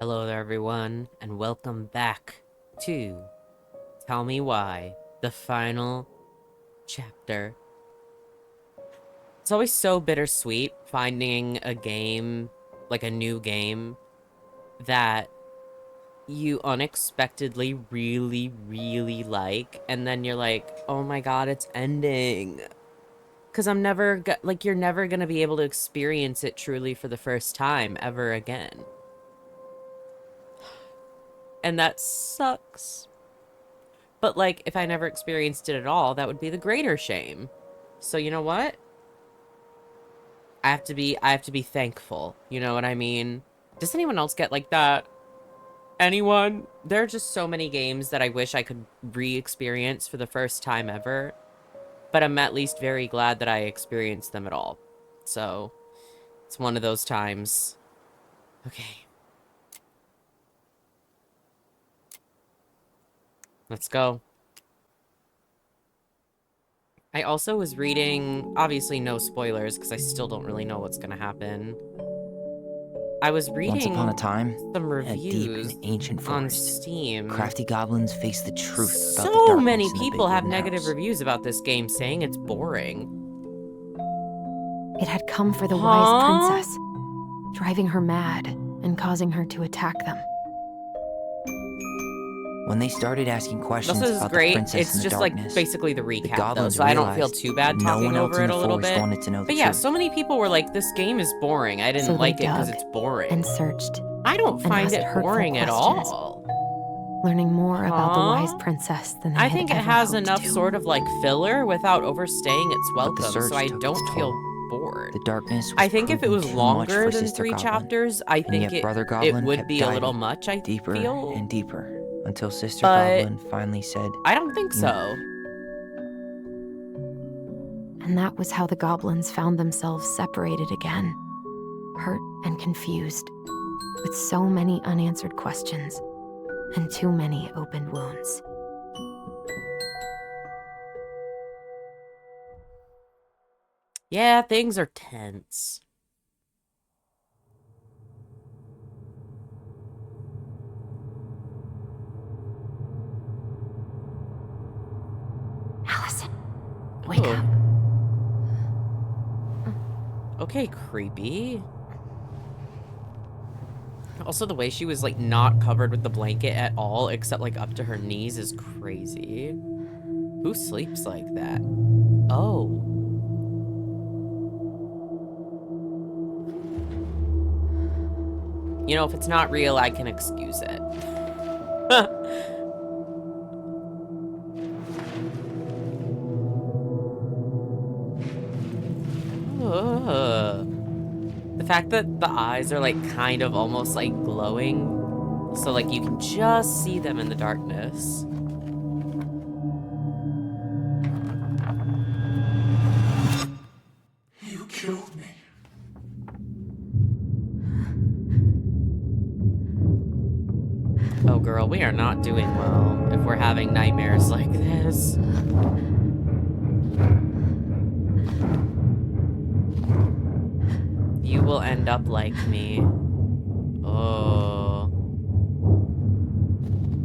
Hello there everyone, and welcome back to Tell Me Why, the final chapter. It's always so bittersweet finding a game, like a new game, that you unexpectedly really like, and then you're like, oh my god, it's ending. Because you're never gonna be able to experience it truly for the first time ever again. And that sucks. But, like, if I never experienced it at all, that would be the greater shame. So, you know what? I have to be thankful. You know what I mean? Does anyone else get like that? Anyone? There are just so many games that I wish I could re-experience for the first time ever. But I'm at least very glad that I experienced them at all. So, it's one of those times. Okay. Let's go. I also was reading, obviously no spoilers, because I still don't really know what's gonna happen. I was reading Once upon a time, some in a deep reviews and ancient on forest, Steam. crafty goblins face the truth about the So darkness many in the people big have wooden negative house. reviews about this game, saying it's boring. It had come for the Huh? wise princess, driving her mad and causing her to attack them. When they started asking questions This is about great. the princess It's in the just darkness, like basically the the recap though, goblins so I don't feel realized too bad no talking one else over in it the a little forest bit. wanted to know the But yeah, truth. so many people were like, this game is boring. I didn't So they like it because dug it's boring. and searched, I don't and find asked it hurtful boring at questions. all. Learning more about the wise Huh? princess than they I had think it ever has hoped enough to. sort of like filler without overstaying its But the welcome, search so I took don't its feel toll. bored. The darkness was I think if it proving was too much longer for than Sister 3 Goblin, chapters, I and think yet Brother it Goblin would kept be a little diving much, I deeper feel. and deeper until Sister But Goblin finally said, I don't think so. "Enough." And that was how the goblins found themselves separated again, hurt and confused, with so many unanswered questions and too many open wounds. Yeah, things are tense. Allison, wake up. Okay, creepy. Also, the way she was, like, not covered with the blanket at all, except, like, up to her knees is crazy. Who sleeps like that? Oh. You know, if it's not real, I can excuse it. The fact that the eyes are, like, kind of almost, like, glowing. So, like, you can just see them in the darkness. You killed me. Oh, girl, we are not doing well if we're having nightmares like this. You will end up like me. Oh.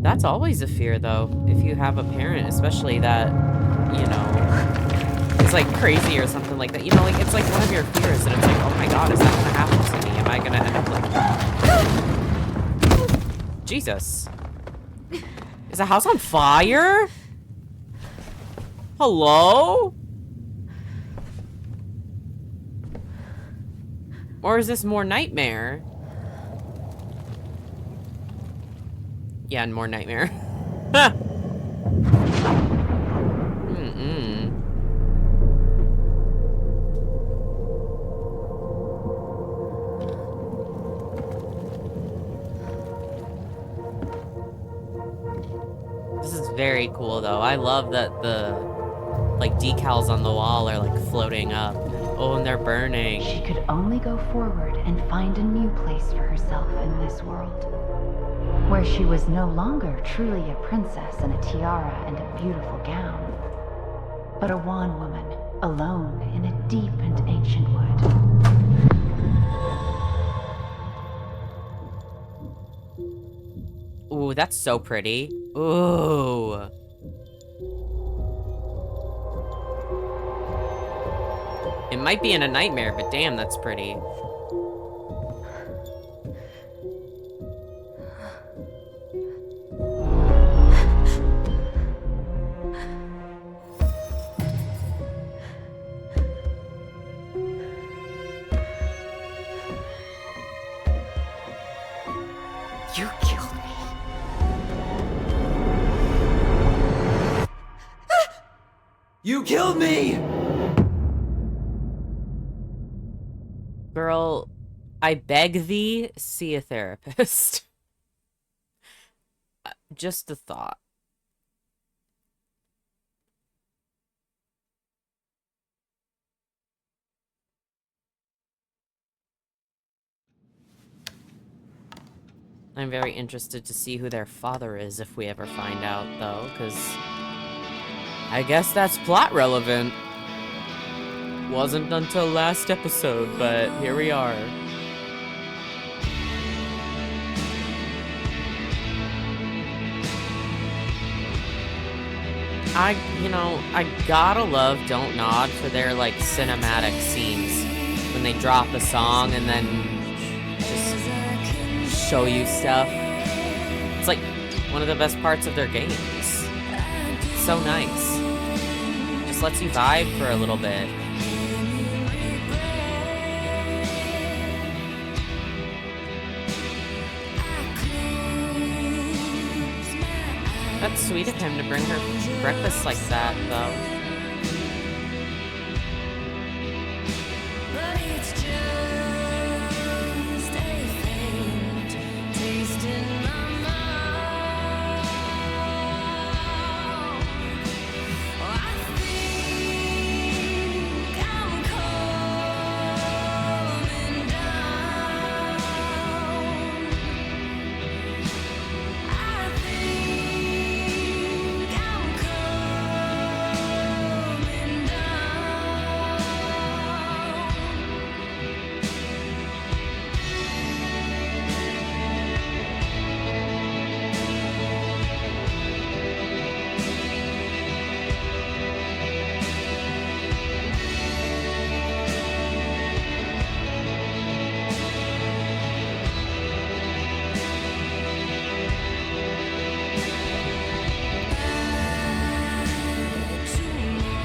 That's always a fear, though, if you have a parent, especially that, you know, is, like, crazy or something like that. You know, like, it's, like, one of your fears that it's like, oh my god, is that gonna happen to me? Am I gonna end up like... Jesus. Is the house on fire? Hello? Or is this more nightmare? Yeah, and more nightmare. This is very cool, though. I love that the, like, decals on the wall are, like, floating up. Oh, and they're burning. She could only go forward and find a new place for herself in this world, where she was no longer truly a princess in a tiara and a beautiful gown, but a wan woman, alone in a deep and ancient wood. Ooh, that's so pretty. Ooh. It might be in a nightmare, but damn, that's pretty. You killed me. You killed me! Girl, I beg thee, see a therapist. Just a thought. I'm very interested to see who their father is if we ever find out, though, because I guess that's plot relevant. Wasn't until last episode, but here we are. I gotta love Don't Nod for their, like, cinematic scenes. When they drop a song and then just show you stuff. It's, like, one of the best parts of their games. So nice. Just lets you vibe for a little bit. That's sweet of him to bring her breakfast like that, though.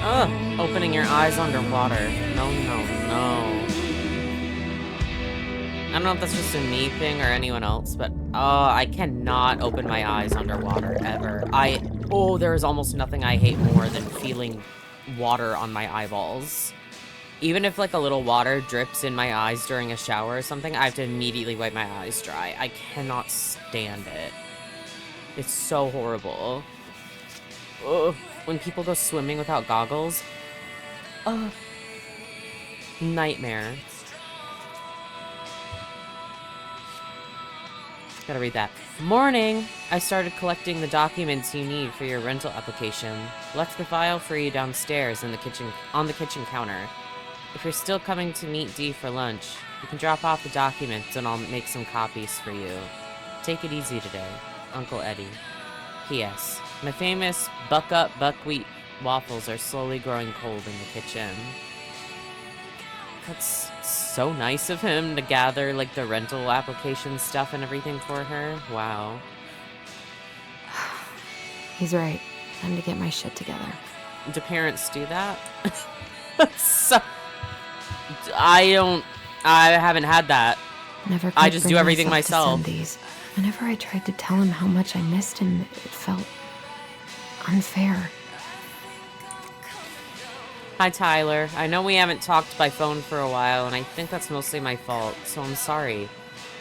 Ugh, opening your eyes underwater. No, no, no. I don't know if that's just a me thing or anyone else, but I cannot open my eyes underwater, ever. There's almost nothing I hate more than feeling water on my eyeballs. Even if, like, a little water drips in my eyes during a shower or something, I have to immediately wipe my eyes dry. I cannot stand it. It's so horrible. Ugh. When people go swimming without goggles. Nightmare. Gotta read that. Morning! I started collecting the documents you need for your rental application. Left the file for you downstairs in the kitchen, on the kitchen counter. If you're still coming to meet Dee for lunch, you can drop off the documents and I'll make some copies for you. Take it easy today. Uncle Eddie. P.S. My famous buck-up buckwheat waffles are slowly growing cold in the kitchen. That's so nice of him to gather, like, the rental application stuff and everything for her. Wow. He's right. Time to get my shit together. Do parents do that? So, I haven't had that. Never I could just bring do everything myself myself. to send these. Whenever I tried to tell him how much I missed him, it felt unfair. Hi, Tyler. I know we haven't talked by phone for a while, and I think that's mostly my fault, so I'm sorry.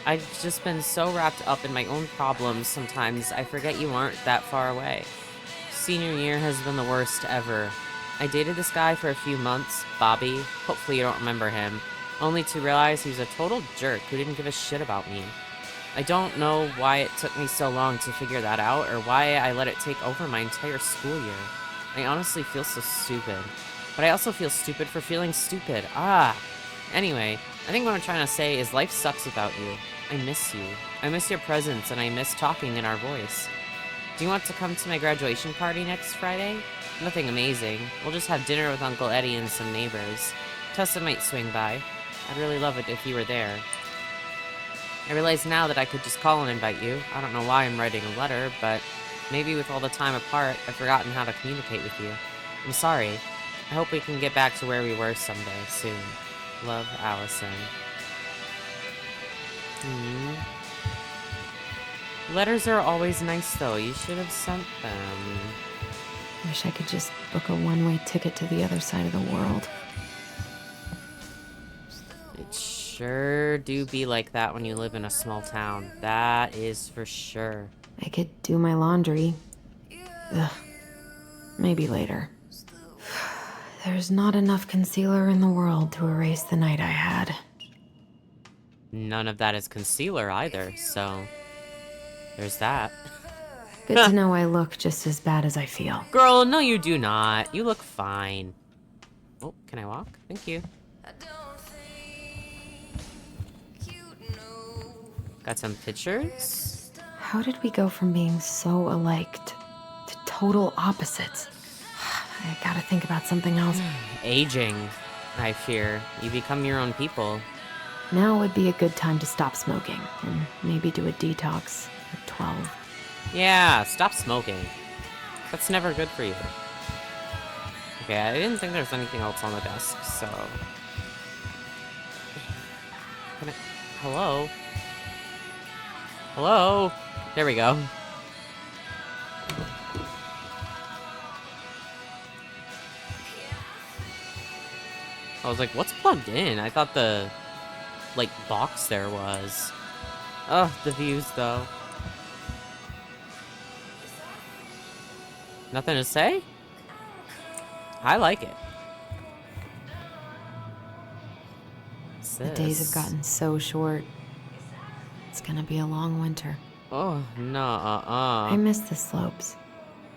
I've just been so wrapped up in my own problems sometimes I forget you aren't that far away. Senior year has been the worst ever. I dated this guy for a few months, Bobby. Hopefully you don't remember him. Only to realize he was a total jerk who didn't give a shit about me. I don't know why it took me so long to figure that out, or why I let it take over my entire school year. I honestly feel so stupid. But I also feel stupid for feeling stupid. Anyway, I think what I'm trying to say is life sucks without you. I miss you. I miss your presence, and I miss talking in our voice. Do you want to come to my graduation party next Friday? Nothing amazing. We'll just have dinner with Uncle Eddie and some neighbors. Tessa might swing by. I'd really love it if you were there. I realize now that I could just call and invite you. I don't know why I'm writing a letter, but maybe with all the time apart, I've forgotten how to communicate with you. I'm sorry. I hope we can get back to where we were someday, soon. Love, Allison. Letters are always nice, though. You should have sent them. Wish I could just book a one-way ticket to the other side of the world. It sure do be like that when you live in a small town. That is for sure. I could do my laundry. Ugh. Maybe later. There's not enough concealer in the world to erase the night I had. None of that is concealer either, so there's that. Good to know I look just as bad as I feel. Girl, no you do not. You look fine. Oh, can I walk? Thank you. Got some pictures? How did we go from being so alike to total opposites? I gotta think about something else. Aging, I fear. You become your own people. Now would be a good time to stop smoking and maybe do a detox at 12. Yeah, stop smoking. That's never good for you. Okay, I didn't think there was anything else on the desk, so... Can I... Hello? Hello? There we go. I was like, what's plugged in? I thought the, like, box there was. Ugh, the views, though. Nothing to say? I like it. What's The days this? have gotten so short. It's gonna be a long winter. Oh, no, I miss the slopes.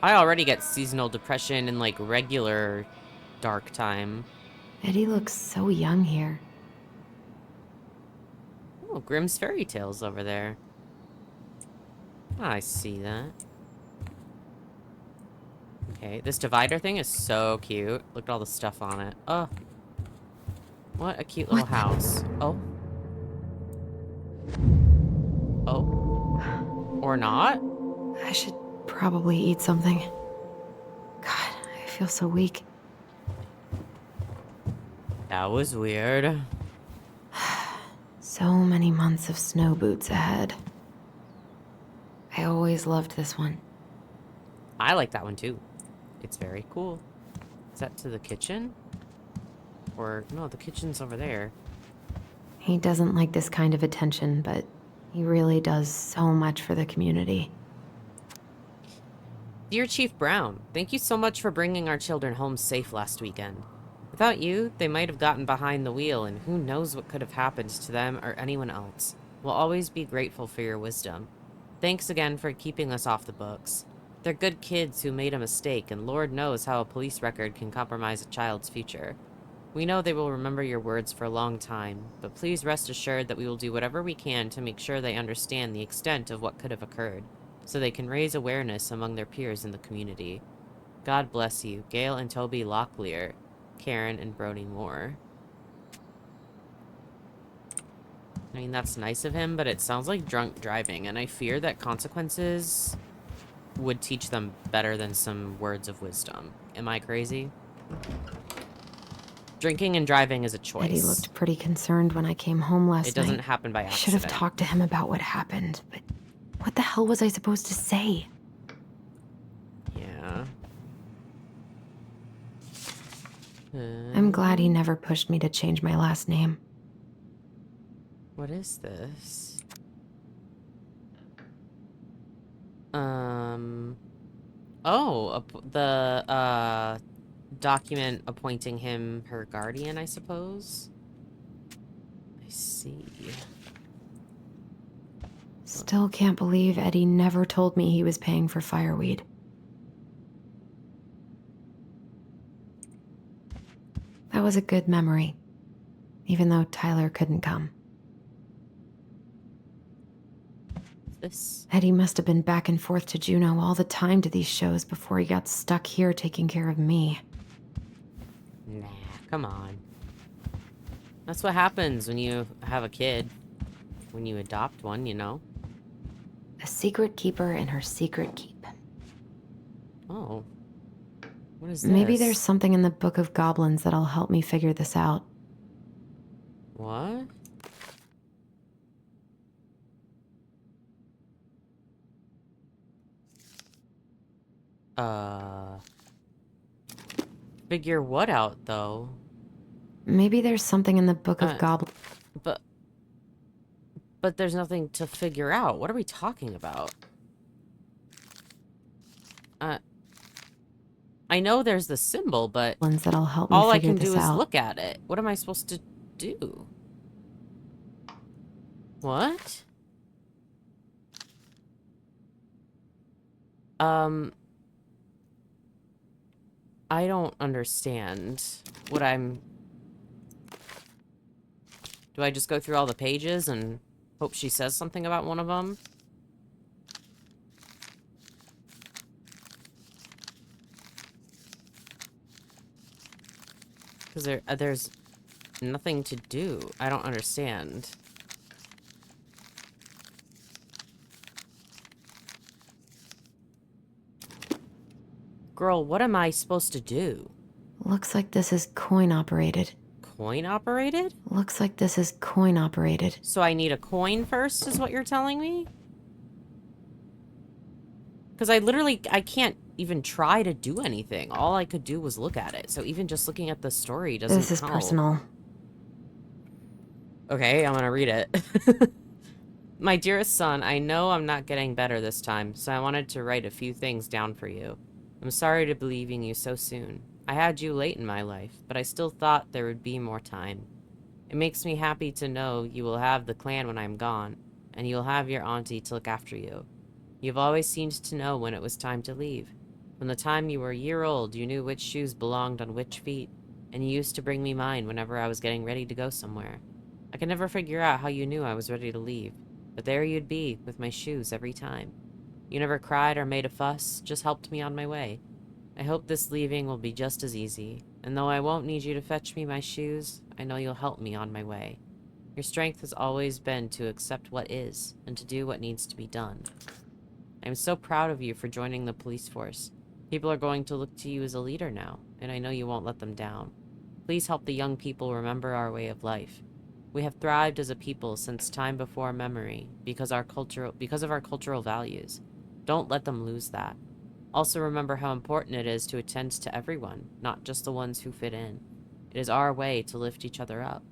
I already get seasonal depression in, like, regular dark time. Eddie looks so young here. Oh, Grimm's Fairy Tales over there. I see that. Okay, this divider thing is so cute. Look at all the stuff on it. Oh. What a cute little house. Oh. Oh. Or not? I should probably eat something. God, I feel so weak. That was weird. So many months of snow boots ahead. I always loved this one. I like that one too. It's very cool. Is that to the kitchen? Or, no, the kitchen's over there. He doesn't like this kind of attention, but he really does so much for the community. Dear Chief Brown, thank you so much for bringing our children home safe last weekend. Without you, they might have gotten behind the wheel, and who knows what could have happened to them or anyone else. We'll always be grateful for your wisdom. Thanks again for keeping us off the books. They're good kids who made a mistake, and Lord knows how a police record can compromise a child's future. We know they will remember your words for a long time, but please rest assured that we will do whatever we can to make sure they understand the extent of what could have occurred, so they can raise awareness among their peers in the community. God bless you, Gail and Toby Locklear, Karen and Brody Moore. I mean, that's nice of him, but it sounds like drunk driving, and I fear that consequences would teach them better than some words of wisdom. Am I crazy? Drinking and driving is a choice. Eddie looked pretty concerned when I came home last night. It doesn't happen by I accident. should have talked to him about what happened, but what the hell was I supposed to say? Yeah. I'm glad he never pushed me to change my last name. What is this? Oh, the document appointing him her guardian, I suppose? I see. Still can't believe Eddie never told me he was paying for fireweed. That was a good memory, even though Tyler couldn't come. this? Eddie must have been back and forth to Juneau all the time to these shows before he got stuck here taking care of me. Nah, come on. That's what happens when you have a kid. When you adopt one, you know? A secret keeper in her secret keep. Oh. What is this? Maybe there's something in the Book of Goblins that'll help me figure this out. What? Figure what out, though? Maybe there's something in the Book of Goblins. But there's nothing to figure out. What are we talking about? I know there's the symbol, but That'll help me all I figure can this do is out. look at it. What am I supposed to do? What? I don't understand what I'm... Do I just go through all the pages and hope she says something about one of them? Because there's nothing to do. I don't understand. Girl, what am I supposed to do? Looks like this is coin operated. Coin operated? Looks like this is coin operated. So I need a coin first, is what you're telling me? Because I can't even try to do anything. All I could do was look at it. So even just looking at the story doesn't This is help. personal. Okay, I'm gonna read it. My dearest son, I know I'm not getting better this time, so I wanted to write a few things down for you. I'm sorry to be leaving you so soon. I had you late in my life, but I still thought there would be more time. It makes me happy to know you will have the clan when I'm gone, and you'll have your auntie to look after you. You've always seemed to know when it was time to leave. From the time you were a year old, you knew which shoes belonged on which feet, and you used to bring me mine whenever I was getting ready to go somewhere. I could never figure out how you knew I was ready to leave, but there you'd be, with my shoes every time. You never cried or made a fuss, just helped me on my way. I hope this leaving will be just as easy, and though I won't need you to fetch me my shoes, I know you'll help me on my way. Your strength has always been to accept what is, and to do what needs to be done. I am so proud of you for joining the police force. People are going to look to you as a leader now, and I know you won't let them down. Please help the young people remember our way of life. We have thrived as a people since time before memory because of our cultural values. Don't let them lose that. Also remember how important it is to attend to everyone, not just the ones who fit in. It is our way to lift each other up.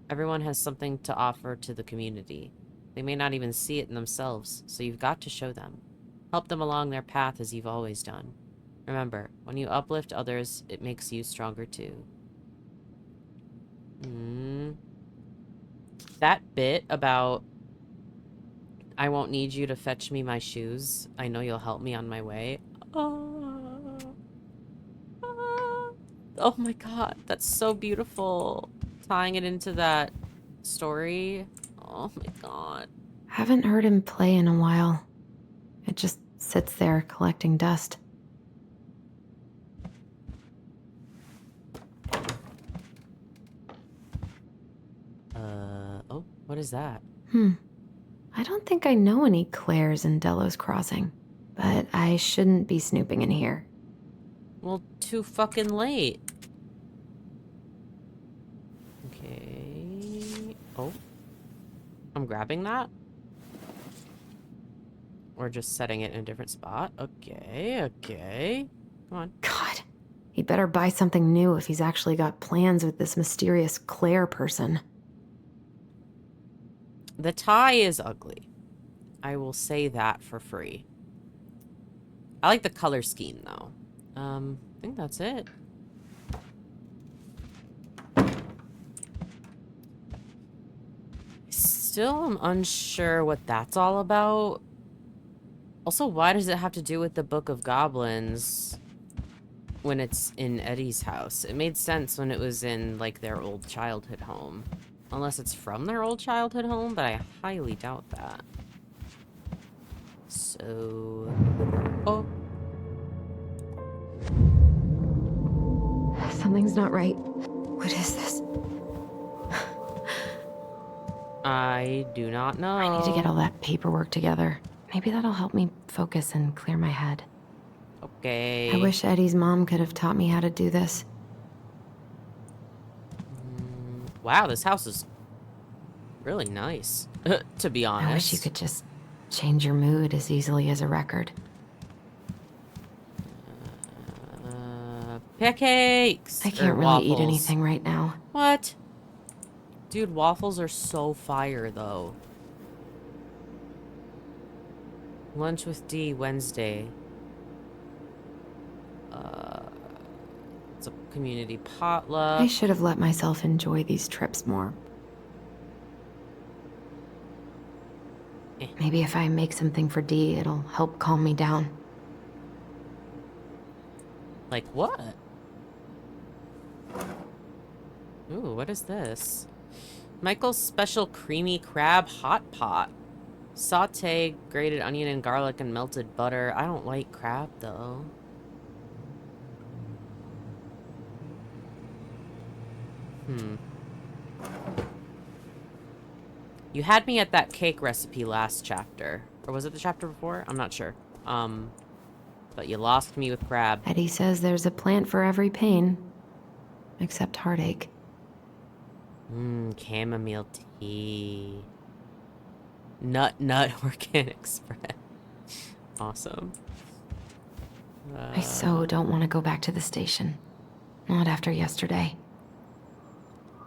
Everyone has something to offer to the community. They may not even see it in themselves, so you've got to show them. Help them along their path as you've always done. Remember, when you uplift others, it makes you stronger too. That bit about I won't need you to fetch me my shoes. I know you'll help me on my way. Oh my god, that's so beautiful. Tying it into that story. Oh my god. Haven't heard him play in a while. It just sits there collecting dust. Oh, what is that? I don't think I know any Claires in Delos Crossing, but I shouldn't be snooping in here. Well, too fucking late. Okay. Oh. I'm grabbing that? Or just setting it in a different spot? Okay, okay. Come on. God, he'd better buy something new if he's actually got plans with this mysterious Claire person. The tie is ugly. I will say that for free. I like the color scheme, though. I think that's it. Still am unsure what that's all about. Also, why does it have to do with the Book of Goblins when it's in Eddie's house? It made sense when it was in, like, their old childhood home. Unless it's from their old childhood home, but I highly doubt that. So... Oh. Something's not right. What is this? I do not know. I need to get all that paperwork together. Maybe that'll help me focus and clear my head. Okay. I wish Eddie's mom could have taught me how to do this. Wow, this house is really nice, to be honest. I wish you could just change your mood as easily as a record. Pancakes! I can't Or really eat waffles. anything right now. What? Dude, waffles are so fire, though. Lunch with D, Wednesday. It's a community potluck. I should have let myself enjoy these trips more. Maybe if I make something for D, it'll help calm me down. Like what? Ooh, what is this? Michael's special creamy crab hot pot. Sauté grated onion and garlic and melted butter. I don't like crab though. You had me at that cake recipe last chapter. Or was it the chapter before? I'm not sure. But you lost me with crab. Eddie says there's a plant for every pain. Except heartache. Chamomile tea. Nut organic spread. Awesome. I so don't want to go back to the station. Not after yesterday.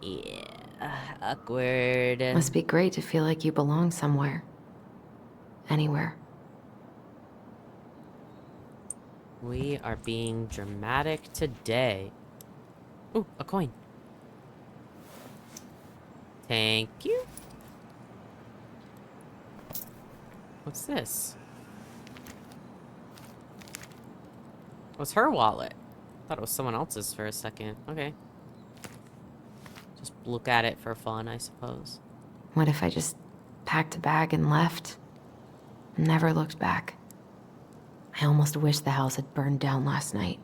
Yeah, awkward. Must be great to feel like you belong somewhere. Anywhere. We are being dramatic today. Ooh, a coin. Thank you. What's this? What's her wallet? Thought it was someone else's for a second. Okay. Just look at it for fun, I suppose. What if I just packed a bag and left? Never looked back. I almost wish the house had burned down last night.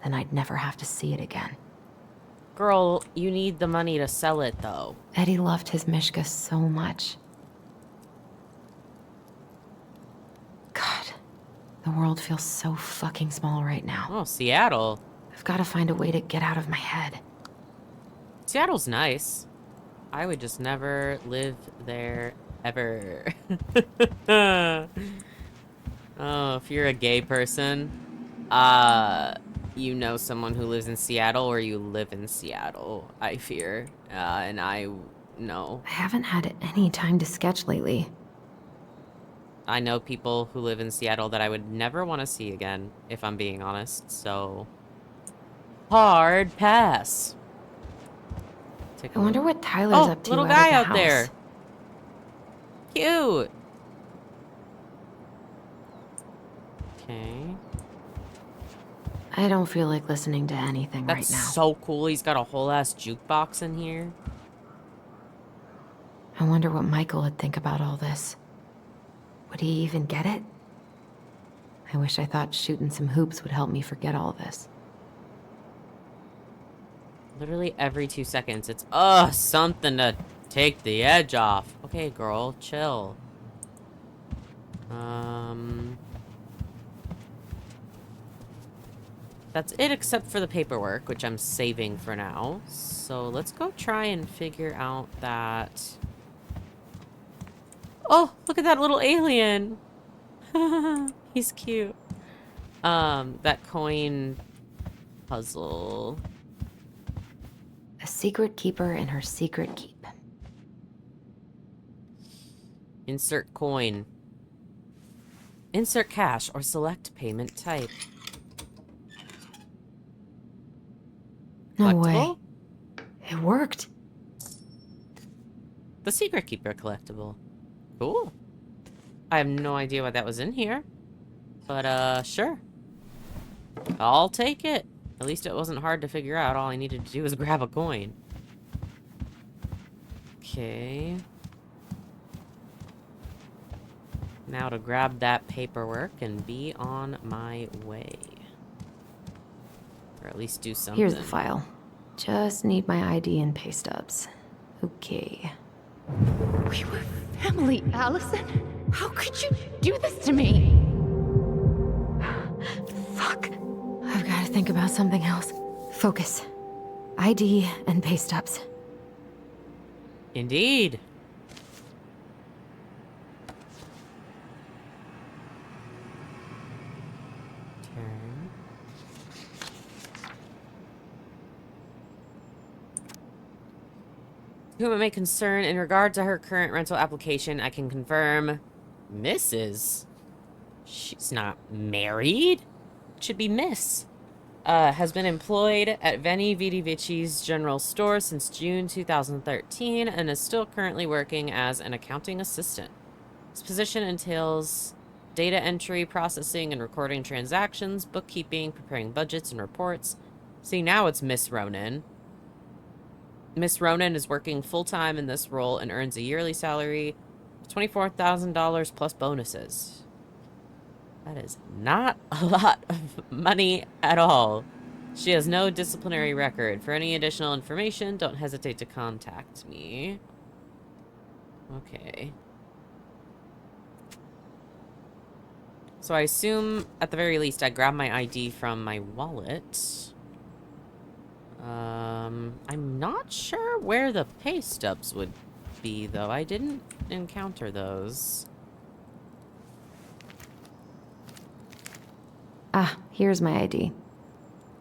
Then I'd never have to see it again. Girl, you need the money to sell it, though. Eddie loved his Mishka so much. God, the world feels so fucking small right now. Oh, Seattle. I've got to find a way to get out of my head. Seattle's nice. I would just never live there ever. Oh, if you're a gay person, you know someone who lives in Seattle or you live in Seattle, I fear. And I know. I haven't had any time to sketch lately. I know people who live in Seattle that I would never want to see again, if I'm being honest, so... Hard pass. I wonder what Tyler's up to little out of guy the out house. there. Cute. Okay. I don't feel like listening to anything right That's now. so cool. He's got a whole ass jukebox in here. I wonder what Michael would think about all this. Would he even get it? I wish I thought shooting some hoops would help me forget all this. Literally every 2 seconds, it's something to take the edge off. Okay, girl, chill. That's it except for the paperwork, which I'm saving for now. So let's go try and figure out that... Oh, look at that little alien. He's cute. That coin puzzle. A secret keeper in her secret keep. Insert coin. Insert cash or select payment type. No way. Collectible? It worked. The secret keeper collectible. Cool. I have no idea why that was in here. But, sure. I'll take it. At least it wasn't hard to figure out. All I needed to do was grab a coin. Okay. Now to grab that paperwork and be on my way. Or at least do something. Here's the file. Just need my ID and pay stubs. Okay. We were family, Allison. How could you do this to me? Fuck. I've got to think about something else. Focus. ID and pay stubs. Indeed. Turn. Whom it may concern, in regard to her current rental application, I can confirm Mrs. She's not married. It should be Miss. Has been employed at Veni Vidi Vici's general store since June 2013 and is still currently working as an accounting assistant. His position entails data entry, processing, and recording transactions, bookkeeping, preparing budgets and reports. See, now it's Miss Ronan. Miss Ronan is working full-time in this role and earns a yearly salary of $24,000 plus bonuses. That is not a lot of money at all. She has no disciplinary record. For any additional information, don't hesitate to contact me. Okay. So I assume, at the very least, I grab my ID from my wallet. I'm not sure where the pay stubs would be, though. I didn't encounter those. Ah, here's my ID.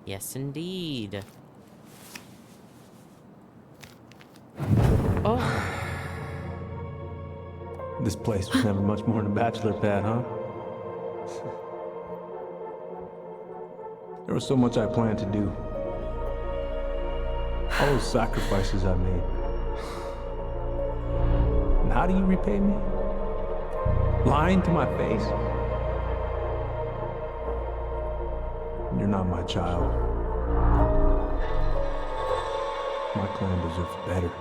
Yes, indeed. Oh. This place was never much more than a bachelor pad, huh? There was so much I planned to do. All those sacrifices I made. And how do you repay me? Lying to my face. You're not my child. My clan deserves better.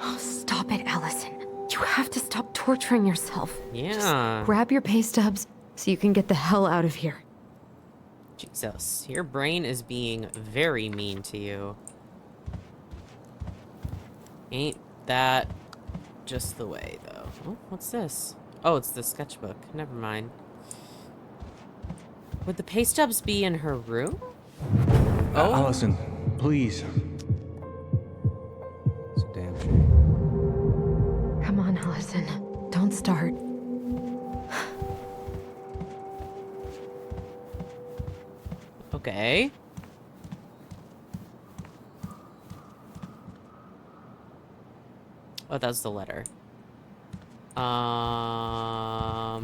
Oh, stop it, Allison. You have to stop torturing yourself. Yeah. Just grab your pay stubs so you can get the hell out of here. Jesus, your brain is being very mean to you. Ain't that just the way, though? Oh, what's this? Oh, it's the sketchbook. Never mind. Would the pay stubs be in her room? Oh. Allison, please. It's a damn shame. Come on, Allison. Don't start. Okay. Oh, that's the letter. I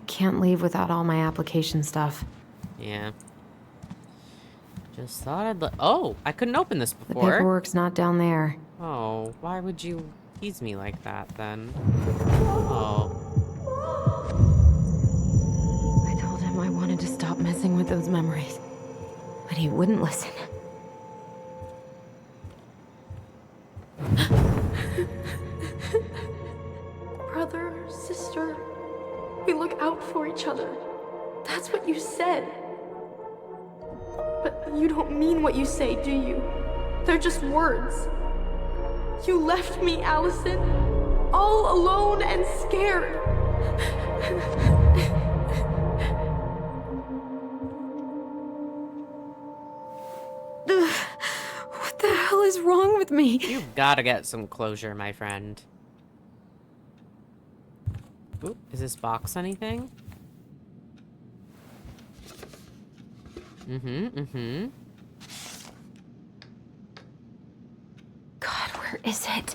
can't leave without all my application stuff. Yeah. Just thought I'd oh, I couldn't open this The before. paperwork's not down there. Oh, why would you tease me like that then? Oh. I told him I wanted to stop messing with those memories, but he wouldn't listen. Brother, sister, we look out for each other. That's what you said. But you don't mean what you say, do you? They're just words. You left me, Allison, all alone and scared. What the hell is wrong with me? You've gotta get some closure, my friend. Ooh, is this box anything? Mm-hmm. God, where is it?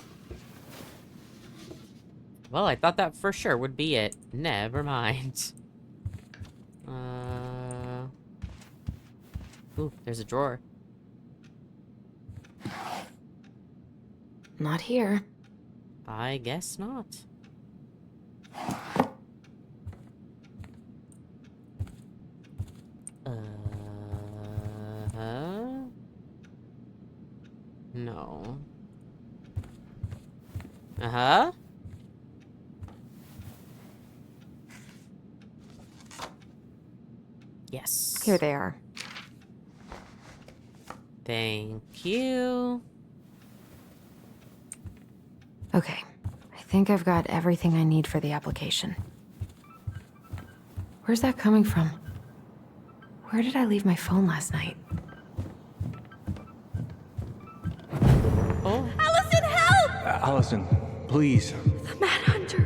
Well, I thought that for sure would be it. Never mind. Ooh, there's a drawer. Not here. I guess not. No. Uh-huh. Yes. Here they are. Thank you. Okay, I think I've got everything I need for the application. Where's that coming from? Where did I leave my phone last night? Oh, Allison, help! Allison, please. The Mad Hunter.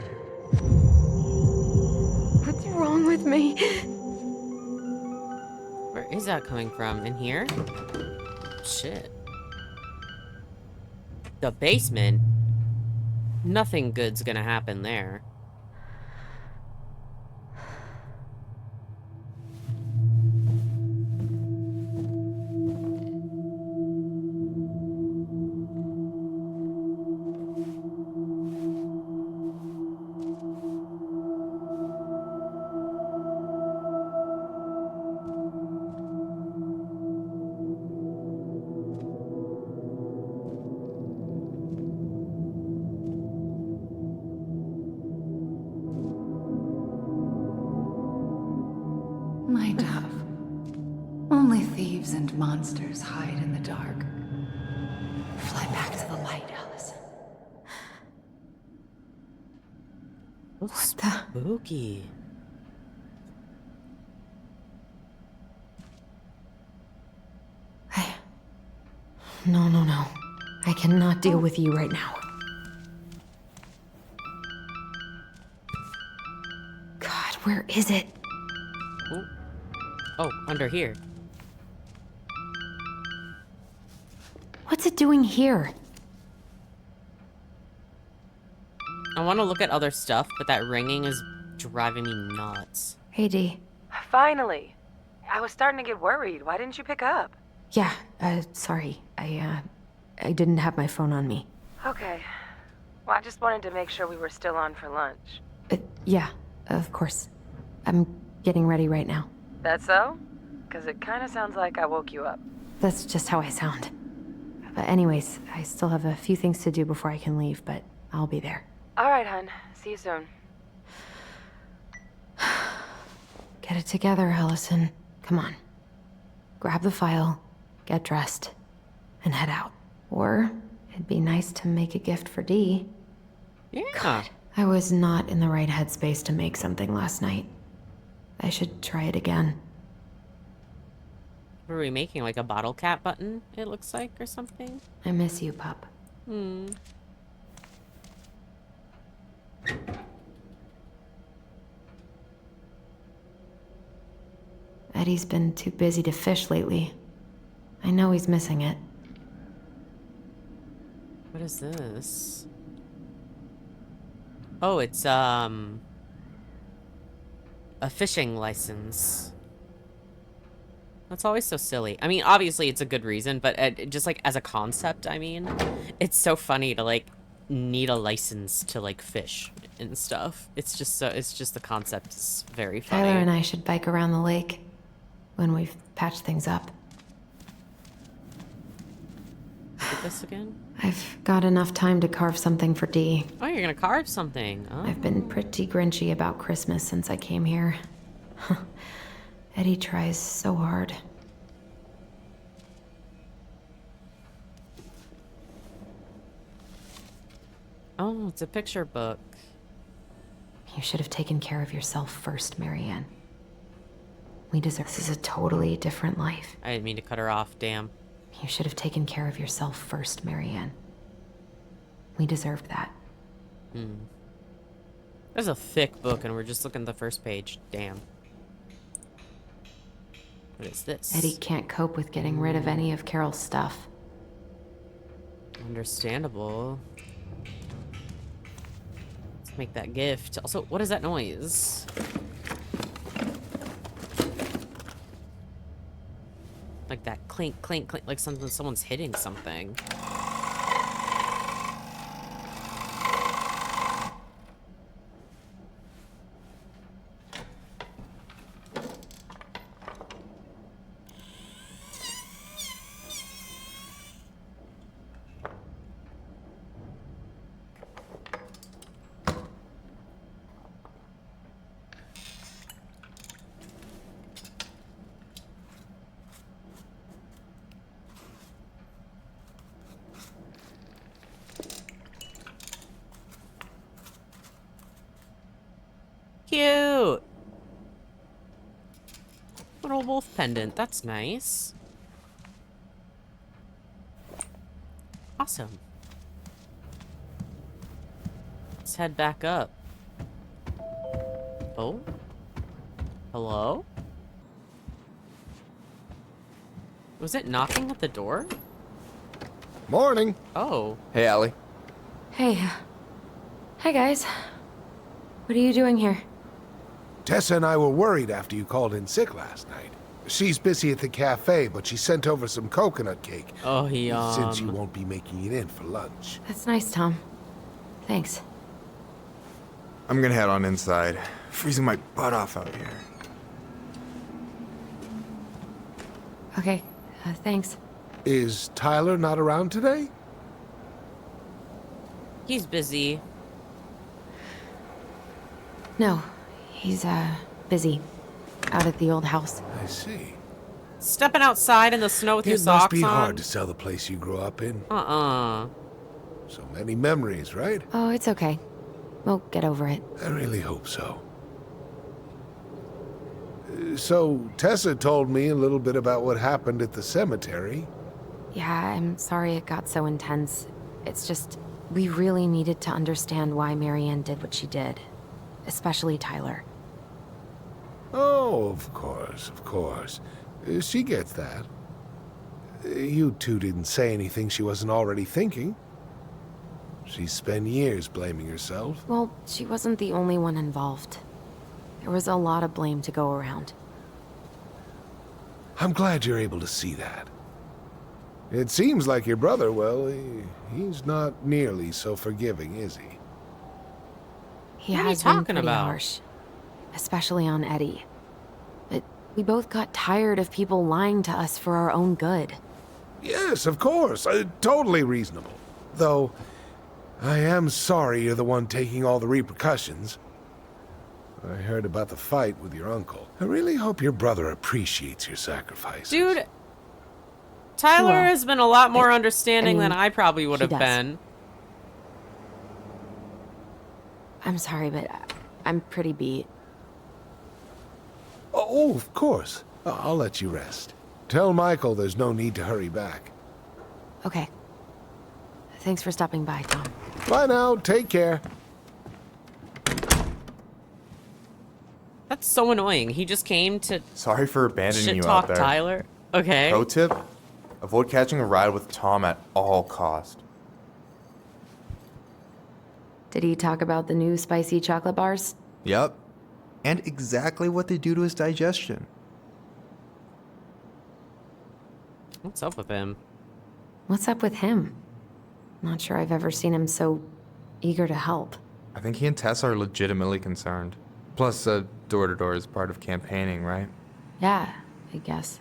What's wrong with me? where is that coming from? In here? Shit. The basement? Nothing good's gonna happen there. My dove. Only thieves and monsters hide in the dark. Fly back to the light, Allison. Looks the- spooky. No, no, no. I cannot deal with you right now. God, where is it? Oh. Oh, under here. What's it doing here? I want to look at other stuff, but that ringing is driving me nuts. Hey, Dee. Finally. I was starting to get worried. Why didn't you pick up? Yeah, sorry. I didn't have my phone on me. Okay. Well, I just wanted to make sure we were still on for lunch. Yeah, of course. I'm getting ready right now. That so? Because it kind of sounds like I woke you up. That's just how I sound. But anyways, I still have a few things to do before I can leave, but I'll be there. All right, hun. See you soon. Get it together, Allison. Come on. Grab the file, get dressed, and head out. Or it'd be nice to make a gift for Dee. Yeah. I was not in the right headspace to make something last night. I should try it again. What are we making? Like a bottle cap button, it looks like, or something? I miss you, pup. Hmm. Eddie's been too busy to fish lately. I know he's missing it. What is this? Oh, it's, a fishing license. That's always so silly. I mean, obviously it's a good reason, but just, like, as a concept, I mean, it's so funny to, like, need a license to, like, fish and stuff. It's just the concept is very funny. Tyler and I should bike around the lake when we've patched things up. Look at this again? I've got enough time to carve something for Dee. Oh, you're gonna carve something. Oh. I've been pretty grinchy about Christmas since I came here. Eddie tries so hard. Oh, it's a picture book. You should have taken care of yourself first, Marianne. We deserve... This is a totally different life. I didn't mean to cut her off, damn. You should have taken care of yourself first, Marianne. We deserved that. There's a thick book and we're just looking at the first page. Damn. What is this? Eddie can't cope with getting rid of any of Carol's stuff. Understandable. Let's make that gift. Also, what is that noise? Like that clink, clink, clink, like someone's hitting something. Cute. Little wolf pendant. That's nice. Awesome. Let's head back up. Oh? Hello? Was it knocking at the door? Morning. Oh. Hey, Allie. Hey. Hi, guys. What are you doing here? Tessa and I were worried after you called in sick last night. She's busy at the cafe, but she sent over some coconut cake. Oh, Since you won't be making it in for lunch. That's nice, Tom. Thanks. I'm gonna head on inside. Freezing my butt off out here. Okay, thanks. Is Tyler not around today? He's busy. No, he's, busy. Out at the old house. I see. Stepping outside in the snow with your It must socks be on. hard to sell the place you grew up in. So many memories, right? Oh, it's okay. We'll get over it. I really hope so. So, Tessa told me a little bit about what happened at the cemetery. Yeah, I'm sorry it got so intense. It's just, we really needed to understand why Marianne did what she did. Especially Tyler. Oh, of course, of course. She gets that. You two didn't say anything she wasn't already thinking. She spent years blaming herself. Well, she wasn't the only one involved. There was a lot of blame to go around. I'm glad you're able to see that. It seems like your brother, well, he's not nearly so forgiving, is he? He What are you has been talking pretty about? harsh. Especially on Eddie. But we both got tired of people lying to us for our own good. Yes, of course. Totally reasonable. Though, I am sorry you're the one taking all the repercussions. I heard about the fight with your uncle. I really hope your brother appreciates your sacrifices. Dude, Tyler Well, has been a lot more understanding mean, than I probably would he have does. been. I'm sorry, but I'm pretty beat. Oh, of course. I'll let you rest. Tell Michael there's no need to hurry back. Okay. Thanks for stopping by, Tom. Bye now. Take care. That's so annoying. He just came to Sorry for abandoning shit you talk out there. Tyler. Okay. Pro tip: avoid catching a ride with Tom at all cost. Did he talk about the new spicy chocolate bars? Yep. And exactly what they do to his digestion. What's up with him? What's up with him? Not sure I've ever seen him so eager to help. I think he and Tess are legitimately concerned. Plus, door-to-door is part of campaigning, right? Yeah, I guess.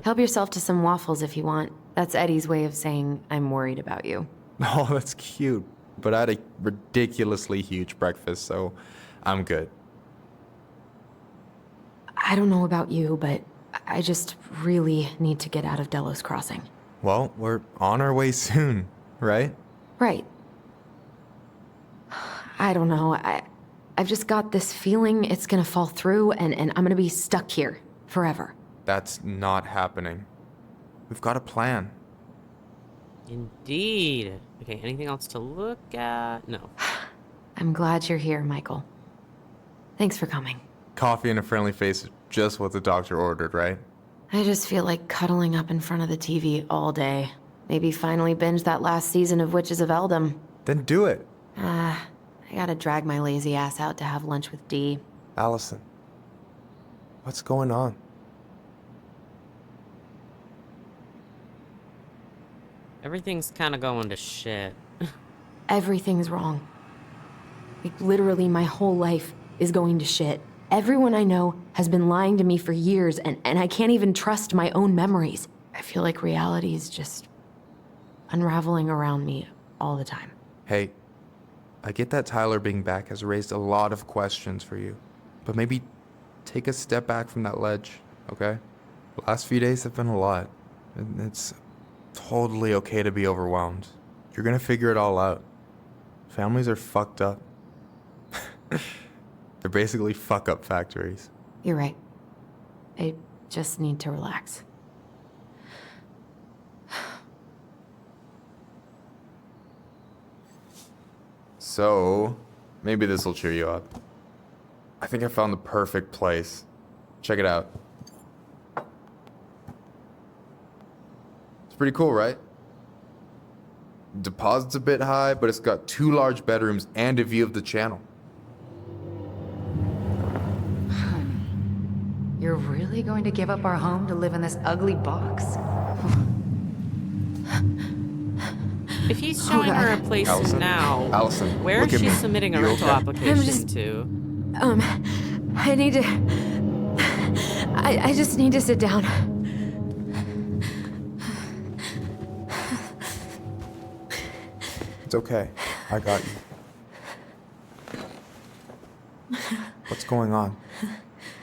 Help yourself to some waffles if you want. That's Eddie's way of saying I'm worried about you. Oh, that's cute. But I had a ridiculously huge breakfast, so I'm good. I don't know about you, but I just really need to get out of Delos Crossing. Well, we're on our way soon, right? Right. I don't know. I've just got this feeling it's gonna fall through and I'm gonna be stuck here forever. That's not happening. We've got a plan. Indeed. Okay, anything else to look at? No. I'm glad you're here, Michael. Thanks for coming. Coffee and a friendly face is just what the doctor ordered, right? I just feel like cuddling up in front of the TV all day. Maybe finally binge that last season of Witches of Eldom. Then do it. I gotta drag my lazy ass out to have lunch with Dee. Allison, what's going on? Everything's kind of going to shit. Everything's wrong. Like, literally, my whole life is going to shit. Everyone I know has been lying to me for years, and I can't even trust my own memories. I feel like reality is just unraveling around me all the time. Hey, I get that Tyler being back has raised a lot of questions for you, but maybe take a step back from that ledge, okay? The last few days have been a lot, and it's totally okay to be overwhelmed. You're gonna figure it all out. Families are fucked up. They're basically fuck-up factories. You're right. I just need to relax. So, maybe this will cheer you up. I think I found the perfect place. Check it out. It's pretty cool, right? Deposit's a bit high, but it's got 2 large bedrooms and a view of the channel. You're really going to give up our home to live in this ugly box? If he's showing her a place Allison? now, Allison, where look is at she me. submitting a You rental okay? application to? I need to... I just need to sit down. It's okay. I got you. What's going on?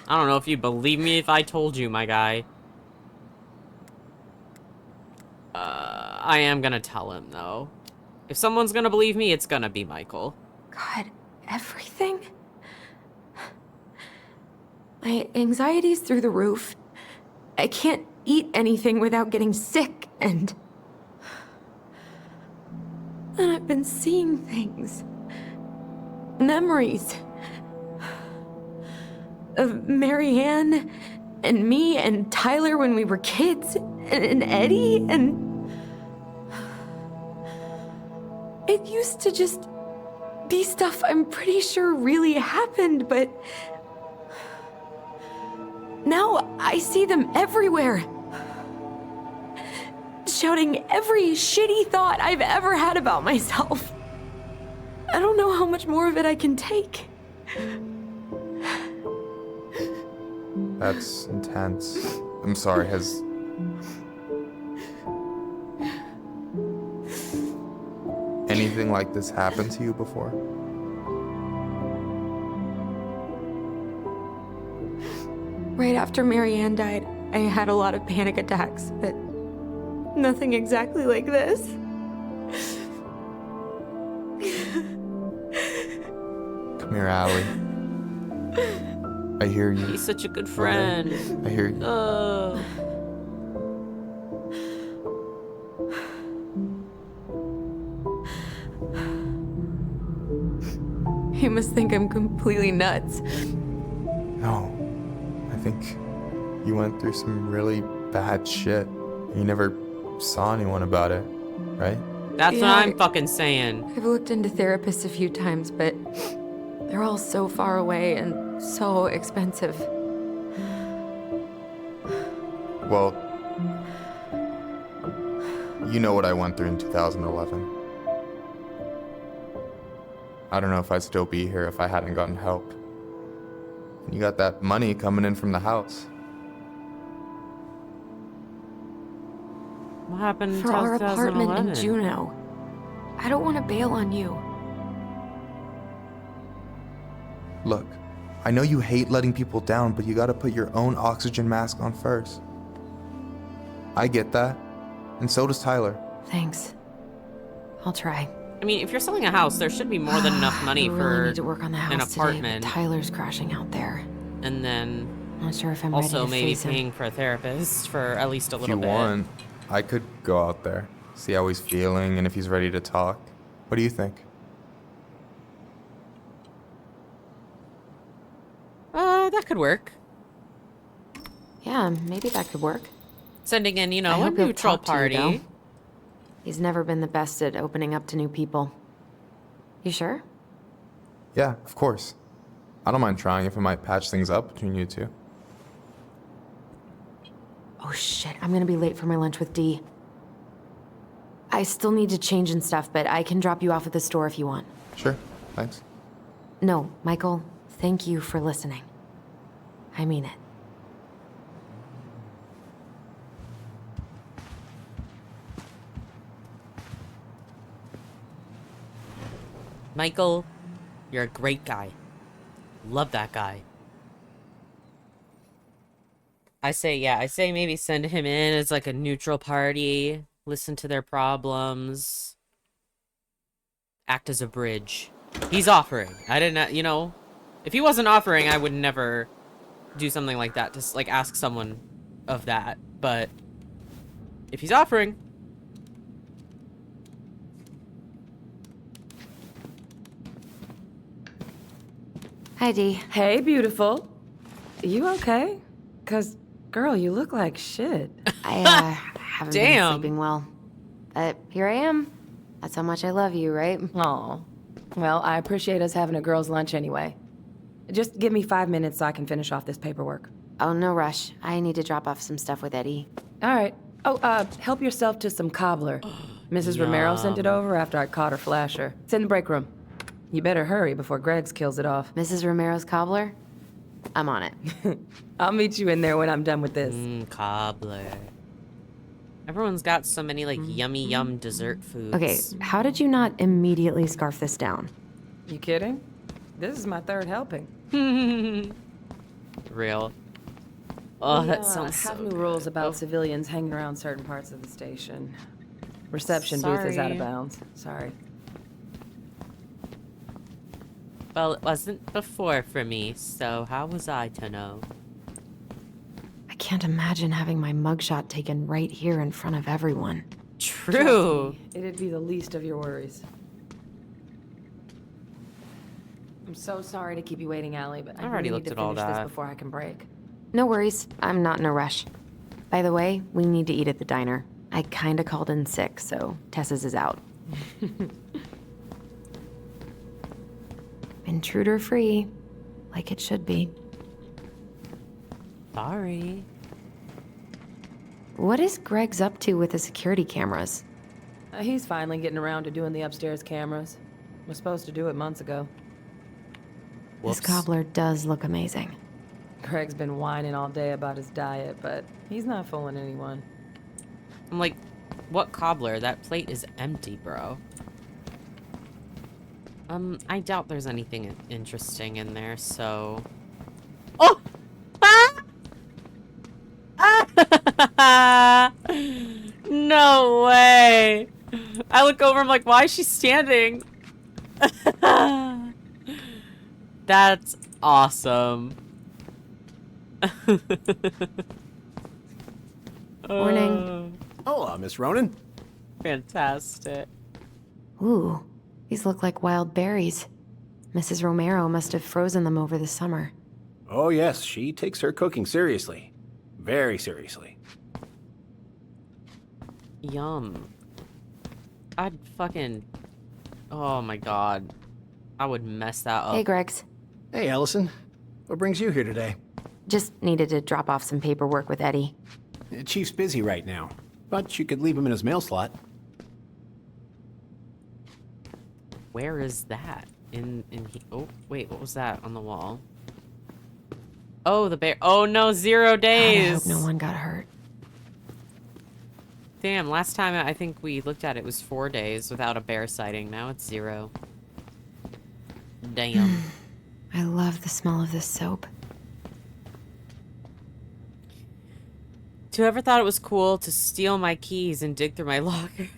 I don't know if you believe me if I told you, my guy. I am gonna tell him, though. If someone's gonna believe me, it's gonna be Michael. God, everything? My anxiety's through the roof. I can't eat anything without getting sick, and I've been seeing things. Memories. Of Marianne, and me, and Tyler when we were kids, and Eddie, and... It used to just be stuff I'm pretty sure really happened, but... Now I see them everywhere. Shouting every shitty thought I've ever had about myself. I don't know how much more of it I can take. That's intense. I'm sorry, has... anything like this happened to you before? Right after Marianne died, I had a lot of panic attacks, but nothing exactly like this. Come here, Allie. I hear you. He's such a good friend. I hear you. Oh. He must think I'm completely nuts. No. I think you went through some really bad shit. You never saw anyone about it, right? That's what Yeah, I'm fucking saying. I've looked into therapists a few times, but they're all so far away and so expensive. Well, you know what I went through in 2011. I don't know if I'd still be here if I hadn't gotten help. You got that money coming in from the house. What happened in For our apartment 2011? in Juneau. I don't want to bail on you. Look, I know you hate letting people down, but you gotta put your own oxygen mask on first. I get that, and so does Tyler. Thanks. I'll try. I mean, if you're selling a house, there should be more than enough money I really for need to work on the house an today, apartment. but Tyler's crashing out there. And then Not sure if I'm also ready to maybe face him. paying for a therapist for at least a If little you bit. want, I could go out there, see how he's feeling, and if he's ready to talk. What do you think? That could work. Yeah, maybe that could work. Sending in, you I know, a hope he'll neutral talk to you, party. though. He's never been the best at opening up to new people. You sure? Yeah, of course. I don't mind trying if it might patch things up between you two. Oh shit, I'm gonna be late for my lunch with Dee. I still need to change and stuff, but I can drop you off at the store if you want. Sure, thanks. No, Michael, thank you for listening. I mean it. Michael, you're a great guy. Love that guy. I say maybe send him in as like a neutral party, listen to their problems, act as a bridge. He's offering. I didn't, you know, if he wasn't offering, I would never do something like that. Just like ask someone of that. But if he's offering. Hi, Dee. Hey, beautiful. You okay? 'Cause, girl, you look like shit. I haven't been Damn. sleeping well. But here I am. That's how much I love you, right? Aw. Well, I appreciate us having a girls' lunch anyway. Just give me 5 minutes so I can finish off this paperwork. Oh, no rush. I need to drop off some stuff with Eddie. All right. Oh, help yourself to some cobbler. Mrs. Romero sent it over after I caught her flasher. It's in the break room. You better hurry before Greggs kills it off. Mrs. Romero's cobbler? I'm on it. I'll meet you in there when I'm done with this. Cobbler. Everyone's got so many, like, yummy yum dessert foods. Okay, how did you not immediately scarf this down? You kidding? This is my third helping. Real. Oh, We, that sounds have so new good. rules about civilians hanging around certain parts of the station. Reception booth is out of Sorry. bounds. Sorry. Well, it wasn't before for me, so how was I to know? I can't imagine having my mugshot taken right here in front of everyone. True. Trust me, it'd be the least of your worries. I'm so sorry to keep you waiting, Allie, but I already really looked need at to all finish this that. before I can break. No worries. I'm not in a rush. By the way, we need to eat at the diner. I kinda called in sick, so Tessa's is out. Intruder free, like it should be. Sorry. What is Greg's up to with the security cameras? He's finally getting around to doing the upstairs cameras. Was supposed to do it months ago. This Whoops. cobbler does look amazing. Greg's been whining all day about his diet, but he's not fooling anyone. I'm like, what cobbler? That plate is empty, bro. I doubt there's anything interesting in there, so... Oh! Ah! No way! I look over, I'm like, why is she standing? That's awesome. Morning. Hola, Miss Ronan. Fantastic. Ooh, these look like wild berries. Mrs. Romero must have frozen them over the summer. Oh, yes, she takes her cooking seriously. Very seriously. Yum. I'd fucking... Oh my god. I would mess that up. Hey, Greg's. Hey, Allison. What brings you here today? Just needed to drop off some paperwork with Eddie. Chief's busy right now, but you could leave him in his mail slot. Where is that? Oh, wait, what was that on the wall? Oh, the bear. Oh no, 0 God, I days. hope no one got hurt. Damn, last time I think we looked at it was 4 days without a bear sighting. Now it's 0. Damn. I love the smell of this soap. Whoever thought it was cool to steal my keys and dig through my locker?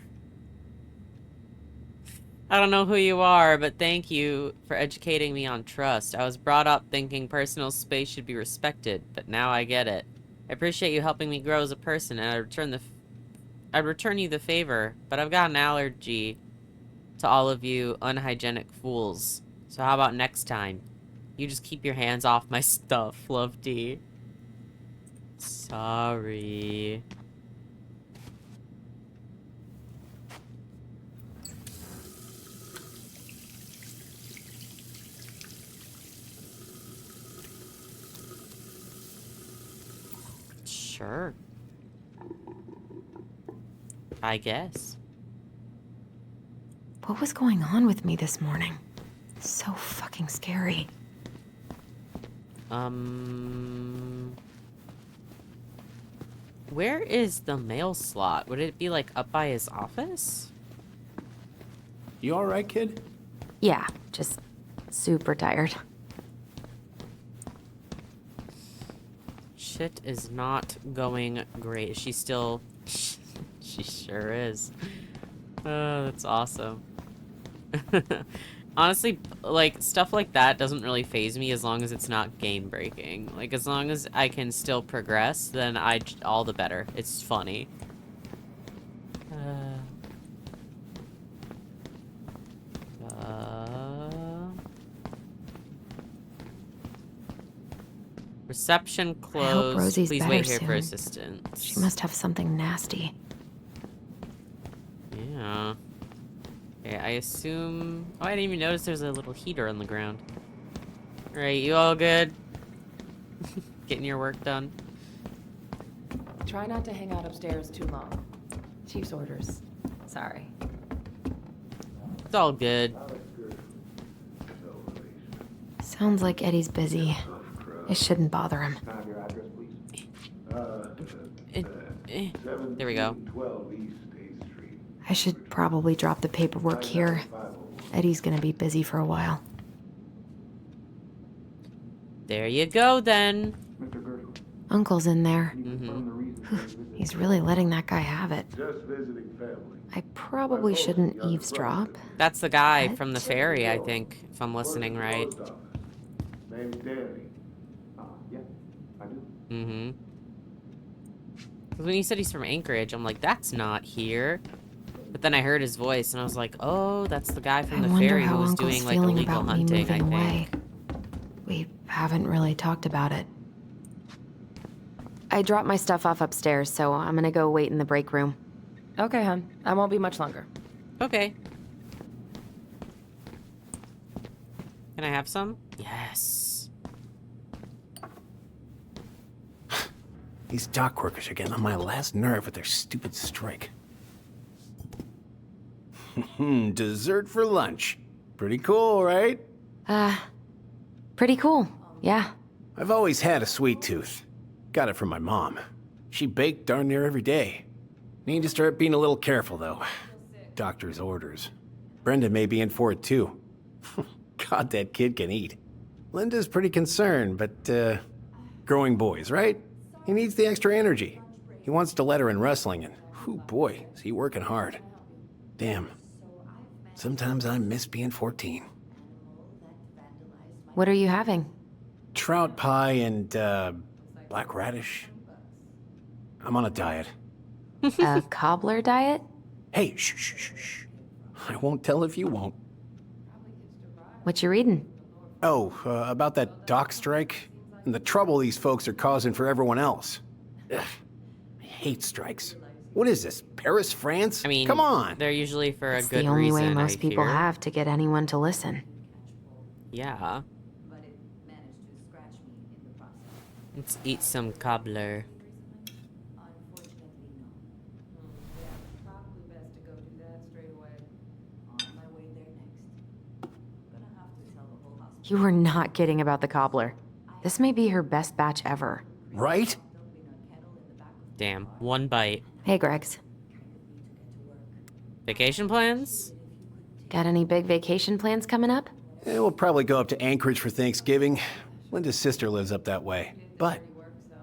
I don't know who you are, but thank you for educating me on trust. I was brought up thinking personal space should be respected, but now I get it. I appreciate you helping me grow as a person, and I'd return you the favor, but I've got an allergy to all of you unhygienic fools. So how about next time? You just keep your hands off my stuff, Love D. Sorry. Sure. I guess. What was going on with me this morning? So fucking scary. Where is the mail slot? Would it be like up by his office? You alright, kid? Yeah, just super tired. Shit is not going great. Is she still... She sure is. Oh, that's awesome. Honestly, like, stuff like that doesn't really faze me as long as it's not game breaking. Like, as long as I can still progress, then all the better. It's funny. Reception I hope closed. Rosie's Please better wait here for soon. assistance. She must have something nasty. Yeah. Okay, I assume... Oh, I didn't even notice there's a little heater on the ground. Alright, you all good? Getting your work done? Try not to hang out upstairs too long. Chief's orders. Sorry. It's all good. Sounds like Eddie's busy. I shouldn't bother him. There we go. I should probably drop the paperwork here. Eddie's gonna be busy for a while. There you go, then. Uncle's in there. Mm-hmm. He's really letting that guy have it. I probably shouldn't eavesdrop. That's the guy What? from the ferry, I think, if I'm listening right. Mm-hmm. Because when he said he's from Anchorage, I'm like, that's not here. But then I heard his voice, and I was like, oh, that's the guy from I the wonder ferry how who was Uncle's doing, like, feeling illegal about me hunting, moving I away. think. We haven't really talked about it. I dropped my stuff off upstairs, so I'm gonna go wait in the break room. Okay, hon. I won't be much longer. Okay. Can I have some? Yes. These dock workers are getting on my last nerve with their stupid strike. Dessert for lunch. Pretty cool, right? Pretty cool, yeah. I've always had a sweet tooth. Got it from my mom. She baked darn near every day. Need to start being a little careful, though. Doctor's orders. Brenda may be in for it, too. God, that kid can eat. Linda's pretty concerned, but, growing boys, right? He needs the extra energy. He wants to let her in wrestling, and, whew, boy, is he working hard. Damn. Sometimes I miss being 14. What are you having? Trout pie and, black radish. I'm on a diet. A cobbler diet? Hey, shh, shh, shh, shh. I won't tell if you won't. What you reading? Oh, about that dock strike? And the trouble these folks are causing for everyone else. Ugh, I hate strikes. What is this, Paris, France? I mean, come on! They're usually for a It's good the only reason, way most I people hear. have to get anyone to listen. Yeah. Let's eat some cobbler. You were not kidding about the cobbler. This may be her best batch ever. Right? Damn, one bite. Hey, Gregs. Vacation plans? Got any big vacation plans coming up? We'll probably go up to Anchorage for Thanksgiving. Linda's sister lives up that way. But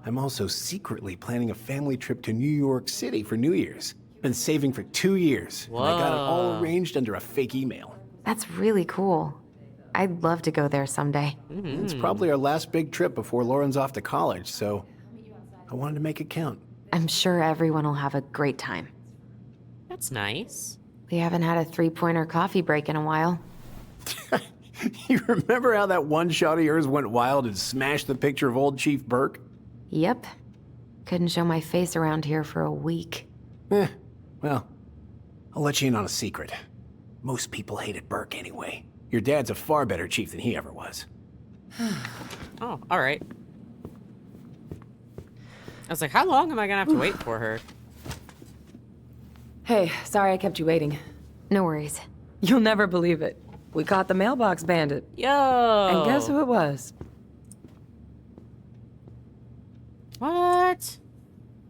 I'm also secretly planning a family trip to New York City for New Year's. Been saving for 2 years. And I got it all Whoa. arranged under a fake email. That's really cool. I'd love to go there someday. It's probably our last big trip before Lauren's off to college, so I wanted to make it count. I'm sure everyone will have a great time. That's nice. We haven't had a three-pointer coffee break in a while. You remember how that one shot of yours went wild and smashed the picture of old Chief Burke? Yep. Couldn't show my face around here for a week. Well, I'll let you in on a secret. Most people hated Burke anyway. Your dad's a far better chief than he ever was. Oh, alright. I was like, how long am I gonna have to wait for her? Hey, sorry I kept you waiting. No worries. You'll never believe it. We caught the mailbox bandit. Yo! And guess who it was? What?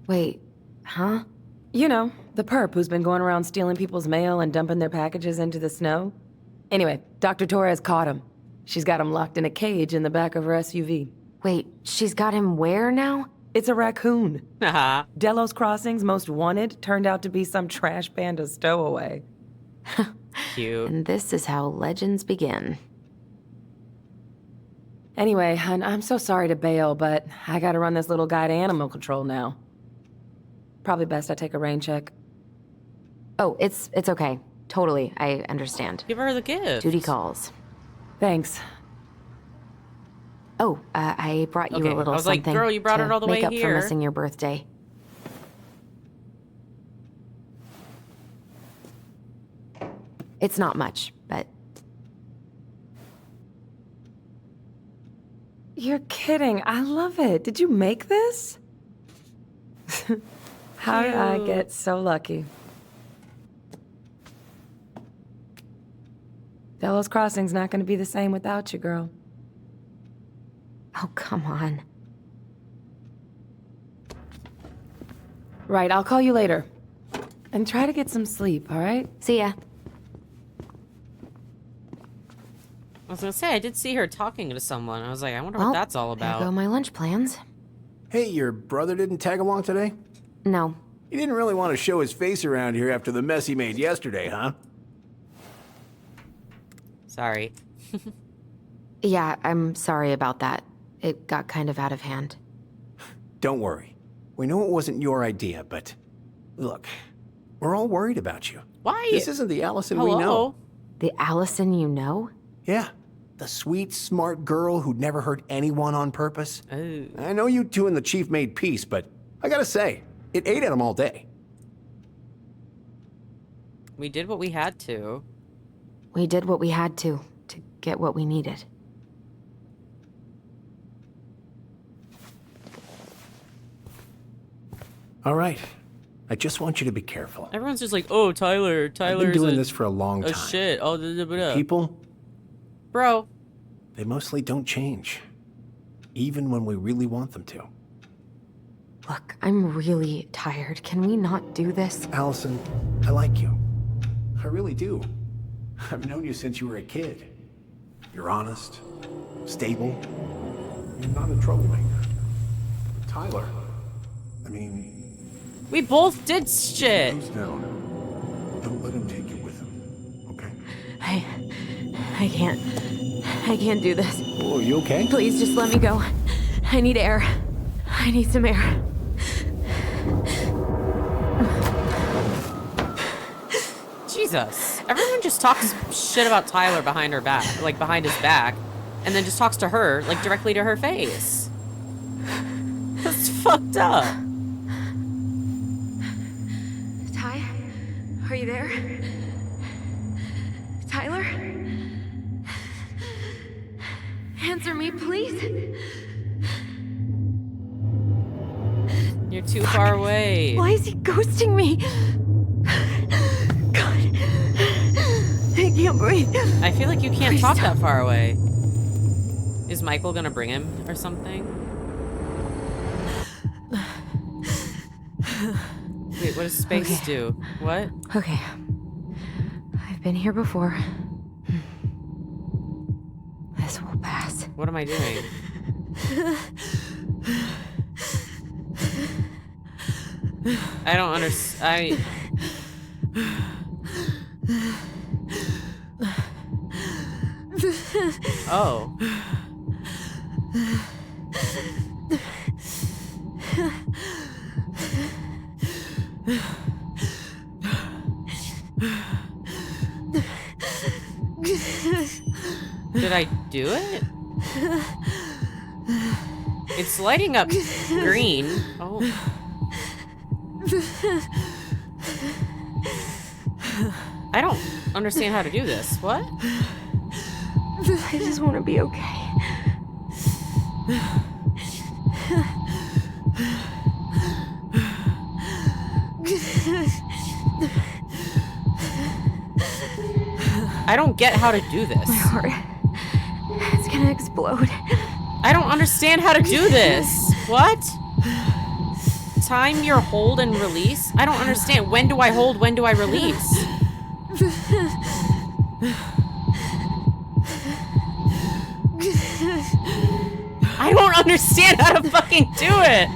Wait, huh? You know, the perp who's been going around stealing people's mail and dumping their packages into the snow. Anyway, Dr. Torres caught him. She's got him locked in a cage in the back of her SUV. Wait, she's got him where now? It's a raccoon. Haha. Delos Crossing's most wanted turned out to be some trash panda stowaway. Cute. And this is how legends begin. Anyway, hun, I'm so sorry to bail, but I gotta run this little guy to animal control now. Probably best I take a rain check. Oh, it's okay. Totally, I understand. Give her the gift. Duty calls. Thanks. Oh, I brought you Okay, a little I was like, something. girl, you brought to it all the make way up here. for missing your birthday. It's not much, but You're kidding. I love it. Did you make this? How did I get so lucky? Delos Crossing's not going to be the same without you, girl. oh, come on. Right, I'll call you later. And try to get some sleep, all right? See ya. I was gonna say, I did see her talking to someone. I was like, I wonder Well, what that's all there go about. my lunch plans. Hey, your brother didn't tag along today? No. He didn't really want to show his face around here after the mess he made yesterday, huh? Sorry. Yeah, I'm sorry about that. It got kind of out of hand. Don't worry. We know it wasn't your idea, but look, we're all worried about you. Why? This isn't the Allison Hello? we know. The Allison you know? Yeah, the sweet, smart girl who'd never hurt anyone on purpose. Oh. I know you two and the chief made peace, but I gotta say, it ate at him all day. We did what we had to. We did what we had to get what we needed. All right, I just want you to be careful. Everyone's just like, oh, Tyler's I've been doing this for a long a time. shit. Oh, People, Bro. they mostly don't change, even when we really want them to. Look, I'm really tired. Can we not do this? Allison, I like you. I really do. I've known you since you were a kid. You're honest, stable. You're not a troublemaker. Tyler, I mean, We both did shit. goes down. Don't let him take you with him, okay? I can't do this. Oh, you okay? Please just let me go. I need air. I need some air. Jesus. Everyone just talks shit about Tyler behind her back, like behind his back, and then just talks to her, like directly to her face. That's fucked up. Ty, are you there? Tyler? Answer me, please. You're too far away. Why is he ghosting me? God. I can't breathe. I feel like you can't Please talk stop. that far away. Is Michael gonna bring him or something? Wait, what does space do? What? Okay. I've been here before. This will pass. What am I doing? I don't understand. Oh. Did I do it? It's lighting up green. Oh. I don't understand how to do this. What? I just want to be okay. I don't get how to do this. My heart. It's gonna explode. I don't understand how to do this. What? Time your hold and release? I don't understand. When do I hold? When do I release? I don't understand how to fucking do it.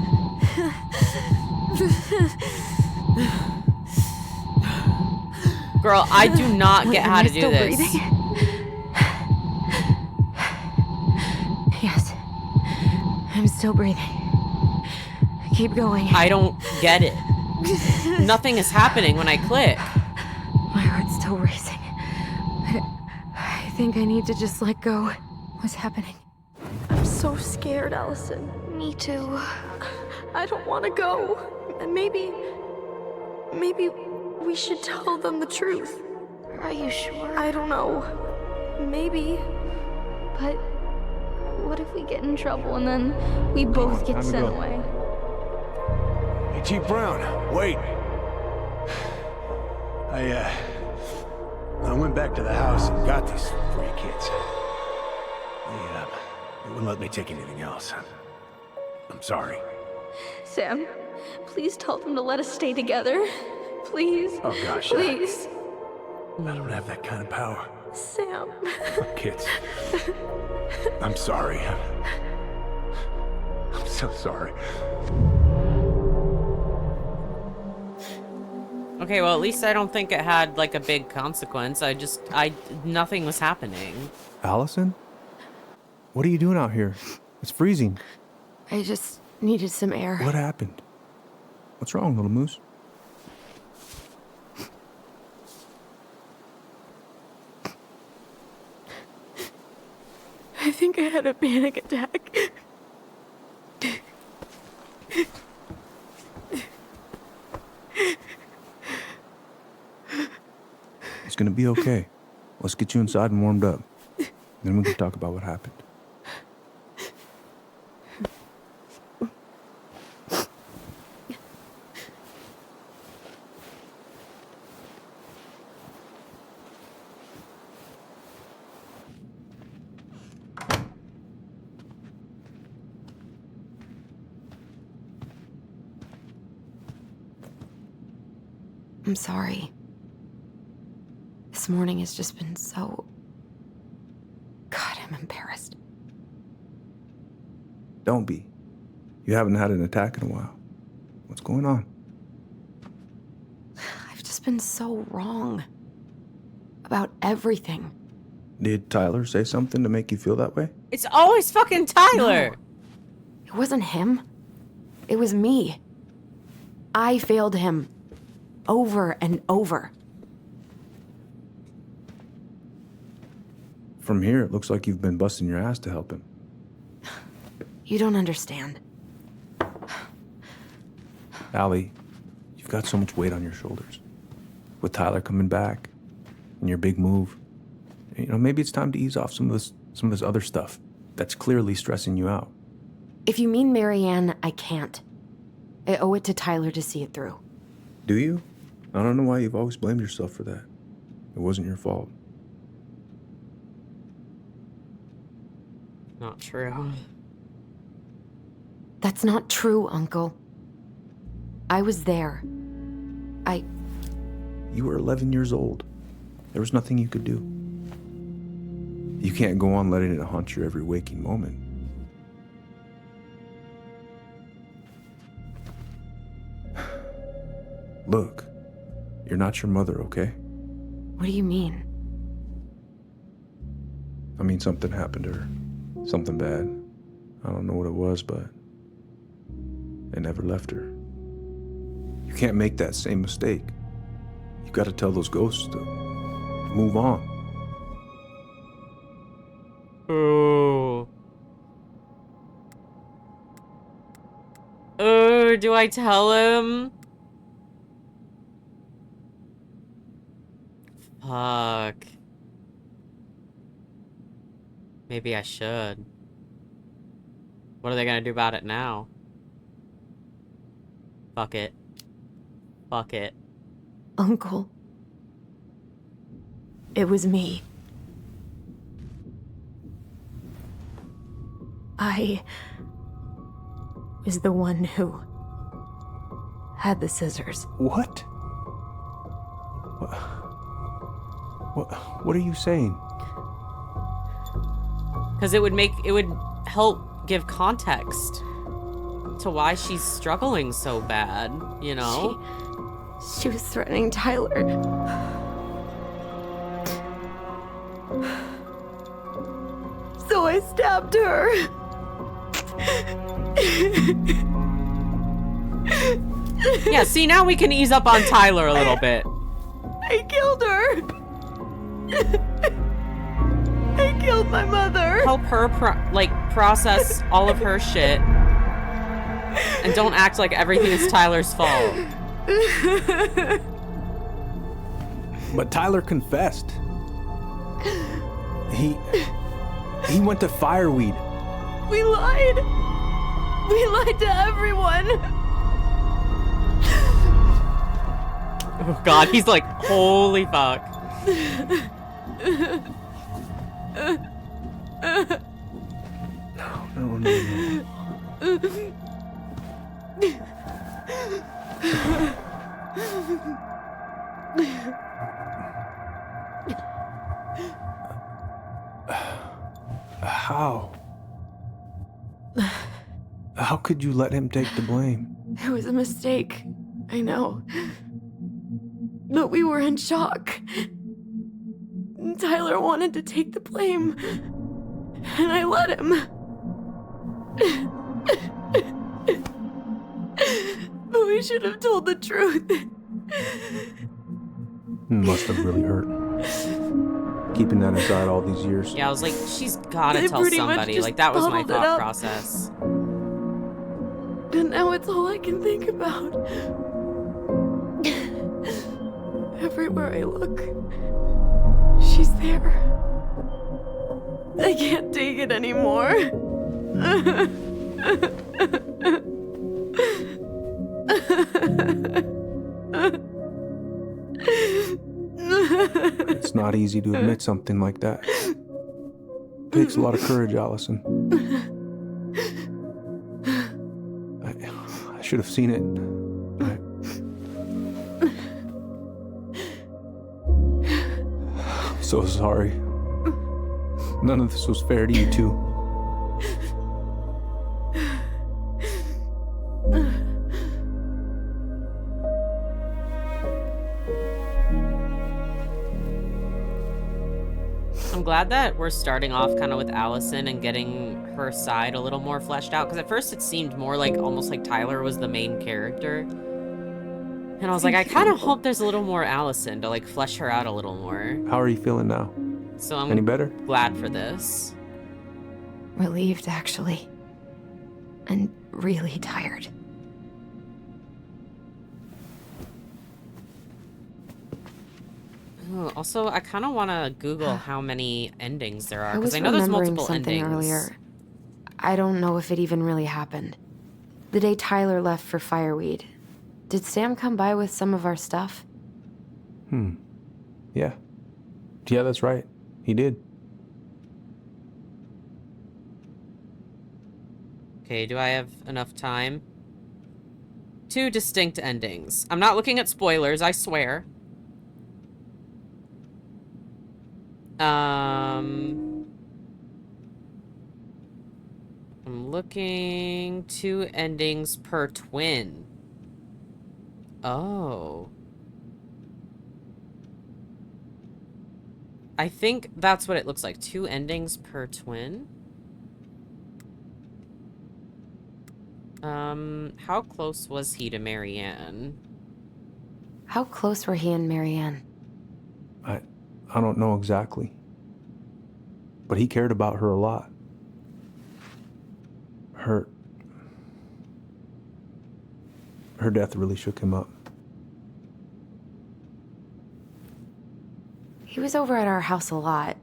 Girl, I do not get how to do this. Breathing? Yes. I'm still breathing. Keep going. I don't get it. Nothing is happening when I click. My heart's still racing. I think I need to just let go. What's happening? I'm so scared, Allison. Me too. I don't want to go. And maybe we should tell them the truth. Are you sure? I don't know. Maybe. But what if we get in trouble and then we both get sent away? Hey, Chief Brown, wait. I went back to the house and got these for you kids. They wouldn't let me take anything else. I'm sorry. Sam, please tell them to let us stay together. Please. Oh gosh. Please. I don't have that kind of power. Sam. Kids. I'm sorry. I'm so sorry. Okay, well, at least I don't think it had, like, a big consequence. Nothing was happening. Allison? What are you doing out here? It's freezing. I just needed some air. What happened? What's wrong, little moose? I think I had a panic attack. It's gonna be okay. Let's get you inside and warmed up. Then we can talk about what happened. I'm sorry. This morning has just been so... God, I'm embarrassed. Don't be. You haven't had an attack in a while. What's going on? I've just been so wrong. About everything. Did Tyler say something to make you feel that way? It's always fucking Tyler! No. It wasn't him. It was me. I failed him. Over and over. From here, it looks like you've been busting your ass to help him. You don't understand. Allie, you've got so much weight on your shoulders. With Tyler coming back, and your big move, you know, maybe it's time to ease off some of this other stuff that's clearly stressing you out. If you mean Marianne, I can't. I owe it to Tyler to see it through. Do you? I don't know why you've always blamed yourself for that. It wasn't your fault. Not true. That's not true, Uncle. I was there. You were 11 years old. There was nothing you could do. You can't go on letting it haunt your every waking moment. Look, you're not your mother, okay? What do you mean? I mean, something happened to her. Something bad. I don't know what it was, but it never left her. You can't make that same mistake. You gotta tell those ghosts to move on. Ooh. Ooh, do I tell him? Fuck. Maybe I should. What are they gonna do about it now? Fuck it. Fuck it. Uncle. It was me. I was the one who had the scissors. What? What are you saying? Because it would help give context to why she's struggling so bad, you know? She was threatening Tyler. So I stabbed her. Yeah, see, now we can ease up on Tyler a little bit. I killed her. I killed my mother. Help her, process all of her shit. And don't act like everything is Tyler's fault. But Tyler confessed. He went to Fireweed. We lied. We lied to everyone. Oh god, he's like, holy fuck. No. How? How could you let him take the blame? It was a mistake. I know. But we were in shock. Tyler wanted to take the blame. And I let him. But we should have told the truth. Must have really hurt. Keeping that inside all these years. Yeah, I was like, she's gotta They tell pretty much somebody. just Like, that was my bottled it thought up. process. And now it's all I can think about. Everywhere I look, she's there. I can't take it anymore. It's not easy to admit something like that. Takes a lot of courage, Allison. I should have seen it. I'm so sorry. None of this was fair to you two. I'm glad that we're starting off kind of with Allison and getting her side a little more fleshed out, because at first it seemed more like almost like Tyler was the main character. And I was like, I kind of hope there's a little more Allison to like flesh her out a little more. How are you feeling now? So I'm Any better? glad for this. Relieved, actually. And really tired. Ooh, also, I kind of want to Google how many endings there are, I because was I know there's remembering multiple something endings. earlier. I don't know if it even really happened. The day Tyler left for Fireweed, did Sam come by with some of our stuff? Yeah. Yeah, that's right. He did. Okay, do I have enough time? 2 distinct endings. I'm not looking at spoilers, I swear. I'm looking 2 endings per twin. Oh. I think that's what it looks like. 2 endings per twin. How close was he to Marianne? How close were he and Marianne? I don't know exactly. But he cared about her a lot. Her death really shook him up. He was over at our house a lot.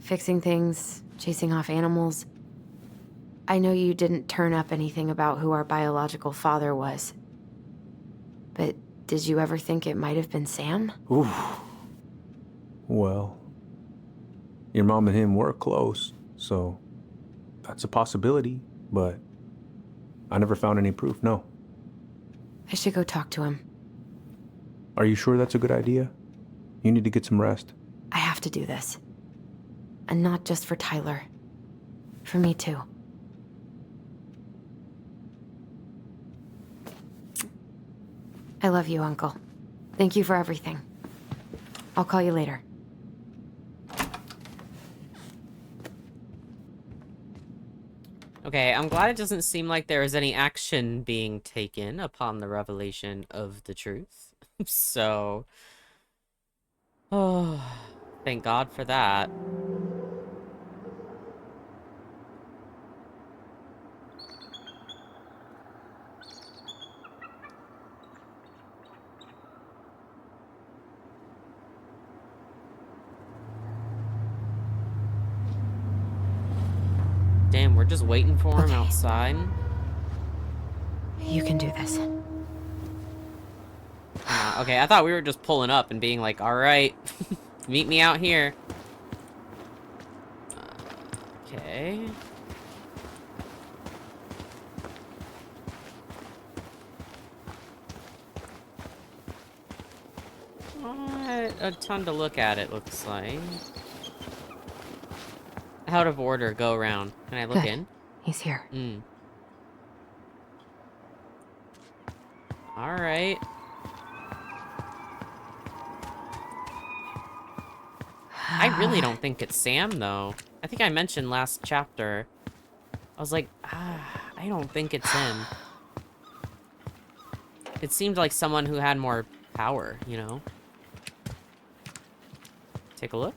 Fixing things, chasing off animals. I know you didn't turn up anything about who our biological father was. But did you ever think it might have been Sam? Ooh. Well, your mom and him were close, so that's a possibility, but I never found any proof, no. I should go talk to him. Are you sure that's a good idea? You need to get some rest. I have to do this. And not just for Tyler. For me too. I love you, Uncle. Thank you for everything. I'll call you later. Okay, I'm glad it doesn't seem like there is any action being taken upon the revelation of the truth. So... Oh, thank God for that. Damn, we're just waiting for him outside. You can do this. Okay, I thought we were just pulling up and being like, alright, meet me out here. Okay. Not a ton to look at, it looks like. Out of order, go around. Can I look Good. in? He's here. Alright. I really don't think it's Sam, though. I think I mentioned last chapter. I was like, I don't think it's him. It seemed like someone who had more power, you know? Take a look.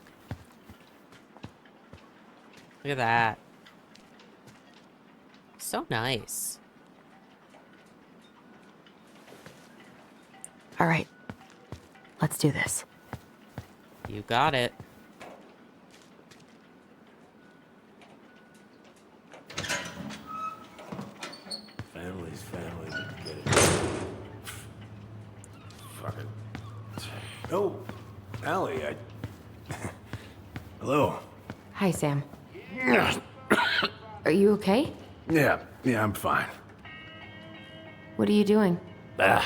Look at that. So nice. All right. Let's do this. You got it. Family's family. Get it. Fuck it. Oh, Allie, Hello. Hi, Sam. Are you okay? Yeah, I'm fine. What are you doing? My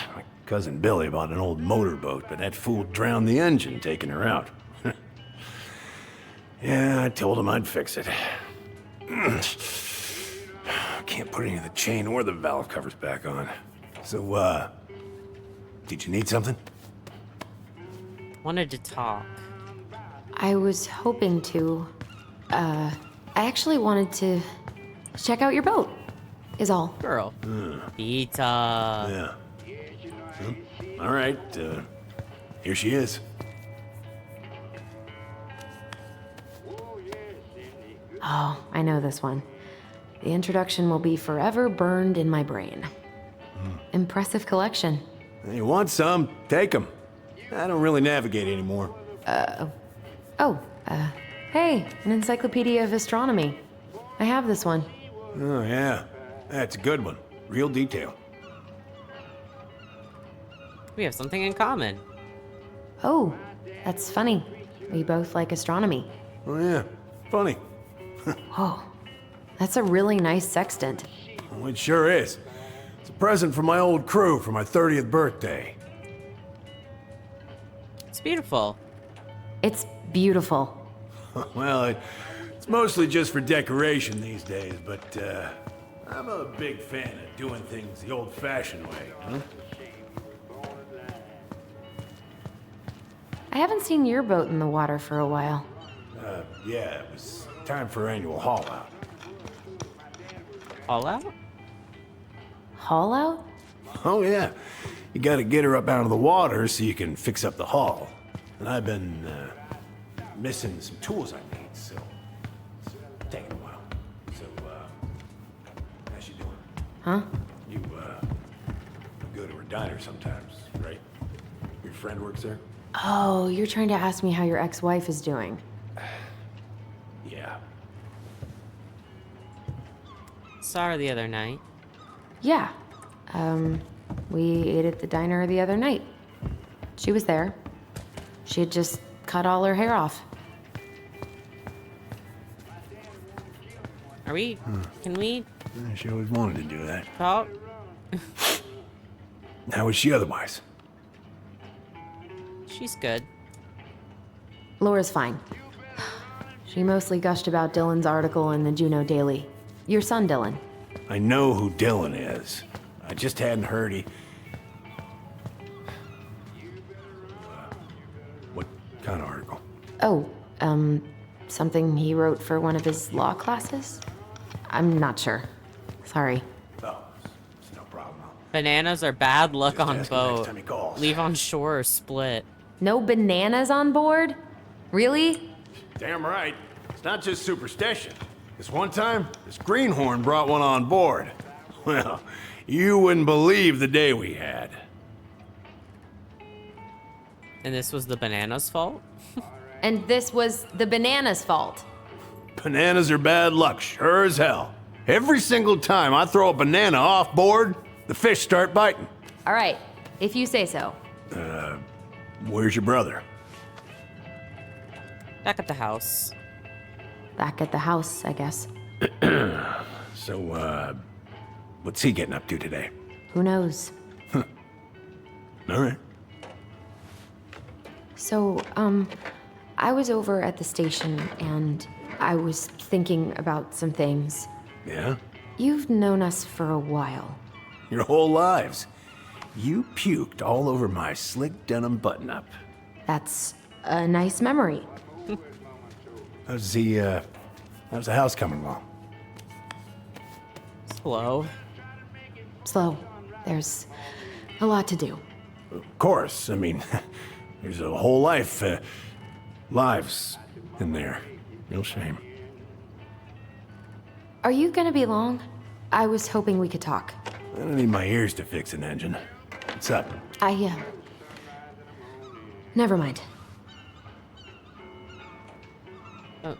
cousin Billy bought an old motorboat, but that fool drowned the engine taking her out. Yeah, I told him I'd fix it. Can't put any of the chain or the valve covers back on. So, did you need something? Wanted to talk. I was hoping to. I actually wanted to check out your boat, is all. Girl. Pizza. Yeah. All right, here she is. Oh, I know this one. The introduction will be forever burned in my brain. Impressive collection. You want some? Take them. I don't really navigate anymore. Hey, an encyclopedia of astronomy. I have this one. Oh, yeah. That's a good one. Real detail. We have something in common. Oh, that's funny. We both like astronomy. Oh, yeah. Funny. Oh, that's a really nice sextant. Well, it sure is. It's a present from my old crew for my 30th birthday. It's beautiful. It's beautiful. Well, it's mostly just for decoration these days, but I'm a big fan of doing things the old-fashioned way, huh? I haven't seen your boat in the water for a while. Yeah, it was time for annual haul out. All out? Haul out? Oh, yeah. You gotta get her up out of the water so you can fix up the hull. And I've been, missing some tools I need, so it's taking a while. So, how's she doing? Huh? You go to her diner sometimes, right? Your friend works there? Oh, you're trying to ask me how your ex-wife is doing. Yeah. Saw her the other night. Yeah. We ate at the diner the other night. She was there. She had just cut all her hair off. Are we? Can we She always wanted to do that. talk? How is she otherwise? She's good. Laura's fine. She mostly gushed about Dylan's article in the Juneau Daily. Your son, Dylan. I know who Dylan is. I just hadn't heard he... What kind of article? Oh, something he wrote for one of his law classes? I'm not sure. Sorry. Oh, it's no problem. Bananas are bad luck Just on ask him next boat. time he calls. Leave on shore or split. No bananas on board? Really? Damn right. It's not just superstition. This one time, this greenhorn brought one on board. Well, you wouldn't believe the day we had. And this was the banana's fault? And this was the banana's fault. Bananas are bad luck, sure as hell. Every single time I throw a banana off board, the fish start biting. All right, if you say so. Where's your brother? Back at the house. Back at the house, I guess. So, what's he getting up to today? Who knows? All right. So, I was over at the station and I was thinking about some things. Yeah? You've known us for a while. Your whole lives. You puked all over my slick denim button-up. That's a nice memory. How's the house coming along? Slow. Slow. There's a lot to do. Of course. I mean, there's a whole lives in there. Real shame. Are you gonna be long? I was hoping we could talk. I don't need my ears to fix an engine. What's up? Never mind. Oh.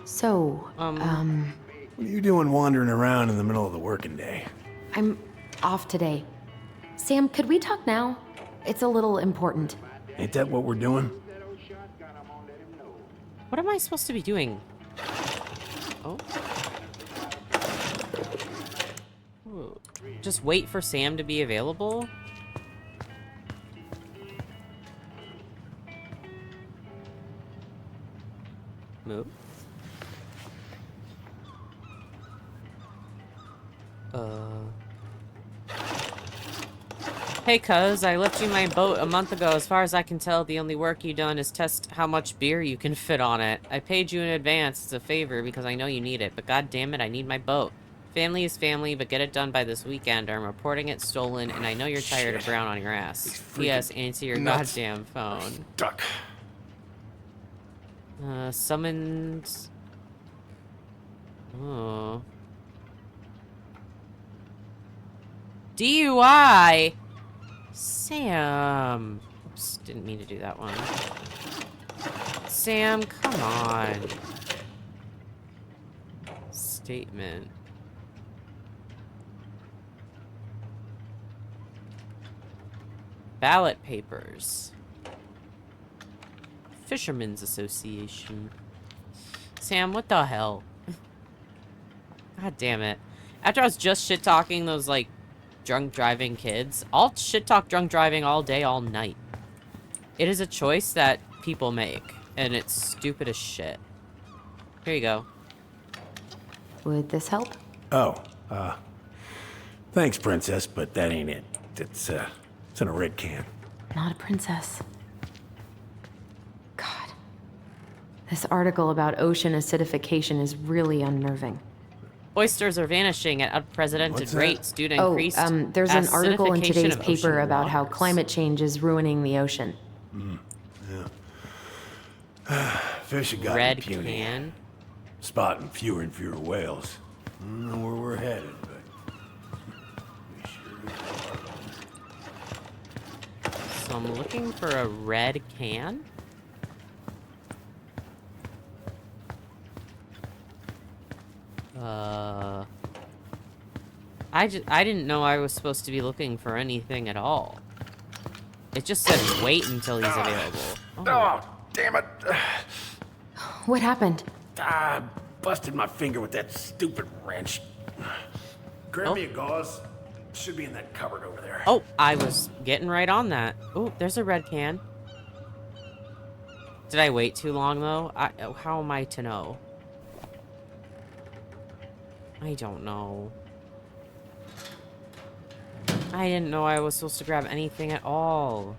So, What are you doing wandering around in the middle of the working day? I'm off today. Sam, could we talk now? It's a little important. Ain't that what we're doing? What am I supposed to be doing? Oh. Ooh. Just wait for Sam to be available? Move. Hey, cuz, I left you my boat a month ago. As far as I can tell, the only work you done is test how much beer you can fit on it. I paid you in advance as a favor because I know you need it, but god damn it, I need my boat. Family is family, but get it done by this weekend or I'm reporting it stolen, and I know you're tired of brown on your ass. P.S. Answer your goddamn phone. Duck. Summoned... Oh. DUI? Sam. Oops, didn't mean to do that one. Sam, come on. Statement. Ballot papers. Fishermen's Association. Sam, what the hell? God damn it. After I was just shit-talking those, like, drunk driving kids, I'll shit-talk drunk driving all day, all night. It is a choice that people make, and it's stupid as shit. Here you go. Would this help? Oh, thanks, princess, but that ain't it. It's in a red can. Not a princess. God. This article about ocean acidification is really unnerving. Oysters are vanishing at unprecedented rates due to increased there's an article in acidification today's of paper ocean about how waters. climate change is ruining the ocean. Yeah. Fish have got Red puny. can. Spotting fewer and fewer whales. I don't know where we're headed, but... we sure So I'm looking for a red can. I didn't know I was supposed to be looking for anything at all. It just said wait until he's available. Oh, damn it! What happened? Busted my finger with that stupid wrench. Grab me a gauze. Should be in that cupboard over there. Oh, I was getting right on that. Oh, there's a red can. Did I wait too long, though? How am I to know? I don't know. I didn't know I was supposed to grab anything at all.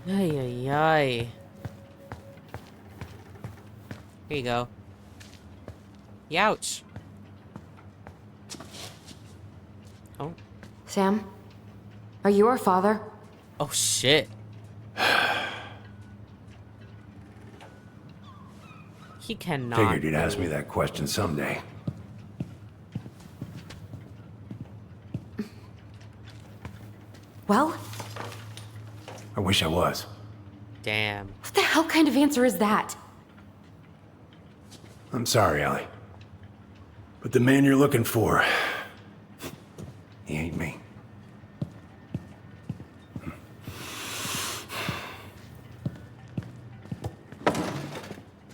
Ay, ay, ay. Here you go. Youch. Oh. Sam? Are you our father? Oh, shit. He cannot. Figured you'd ask me that question someday. Well? I wish I was. Damn. What the hell kind of answer is that? I'm sorry, Ellie. But the man you're looking for, he ain't me.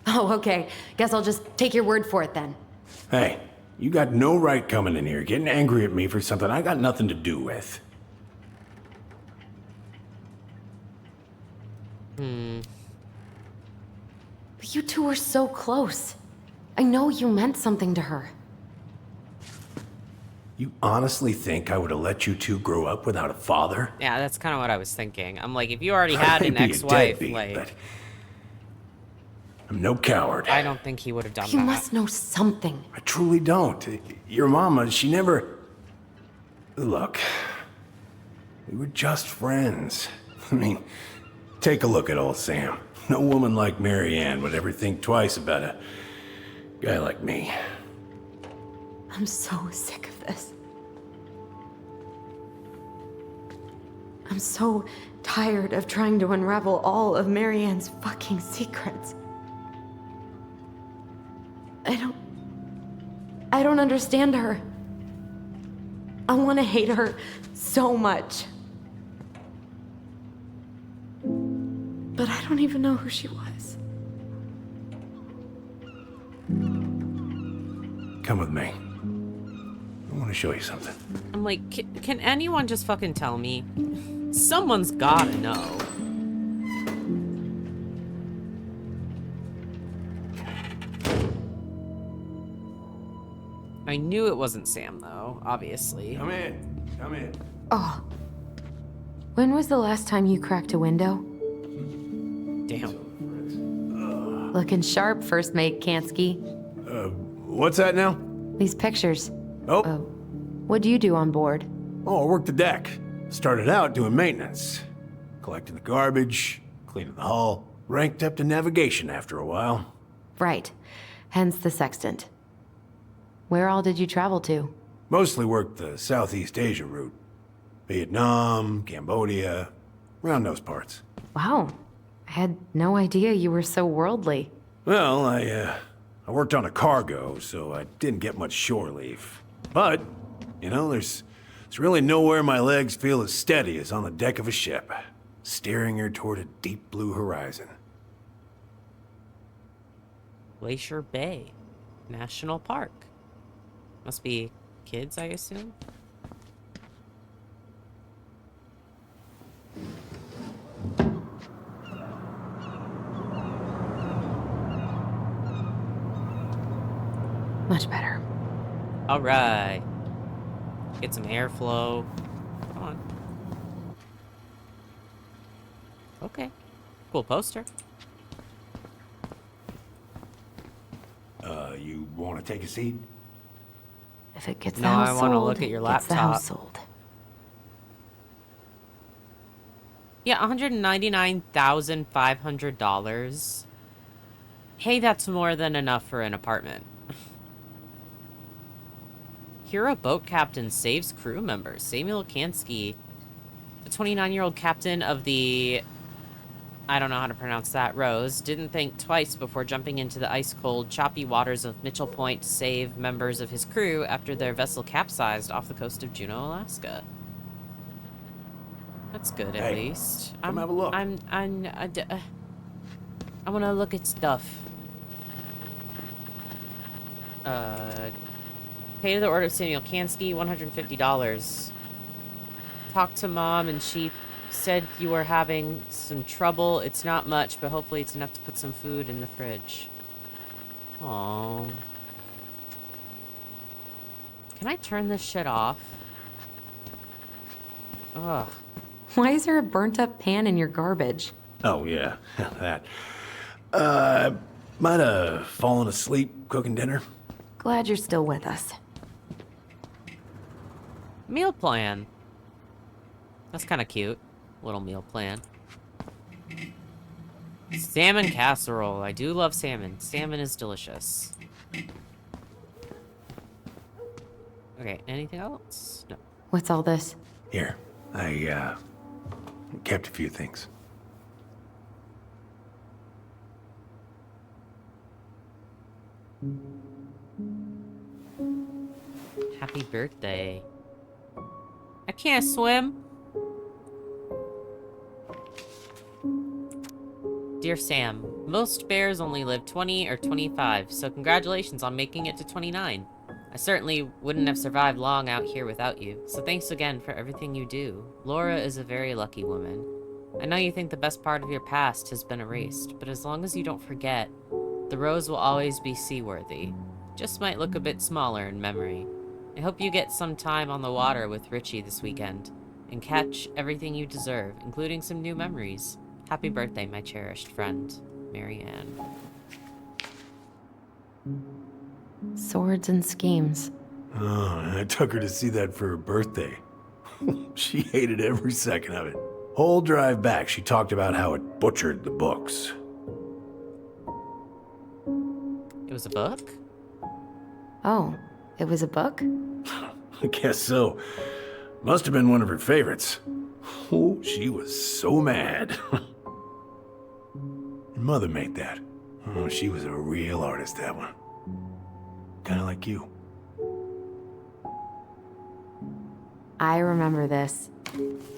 Oh, okay. Guess I'll just take your word for it then. Hey, you got no right coming in here getting angry at me for something I got nothing to do with. But you two were so close. I know you meant something to her. You honestly think I would have let you two grow up without a father? Yeah, that's kind of what I was thinking. I'm like, if you already had I an may be a ex-wife, deadbeat, like, but I'm no coward. I don't think he would have done You that. must know something. I truly don't. Your mama, she never... Look, we were just friends. I mean, take a look at old Sam. No woman like Mary Ann would ever think twice about a guy like me. I'm so sick of this. I'm so tired of trying to unravel all of Marianne's fucking secrets. I don't understand her. I want to hate her so much. But I don't even know who she was. Come with me. I want to show you something. I'm like, can anyone just fucking tell me? Someone's gotta know. I knew it wasn't Sam, though, obviously. Come in. Come in. Oh. When was the last time you cracked a window? Damn. Looking sharp, first mate Kansky. What's that now? These pictures. Oh. What do you do on board? Oh, I worked the deck. Started out doing maintenance. Collecting the garbage, cleaning the hull. Ranked up to navigation after a while. Right. Hence the sextant. Where all did you travel to? Mostly worked the Southeast Asia route. Vietnam, Cambodia, around those parts. Wow. I had no idea you were so worldly. Well, I worked on a cargo, so I didn't get much shore leave. But, you know, there's really nowhere my legs feel as steady as on the deck of a ship, steering her toward a deep blue horizon. Glacier Bay National Park. Must be kids, I assume? Much better. All right. Get some airflow. Come on. Okay. Cool poster. You want to take a seat? If it gets No, the house I wanna sold, look at your it gets the house laptop. sold. Yeah, $199,500. Hey, that's more than enough for an apartment. Hero boat captain saves crew member. Samuel Kansky, the 29-year-old captain of the... I don't know how to pronounce that, Rose, didn't think twice before jumping into the ice-cold, choppy waters of Mitchell Point to save members of his crew after their vessel capsized off the coast of Juneau, Alaska. That's good, at Hey, least. come have a look. I want to look at stuff. Pay to the order of Samuel Kansky, $150. Talked to Mom, and she said you were having some trouble. It's not much, but hopefully it's enough to put some food in the fridge. Aww. Can I turn this shit off? Ugh. Why is there a burnt-up pan in your garbage? Oh, yeah, that. Might have fallen asleep cooking dinner. Glad you're still with us. Meal plan. That's kind of cute. Little meal plan. Salmon casserole. I do love salmon. Salmon is delicious. Okay, anything else? No. What's all this? Here, I kept a few things. Happy birthday. I can't swim. Dear Sam, most bears only live 20 or 25, so congratulations on making it to 29. I certainly wouldn't have survived long out here without you, so thanks again for everything you do. Laura is a very lucky woman. I know you think the best part of your past has been erased, but as long as you don't forget, the rose will always be seaworthy. Just might look a bit smaller in memory. I hope you get some time on the water with Richie this weekend, and catch everything you deserve, including some new memories. Happy birthday, my cherished friend, Marianne. Swords and schemes. Oh, I took her to see that for her birthday. She hated every second of it. Whole drive back, she talked about how it butchered the books. It was a book? Oh, it was a book? I guess so. Must have been one of her favorites. Oh, she was so mad. Your mother made that. Oh, she was a real artist, that one. Kind of like you. I remember this.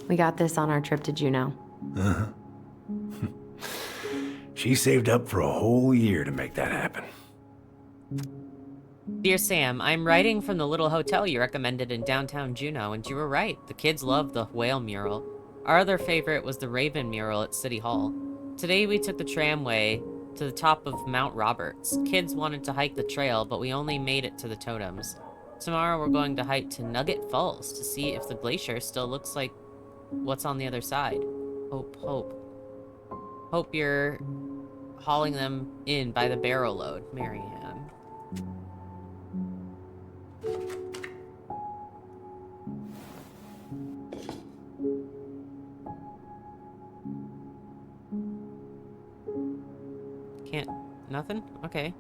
We got this on our trip to Juneau. Uh-huh. She saved up for a whole year to make that happen. Dear Sam, I'm writing from the little hotel you recommended in downtown Juneau, and you were right. The kids loved the whale mural. Our other favorite was the raven mural at City Hall. Today we took the tramway to the top of Mount Roberts. Kids wanted to hike the trail, but we only made it to the totems. Tomorrow we're going to hike to Nugget Falls to see if the glacier still looks like what's on the other side. Hope you're hauling them in by the barrel load, Marianne. Can't... nothing? Okay.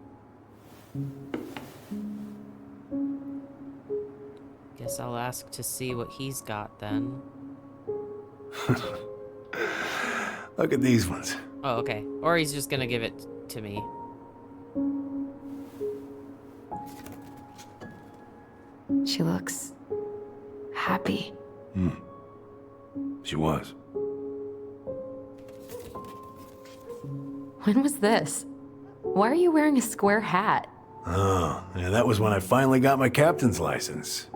Guess I'll ask to see what he's got then. Look at these ones. Oh, okay. Or he's just gonna give it to me. She looks happy. She was. When was this? Why are you wearing a square hat? Oh, yeah, that was when I finally got my captain's license.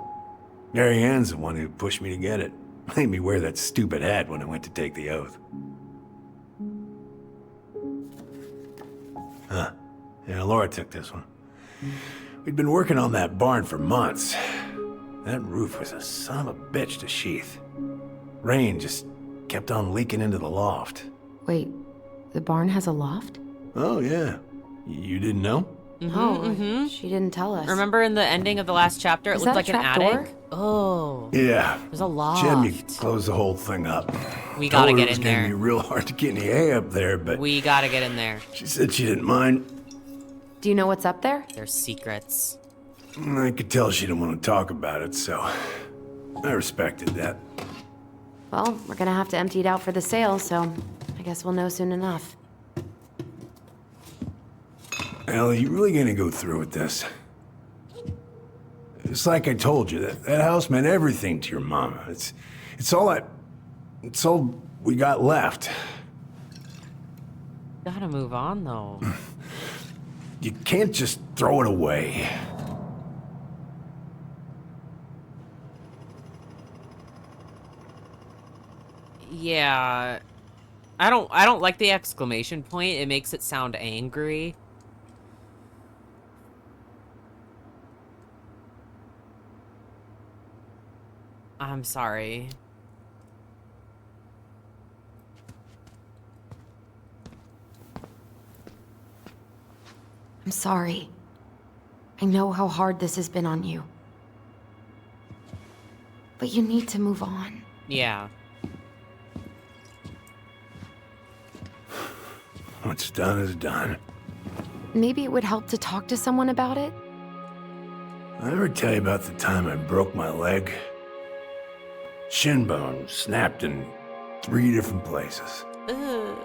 Marianne's the one who pushed me to get it. Made me wear that stupid hat when I went to take the oath. Huh. Yeah, Laura took this one. We'd been working on that barn for months. That roof was a son of a bitch to sheath. Rain just kept on leaking into the loft. Wait, the barn has a loft? Oh, yeah. You didn't know? She didn't tell us. Remember in the ending of the last chapter, it looked like an attic? Oh. Yeah. There's a loft. Jim, you closed the whole thing up. We gotta get in It was there. gonna be real hard to get any hay up there, but We gotta get in there. she said she didn't mind. Do you know what's up there? There's secrets. I could tell she didn't want to talk about it, so I respected that. Well, we're gonna have to empty it out for the sale, so I guess we'll know soon enough. Al, are you really gonna go through with this? It's like I told you, that house meant everything to your mama. It's all we got left. Gotta move on, though. You can't just throw it away. Yeah. I don't like the exclamation point. It makes it sound angry. I'm sorry. I'm sorry. I know how hard this has been on you. But you need to move on. Yeah. What's done is done. Maybe it would help to talk to someone about it? I ever tell you about the time I broke my leg? Shin bone snapped in 3 different places. Ugh.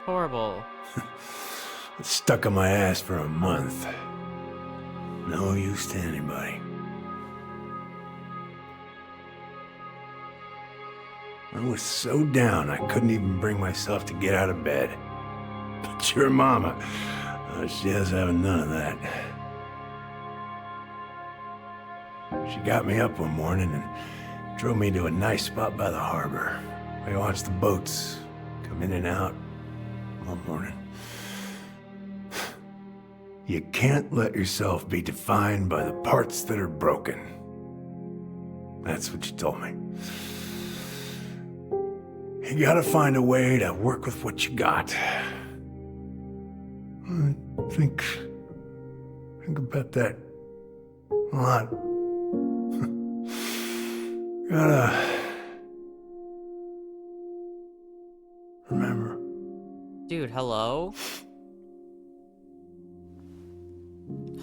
Horrible. It stuck on my ass for a month. No use to anybody. I was so down I couldn't even bring myself to get out of bed. But your mama, she has having none of that. She got me up one morning and drove me to a nice spot by the harbor. I watched the boats come in and out all morning. You can't let yourself be defined by the parts that are broken. That's what you told me. You gotta find a way to work with what you got. I think about that a lot. Gotta remember. Dude, hello?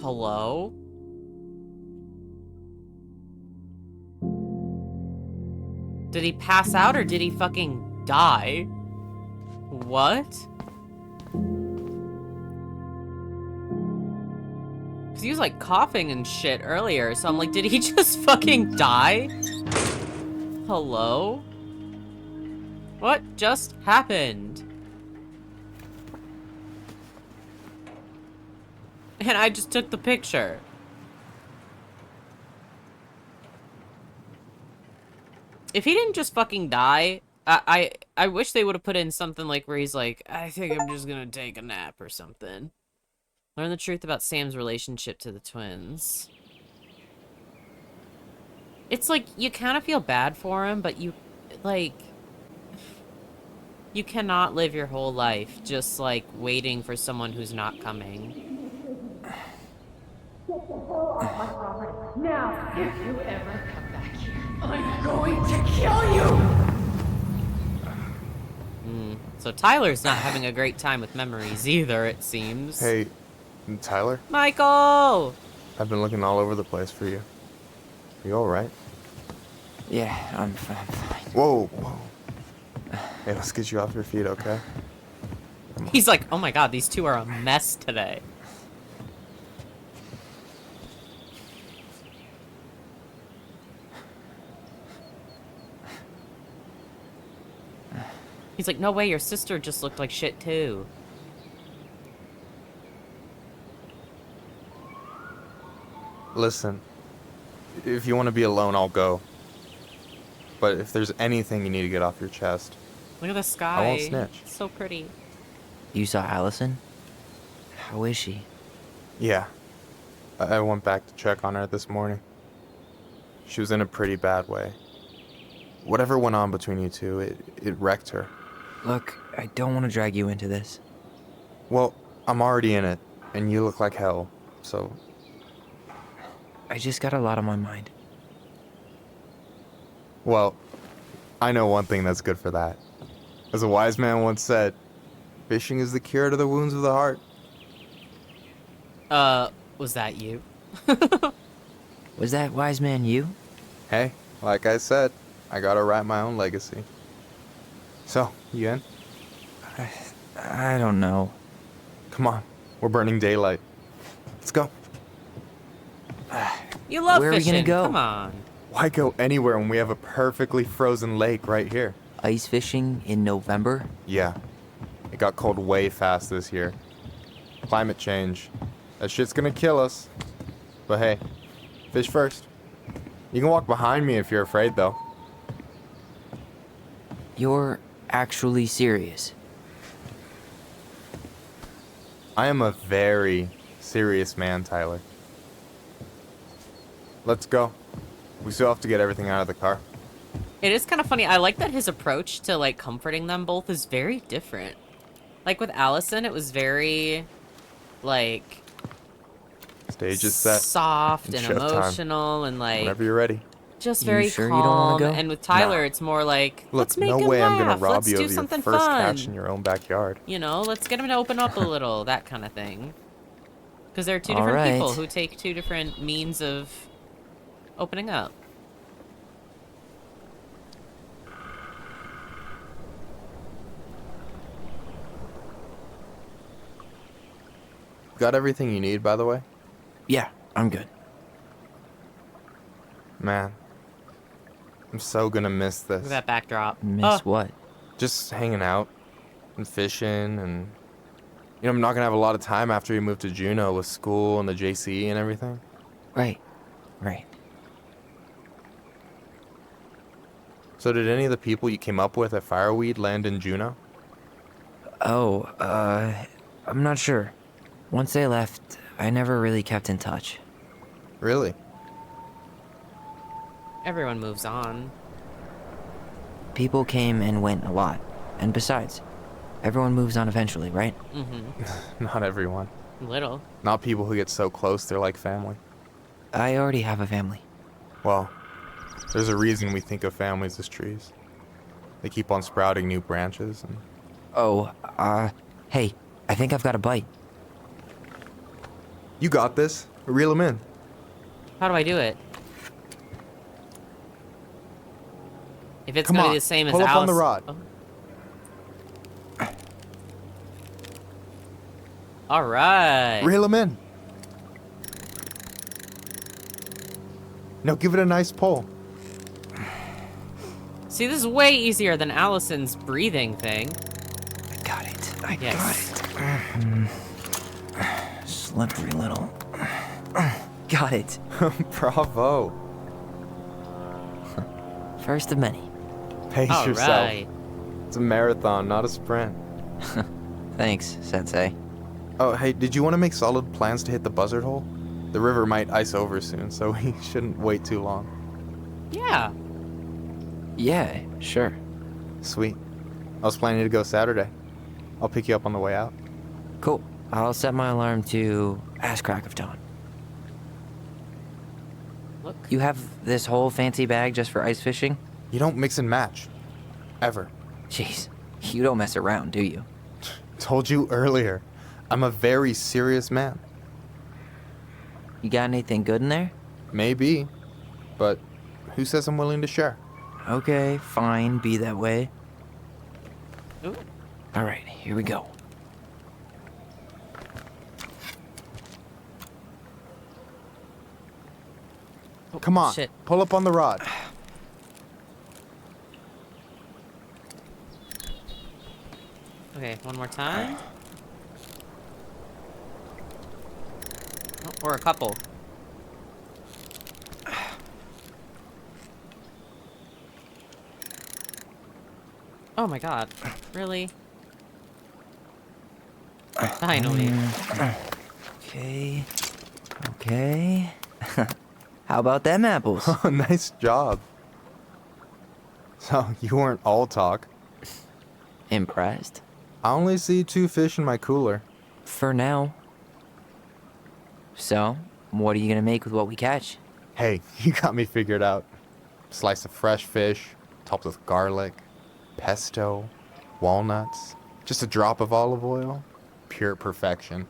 Hello? Did he pass out or did he fucking die? What? Cause he was like coughing and shit earlier, so I'm like, did he just fucking die? Hello? What just happened? And I just took the picture. If he didn't just fucking die, I wish they would have put in something like where he's like, I think I'm just gonna take a nap or something. Learn the truth about Sam's relationship to the twins. It's like, you kind of feel bad for him, but you, like, you cannot live your whole life just, like, waiting for someone who's not coming. Now, if you ever come back here, I'm going to kill you! So Tyler's not having a great time with memories either, it seems. Hey, Tyler? Michael! I've been looking all over the place for you. You alright? Yeah, I'm fine. Whoa, whoa. Hey, let's get you off your feet, okay? He's like, oh my god, these two are a mess today. He's like, no way, your sister just looked like shit too. Listen, if you want to be alone, I'll go. But if there's anything you need to get off your chest, Look at the sky. I won't snitch. It's so pretty. You saw Allison? How is she? Yeah. I went back to check on her this morning. She was in a pretty bad way. Whatever went on between you two, it wrecked her. Look, I don't want to drag you into this. Well, I'm already in it, and you look like hell, so... I just got a lot on my mind. Well, I know one thing that's good for that. As a wise man once said, fishing is the cure to the wounds of the heart. Was that you? Was that wise man you? Hey, like I said, I gotta write my own legacy. So, you in? I don't know. Come on, we're burning daylight. Let's go. You love Where fishing. are we gonna go? Come on. Why go anywhere when we have a perfectly frozen lake right here? Ice fishing in November? Yeah. It got cold way fast this year. Climate change. That shit's gonna kill us. But hey, fish first. You can walk behind me if you're afraid, though. You're actually serious? I am a very serious man, Tyler. Let's go. We still have to get everything out of the car. It is kind of funny. I like that his approach to, like, comforting them both is very different. Like, with Allison, it was very, like, Stage is set. soft It's and showtime. emotional and like Whenever you're ready. just You very sure calm. you don't wanna go? And with Tyler, Nah. it's more like, Look, let's make no him way laugh. I'm gonna rob Let's you do of your something first fun. catch in your own backyard. You know, let's get him to open up a little, that kind of thing. Because there are two All different people right. who take two different means of opening up. Got everything you need, by the way? Yeah, I'm good. Man, I'm so gonna miss this. Look at that backdrop. Miss what? Just hanging out and fishing, and I'm not gonna have a lot of time after we move to Juneau with school and the JC and everything. Right. So did any of the people you came up with at Fireweed land in Juneau? Oh, I'm not sure. Once they left, I never really kept in touch. Really? Everyone moves on. People came and went a lot. And besides, everyone moves on eventually, right? Mm-hmm. Not everyone. Little. Not people who get so close they're like family. I already have a family. Well, there's a reason we think of families as trees. They keep on sprouting new branches and... Oh, hey, I think I've got a bite. You got this. Reel them in. How do I do it? If it's Come gonna on, be the same as pull up Alice. on the rod. Oh. All right. Reel them in. Now give it a nice pull. See, this is way easier than Allison's breathing thing. I got it. I Yes. got it. Slippery little. Got it. Bravo. First of many. Pace All yourself. right. It's a marathon, not a sprint. Thanks, Sensei. Oh, hey, did you want to make solid plans to hit the buzzard hole? The river might ice over soon, so we shouldn't wait too long. Yeah. Yeah, sure. Sweet. I was planning to go Saturday. I'll pick you up on the way out. Cool. I'll set my alarm to ass crack of dawn. Look. You have this whole fancy bag just for ice fishing? You don't mix and match. Ever. Jeez, you don't mess around, do you? Told you earlier. I'm a very serious man. You got anything good in there? Maybe. But who says I'm willing to share? Okay, fine, be that way. Ooh. All right, here we go. Oh, Come on, shit. pull up on the rod. Okay, one more time. Oh, or a couple. Oh my god. Really? Finally. Okay. Okay. How about them apples? Oh, nice job. So, you weren't all talk. Impressed? I only see 2 fish in my cooler. For now. So, what are you gonna make with what we catch? Hey, you got me figured out. Slice of fresh fish, topped with garlic, pesto, walnuts, just a drop of olive oil. Pure perfection.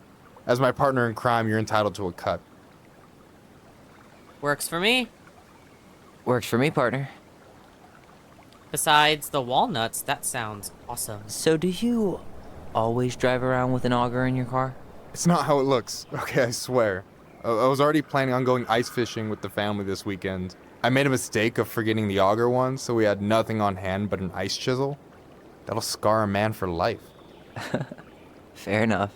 As my partner in crime, you're entitled to a cut. Works for me. Works for me, partner. Besides the walnuts, that sounds awesome. So do you always drive around with an auger in your car? It's not how it looks, okay, I swear. I was already planning on going ice fishing with the family this weekend. I made a mistake of forgetting the auger one, so we had nothing on hand but an ice chisel. That'll scar a man for life. Fair enough.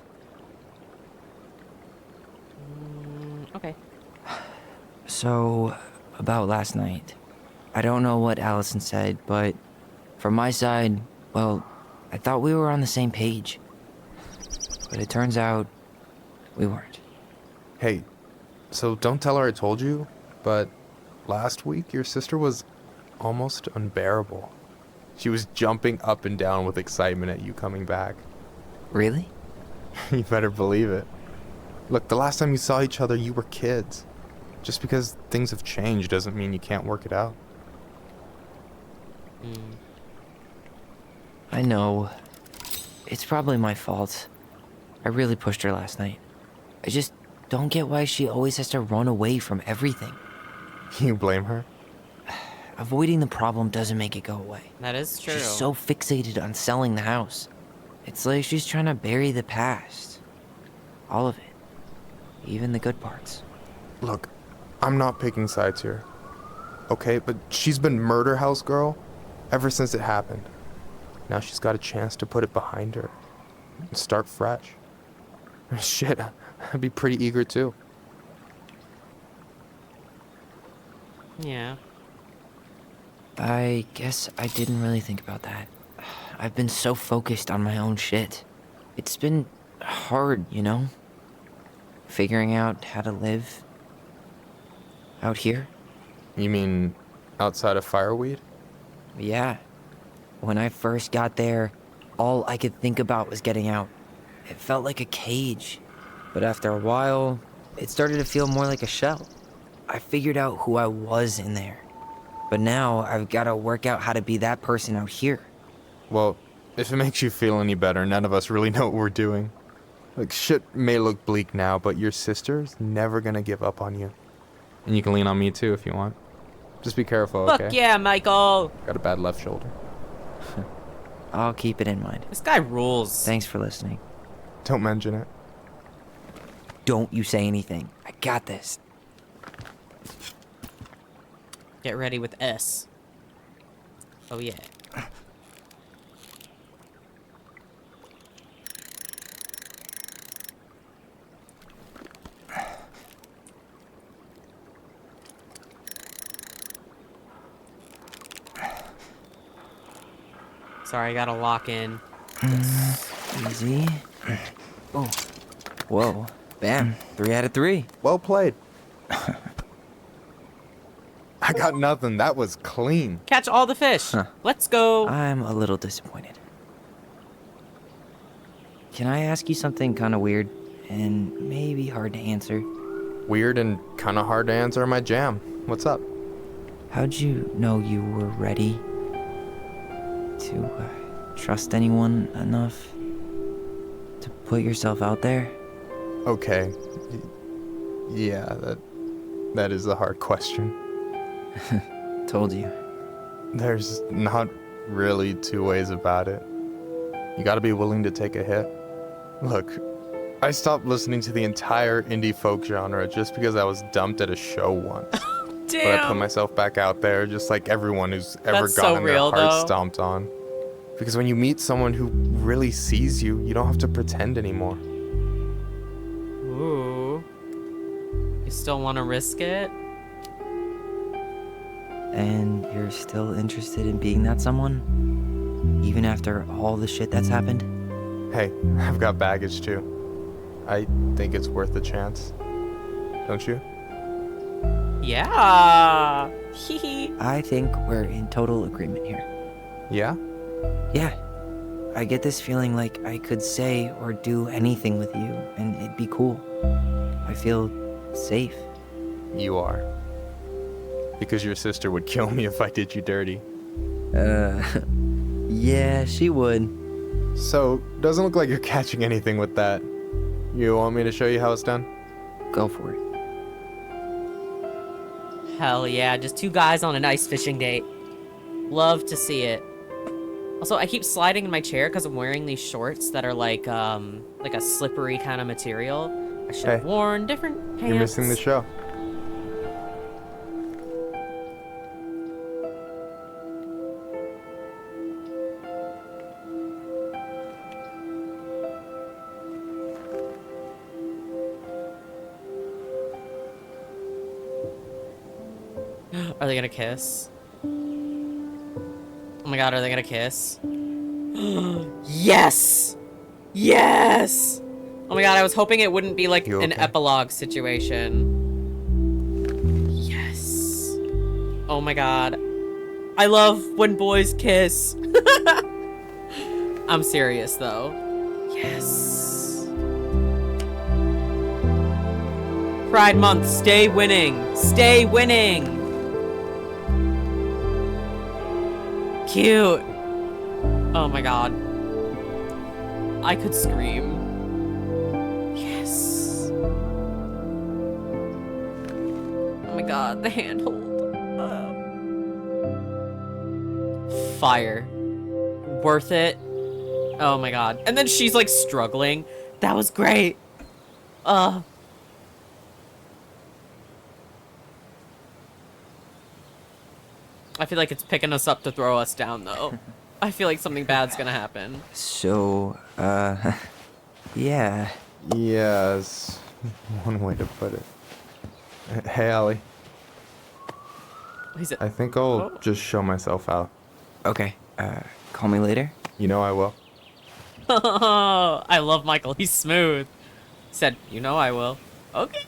Okay. So, about last night. I don't know what Allison said, but from my side, well, I thought we were on the same page. But it turns out we weren't. Hey, so don't tell her I told you, but last week your sister was almost unbearable. She was jumping up and down with excitement at you coming back. Really? You better believe it. Look, the last time you saw each other, you were kids. Just because things have changed doesn't mean you can't work it out. I know. It's probably my fault. I really pushed her last night. I just don't get why she always has to run away from everything. You blame her? Avoiding the problem doesn't make it go away. That is true. She's so fixated on selling the house. It's like she's trying to bury the past. All of it. Even the good parts. Look, I'm not picking sides here. Okay, but she's been murder house girl ever since it happened. Now she's got a chance to put it behind her and start fresh. Shit, I'd be pretty eager too. Yeah. I guess I didn't really think about that. I've been so focused on my own shit. It's been hard, you know? Figuring out how to live out here. You mean outside of Fireweed? Yeah. When I first got there, all I could think about was getting out. It felt like a cage. But after a while, it started to feel more like a shell. I figured out who I was in there. But now I've got to work out how to be that person out here. Well, if it makes you feel any better, none of us really know what we're doing. Like, shit may look bleak now, but your sister's never gonna give up on you. And you can lean on me too if you want. Just be careful, okay? Fuck yeah, Michael! Got a bad left shoulder. I'll keep it in mind. This guy rules. Thanks for listening. Don't mention it. Don't you say anything. I got this. Get ready with S. Oh yeah. Sorry, I gotta lock in. Easy. Oh. Whoa. Bam. 3 out of 3. Well played. I got nothing. That was clean. Catch all the fish. Huh. Let's go. I'm a little disappointed. Can I ask you something kind of weird and maybe hard to answer? Weird and kind of hard to answer my jam. What's up? How'd you know you were ready to trust anyone enough to put yourself out there? Okay. Yeah, that is a hard question. Told you. There's not really two ways about it. You gotta be willing to take a hit. Look, I stopped listening to the entire indie folk genre just because I was dumped at a show once. Damn. But I put myself back out there just like everyone who's ever That's so gotten real, their heart though. stomped on. Because when you meet someone who really sees you, you don't have to pretend anymore. Ooh. You still want to risk it? And you're still interested in being that someone? Even after all the shit that's happened? Hey, I've got baggage too. I think it's worth a chance. Don't you? Yeah. Hee. I think we're in total agreement here. Yeah? Yeah. I get this feeling like I could say or do anything with you and it'd be cool. I feel safe. You are. Because your sister would kill me if I did you dirty. Yeah, she would. So, doesn't look like you're catching anything with that. You want me to show you how it's done? Go for it. Hell yeah, just two guys on a nice fishing date. Love to see it. Also, I keep sliding in my chair because I'm wearing these shorts that are like a slippery kind of material. I should have worn different pants. You're missing the show. Are they gonna kiss? Oh my god, are they gonna kiss? Yes! Yes! Oh my god, I was hoping it wouldn't be like an epilogue situation. Yes. Oh my god. I love when boys kiss. I'm serious though. Yes. Pride Month, stay winning. Stay winning. Cute. Oh my god. I could scream. Yes. Oh my god, the handhold. Fire. Worth it. Oh my god. And then she's like struggling. That was great. I feel like it's picking us up to throw us down though. I feel like something bad's gonna happen. So, yeah. Yes. One way to put it. Hey, Allie. He's I think I'll just show myself out. Okay, call me later? You know I will. I love Michael. He's smooth. Said, you know I will. Okay.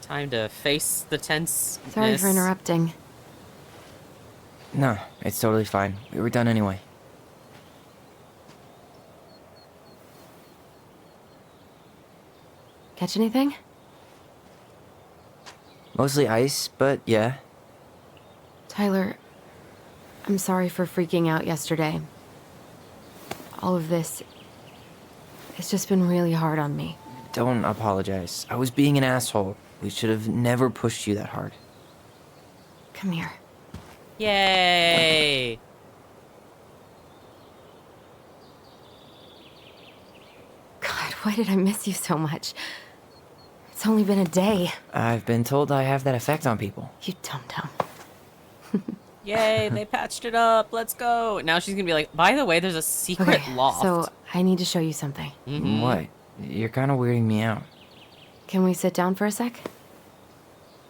Time to face the tense. Sorry for interrupting. No, it's totally fine. We were done anyway. Catch anything? Mostly ice, but yeah. Tyler, I'm sorry for freaking out yesterday. All of this, it's just been really hard on me. Don't apologize. I was being an asshole. We should have never pushed you that hard. Come here. Yay! God, why did I miss you so much? It's only been a day. I've been told I have that effect on people. You dum-dum. Yay, they patched it up. Let's go. Now she's gonna be like, by the way, there's a secret loft. So I need to show you something. What? You're kind of weirding me out. Can we sit down for a sec?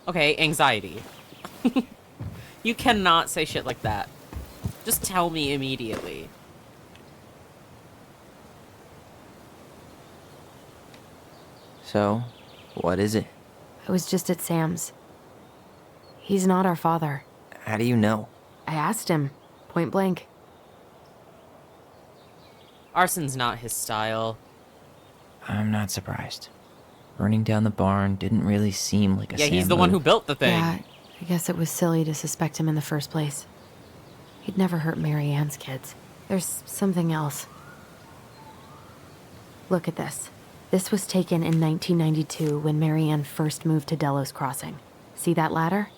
Okay, anxiety. You cannot say shit like that. Just tell me immediately. So, what is it? I was just at Sam's. He's not our father. How do you know? I asked him, point blank. Arson's not his style. I'm not surprised. Burning down the barn didn't really seem like a Yeah, Sam he's the one who move. built the thing. Yeah, I guess it was silly to suspect him in the first place. He'd never hurt Mary Ann's kids. There's something else. Look at this. This was taken in 1992 when Mary Ann first moved to Delos Crossing. See that ladder?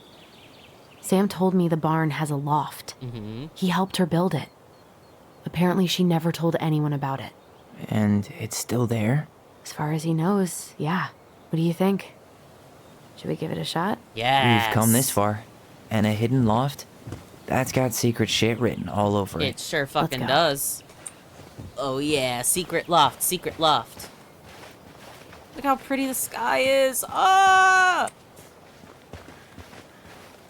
Sam told me the barn has a loft. He helped her build it. Apparently she never told anyone about it. And it's still there? As far as he knows, yeah. What do you think? Should we give it a shot? Yes. We've come this far. And a hidden loft? That's got secret shit written all over it. It sure fucking go. does. Oh yeah, secret loft, secret loft. Look how pretty the sky is. Ah!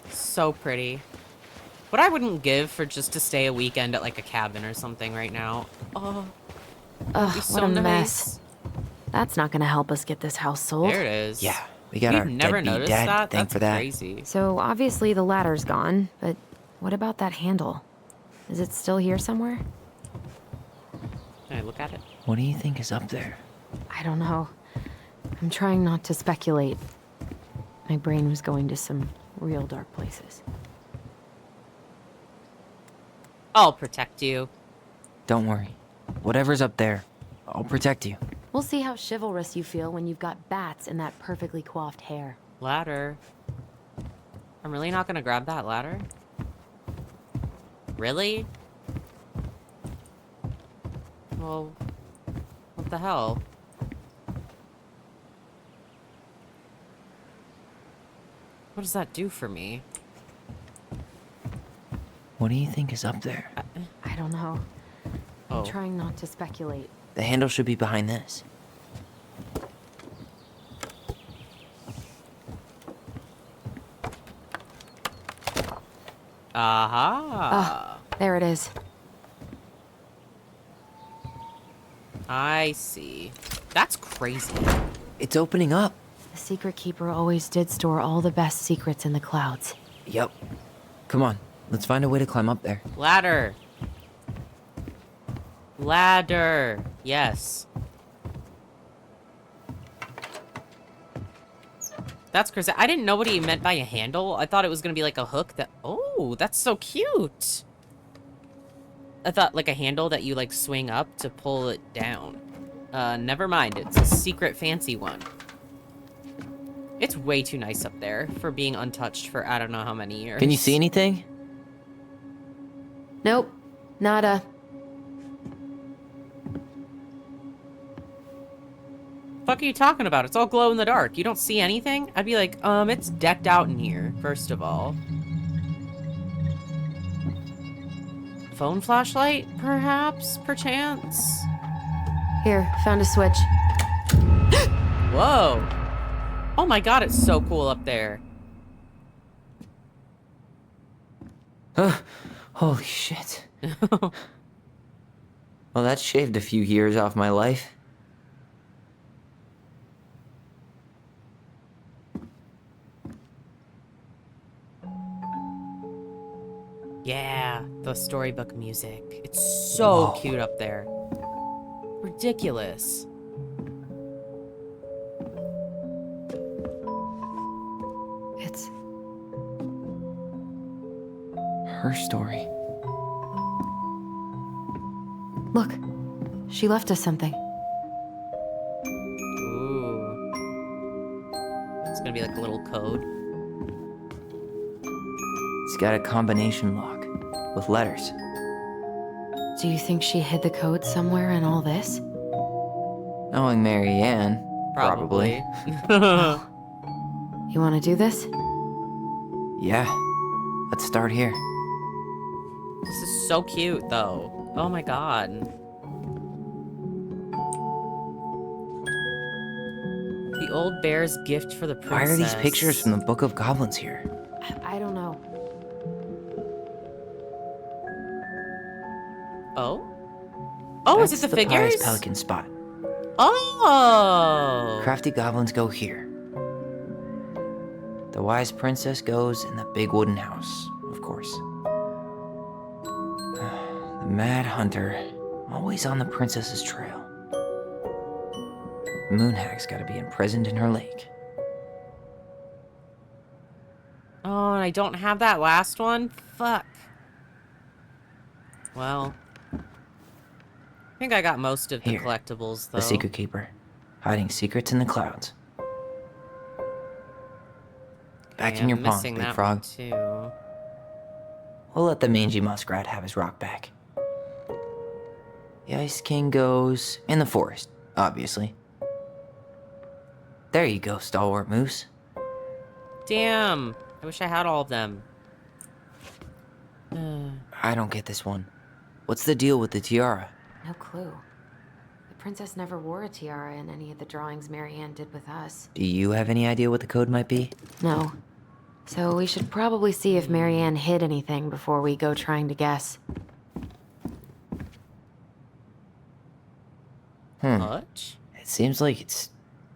So pretty. What I wouldn't give for just to stay a weekend at like a cabin or something right now. Oh. Ugh, be so what a nice. mess. That's not gonna help us get this house sold. There it is. Yeah, we got our You've never deadbeat noticed dad that? to thank That's for that. crazy. So obviously the ladder's gone, but what about that handle? Is it still here somewhere? Can I look at it? What do you think is up there? I don't know. I'm trying not to speculate. My brain was going to some real dark places. I'll protect you. Don't worry. Whatever's up there, I'll protect you. We'll see how chivalrous you feel when you've got bats in that perfectly coiffed hair. Ladder. I'm really not gonna grab that ladder? Really? Well, what the hell? What does that do for me? What do you think is up there? I don't know. Oh. I'm trying not to speculate. The handle should be behind this. Aha! There it is. I see. That's crazy. It's opening up. The secret keeper always did store all the best secrets in the clouds. Yep. Come on, let's find a way to climb up there. Ladder. Ladder. Yes. That's crazy. I didn't know what he meant by a handle. I thought it was gonna be like a hook that... Oh, that's so cute. I thought like a handle that you like swing up to pull it down. Never mind. It's a secret fancy one. It's way too nice up there for being untouched for I don't know how many years. Can you see anything? Nope. Nada. Fuck are you talking about? It's all glow in the dark. You don't see anything? I'd be like, it's decked out in here, first of all. Phone flashlight, perhaps? Perchance? Here, found a switch. Whoa. Oh my god, it's so cool up there. Holy shit. Well, that shaved a few years off my life. Yeah, the storybook music. It's so Whoa. cute up there. Ridiculous. It's her story. Look, she left us something. Ooh. It's gonna be like a little code. It's got a combination lock with letters. Do you think she hid the code somewhere in all this? Knowing Mary Ann, probably. You want to do this? Yeah. Let's start here. This is so cute, though. Oh my god. The old bear's gift for the princess. Why are these pictures from the Book of Goblins here? I don't know. Oh? Oh, That's is it the Prize figures? Pelican spot. Oh! Crafty goblins go here. The wise princess goes in the big wooden house, of course. The mad hunter, always on the princess's trail. The moon hag's gotta be imprisoned in her lake. Oh, and I don't have that last one? Fuck. Well. I think I got most of the Here, collectibles, though. The secret keeper, hiding secrets in the clouds. Back in your I'm pond, missing big that frog. one, too. We'll let the mangy muskrat have his rock back. The Ice King goes in the forest, obviously. There you go, stalwart moose. Damn. I wish I had all of them. I don't get this one. What's the deal with the tiara? No clue. The princess never wore a tiara in any of the drawings Mary Ann did with us. Do you have any idea what the code might be? No. So we should probably see if Mary Ann hid anything before we go trying to guess. What? It seems like it's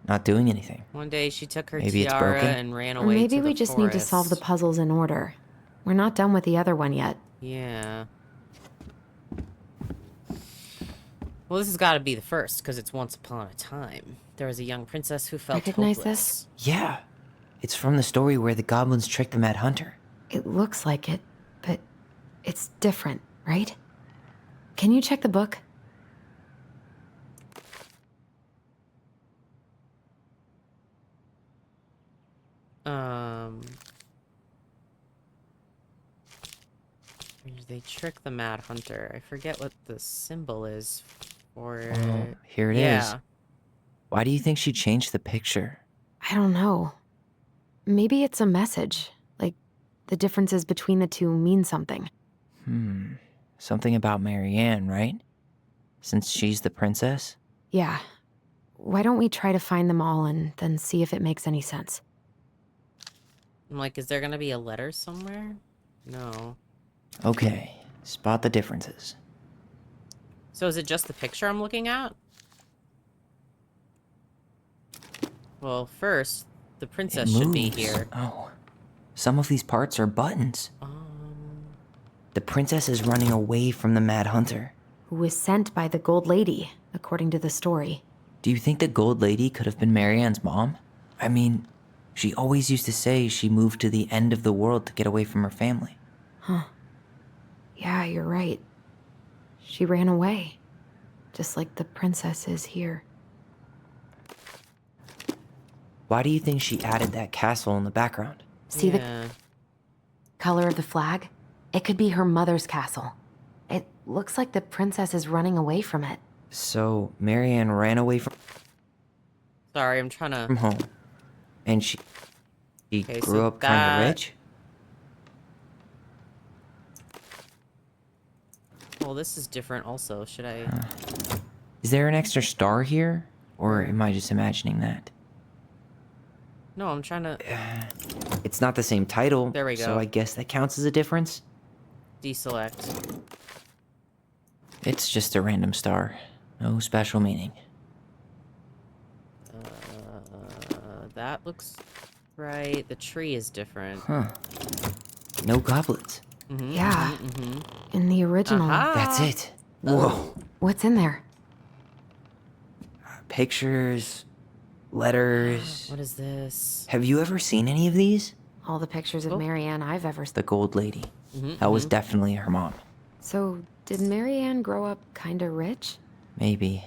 not doing anything. One day she took her Maybe it's tiara broken? and ran Or away maybe to we the just need to solve the forest. puzzles in order. We're not done with the other one yet. Yeah. Well, this has got to be the first, because it's once upon a time. There was a young princess who felt Recognize hopeless. Yeah. It's from the story where the goblins tricked the Mad Hunter. It looks like it, but it's different, right? Can you check the book? They trick the Mad Hunter. I forget what the symbol is for it. Oh, here it is. Yeah. Why do you think she changed the picture? I don't know. Maybe it's a message. Like, the differences between the two mean something. Something about Mary Ann, right? Since she's the princess? Yeah. Why don't we try to find them all and then see if it makes any sense? I'm like, is there gonna be a letter somewhere? No. Okay, spot the differences. So is it just the picture I'm looking at? Well, first, the princess should be here. Oh, some of these parts are buttons. The princess is running away from the Mad Hunter. Who was sent by the Gold Lady, according to the story. Do you think the Gold Lady could have been Mary Ann's mom? I mean, She always used to say she moved to the end of the world to get away from her family. Huh. Yeah, you're right. She ran away. Just like the princess is here. Why do you think she added that castle in the background? See the color of the flag? It could be her mother's castle. It looks like the princess is running away from it. So, Marianne ran away from Sorry, I'm trying to... home. And she Okay, grew so up kind of rich? Well, this is different also. Should I... Is there an extra star here? Or am I just imagining that? No, I'm trying to... It's not the same title. There we go. So I guess that counts as a difference? Deselect. It's just a random star. No special meaning. That looks right. The tree is different. Huh. No goblets. Yeah. In the original. That's it. Whoa. What's in there? Pictures, letters. What is this? Have you ever seen any of these? All the pictures of Marianne I've ever seen. The gold lady. That was definitely her mom. So, did Marianne grow up kinda rich? Maybe.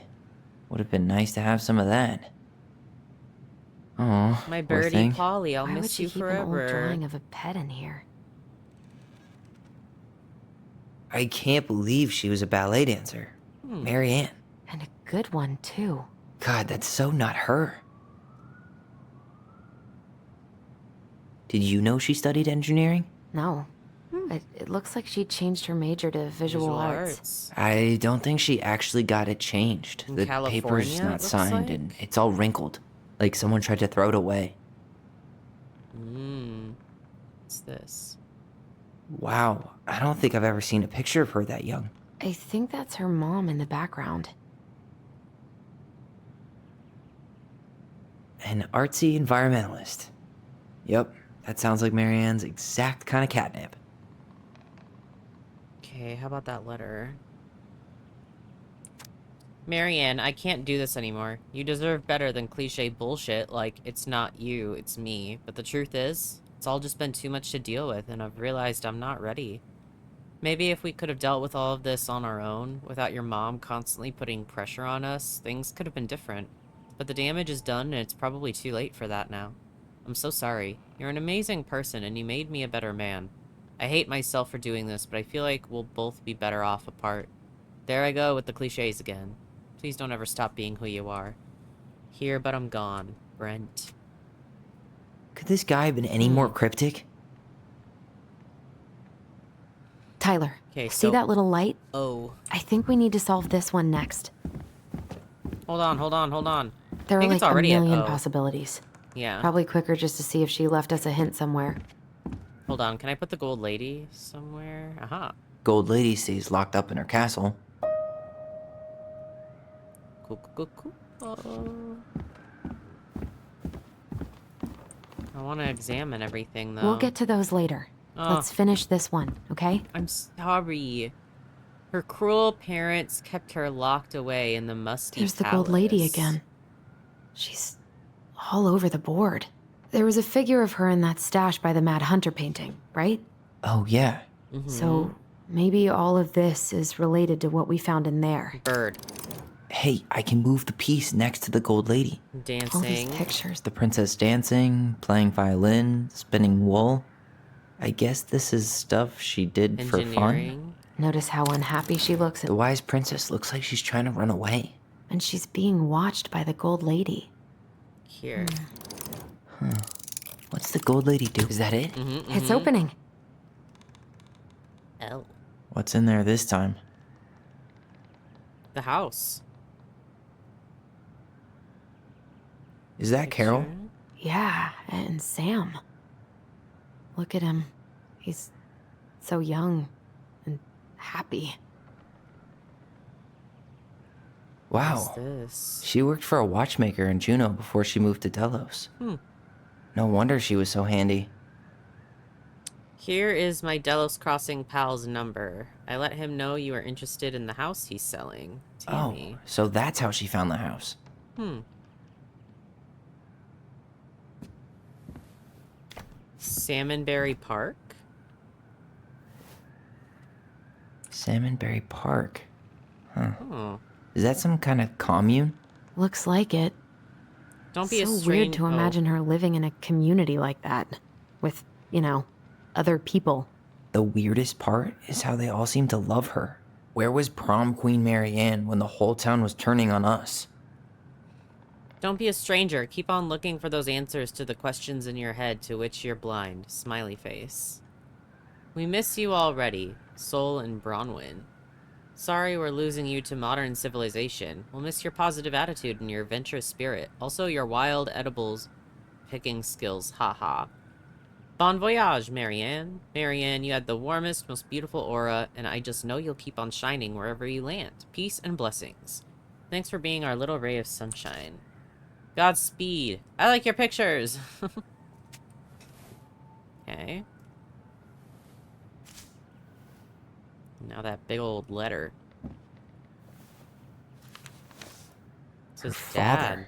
Would have been nice to have some of that. Oh, My poor birdie thing. Polly, I'll Why would miss she you keep an old forever. drawing of a pet in here? I can't believe she was a ballet dancer. Marianne. And a good one, too. God, that's so not her. Did you know she studied engineering? No. It looks like she changed her major to visual arts. I don't think she actually got it changed. In The California, paper's it not looks signed like? and it's all wrinkled. Like someone tried to throw it away. What's this? Wow, I don't think I've ever seen a picture of her that young. I think that's her mom in the background. An artsy environmentalist. Yep, that sounds like Marianne's exact kind of catnip. Okay, how about that letter? Marianne, I can't do this anymore. You deserve better than cliche bullshit like, it's not you, it's me. But the truth is, it's all just been too much to deal with, and I've realized I'm not ready. Maybe if we could have dealt with all of this on our own, without your mom constantly putting pressure on us, things could have been different. But the damage is done, and it's probably too late for that now. I'm so sorry. You're an amazing person, and you made me a better man. I hate myself for doing this, but I feel like we'll both be better off apart. There I go with the cliches again. Please don't ever stop being who you are. Here, but I'm gone. Brent. Could this guy have been any more cryptic? Tyler, Okay, see so- that little light? Oh. I think we need to solve this one next. Hold on, hold on, hold on. There I are think like it's a already million at O. possibilities. Yeah. Probably quicker just to see if she left us a hint somewhere. Hold on, can I put the gold lady somewhere? Aha. Gold lady stays locked up in her castle. Cool, cool, cool, cool. I want to examine everything, though. We'll get to those later. Oh. Let's finish this one, okay? I'm sorry. Her cruel parents kept her locked away in the musty There's the gold lady again. She's all over the board. There was a figure of her in that stash by the Mad Hunter painting, right? Oh, yeah. So maybe all of this is related to what we found in there. Bird. Hey, I can move the piece next to the gold lady. Dancing. All these pictures. The princess dancing, playing violin, spinning wool. I guess this is stuff she did for fun. Engineering. Notice how unhappy she looks. The wise princess looks like she's trying to run away. And she's being watched by the gold lady. Here. What's the gold lady do? Is that it? It's opening. L. What's in there this time? The house. Is that Carol? Yeah, and Sam. Look at him. He's so young and happy. Wow. What's this? She worked for a watchmaker in Juneau before she moved to Delos. Hmm. No wonder she was so handy. Here is my Delos Crossing pal's number. I let him know you are interested in the house he's selling. Tammy. Oh, so that's how she found the house. Salmonberry Park? Salmonberry Park. Huh. Oh. Is that some kind of commune? Looks like it. Don't be so a weird to imagine her living in a community like that. With, you know, other people. The weirdest part is how they all seem to love her. Where was prom queen Mary Ann when the whole town was turning on us? Don't be a stranger. Keep on looking for those answers to the questions in your head to which you're blind. Smiley face. We miss you already, Sol and Bronwyn. Sorry we're losing you to modern civilization. We'll miss your positive attitude and your adventurous spirit. Also your wild edibles picking skills. Haha. Bon voyage, Marianne. Marianne, you had the warmest, most beautiful aura, and I just know you'll keep on shining wherever you land. Peace and blessings. Thanks for being our little ray of sunshine. Godspeed. I like your pictures. Okay. Now that big old letter. It says Dad.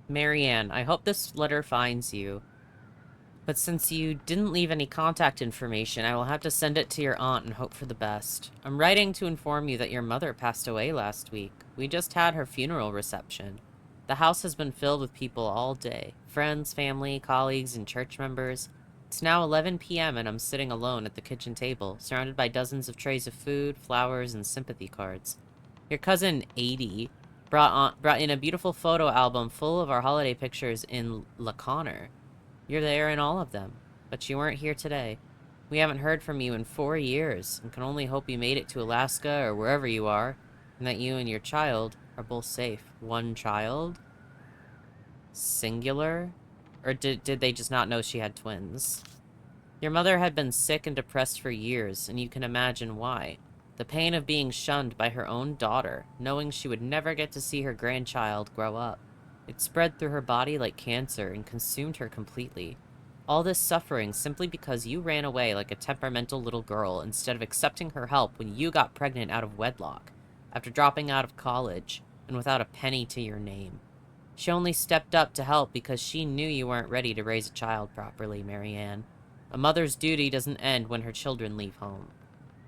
Marianne, I hope this letter finds you. But since you didn't leave any contact information, I will have to send it to your aunt and hope for the best. I'm writing to inform you that your mother passed away last week. We just had her funeral reception. The house has been filled with people all day. Friends, family, colleagues, and church members. It's now 11 p.m. and I'm sitting alone at the kitchen table, surrounded by dozens of trays of food, flowers, and sympathy cards. Your cousin, 80, brought in a beautiful photo album full of our holiday pictures in La Connor. You're there in all of them, but you weren't here today. We haven't heard from you in 4 years, and can only hope you made it to Alaska or wherever you are, and that you and your child are both safe. One child? Singular? Or did they just not know she had twins? Your mother had been sick and depressed for years, and you can imagine why. The pain of being shunned by her own daughter, knowing she would never get to see her grandchild grow up. It spread through her body like cancer and consumed her completely. All this suffering simply because you ran away like a temperamental little girl instead of accepting her help when you got pregnant out of wedlock, after dropping out of college, and without a penny to your name. She only stepped up to help because she knew you weren't ready to raise a child properly, Marianne. A mother's duty doesn't end when her children leave home.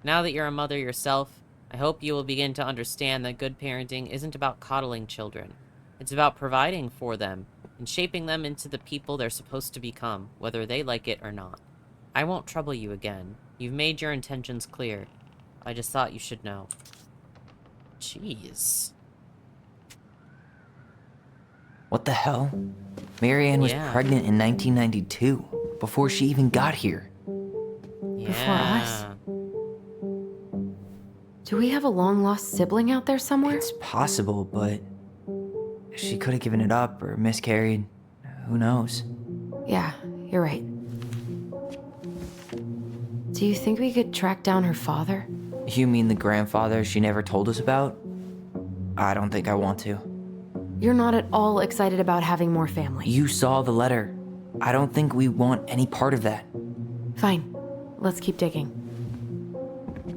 Now that you're a mother yourself, I hope you will begin to understand that good parenting isn't about coddling children. It's about providing for them and shaping them into the people they're supposed to become, whether they like it or not. I won't trouble you again. You've made your intentions clear. I just thought you should know. Jeez. What the hell? Marianne was pregnant in 1992, before she even got here. Yeah. Before us? Do we have a long-lost sibling out there somewhere? It's possible, but she could have given it up or miscarried. Who knows? Yeah, you're right. Do you think we could track down her father? You mean the grandfather she never told us about? I don't think I want to. You're not at all excited about having more family. You saw the letter. I don't think we want any part of that. Fine. Let's keep digging.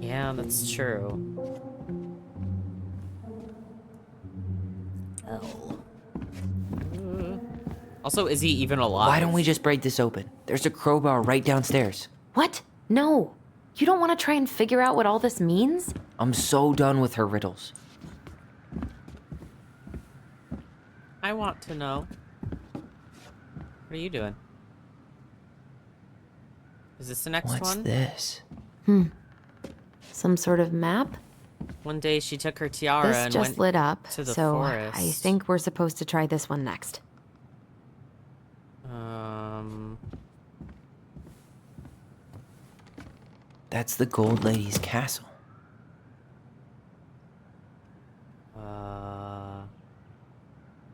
Yeah, that's true. Also, is he even alive? Why don't we just break this open? There's a crowbar right downstairs. What? No. You don't want to try and figure out what all this means? I'm so done with her riddles. I want to know. What are you doing? Is this the next one? What's this? Some sort of map? One day she took her tiara This and just went lit up, to the so forest. I think we're supposed to try this one next. That's the Gold Lady's castle.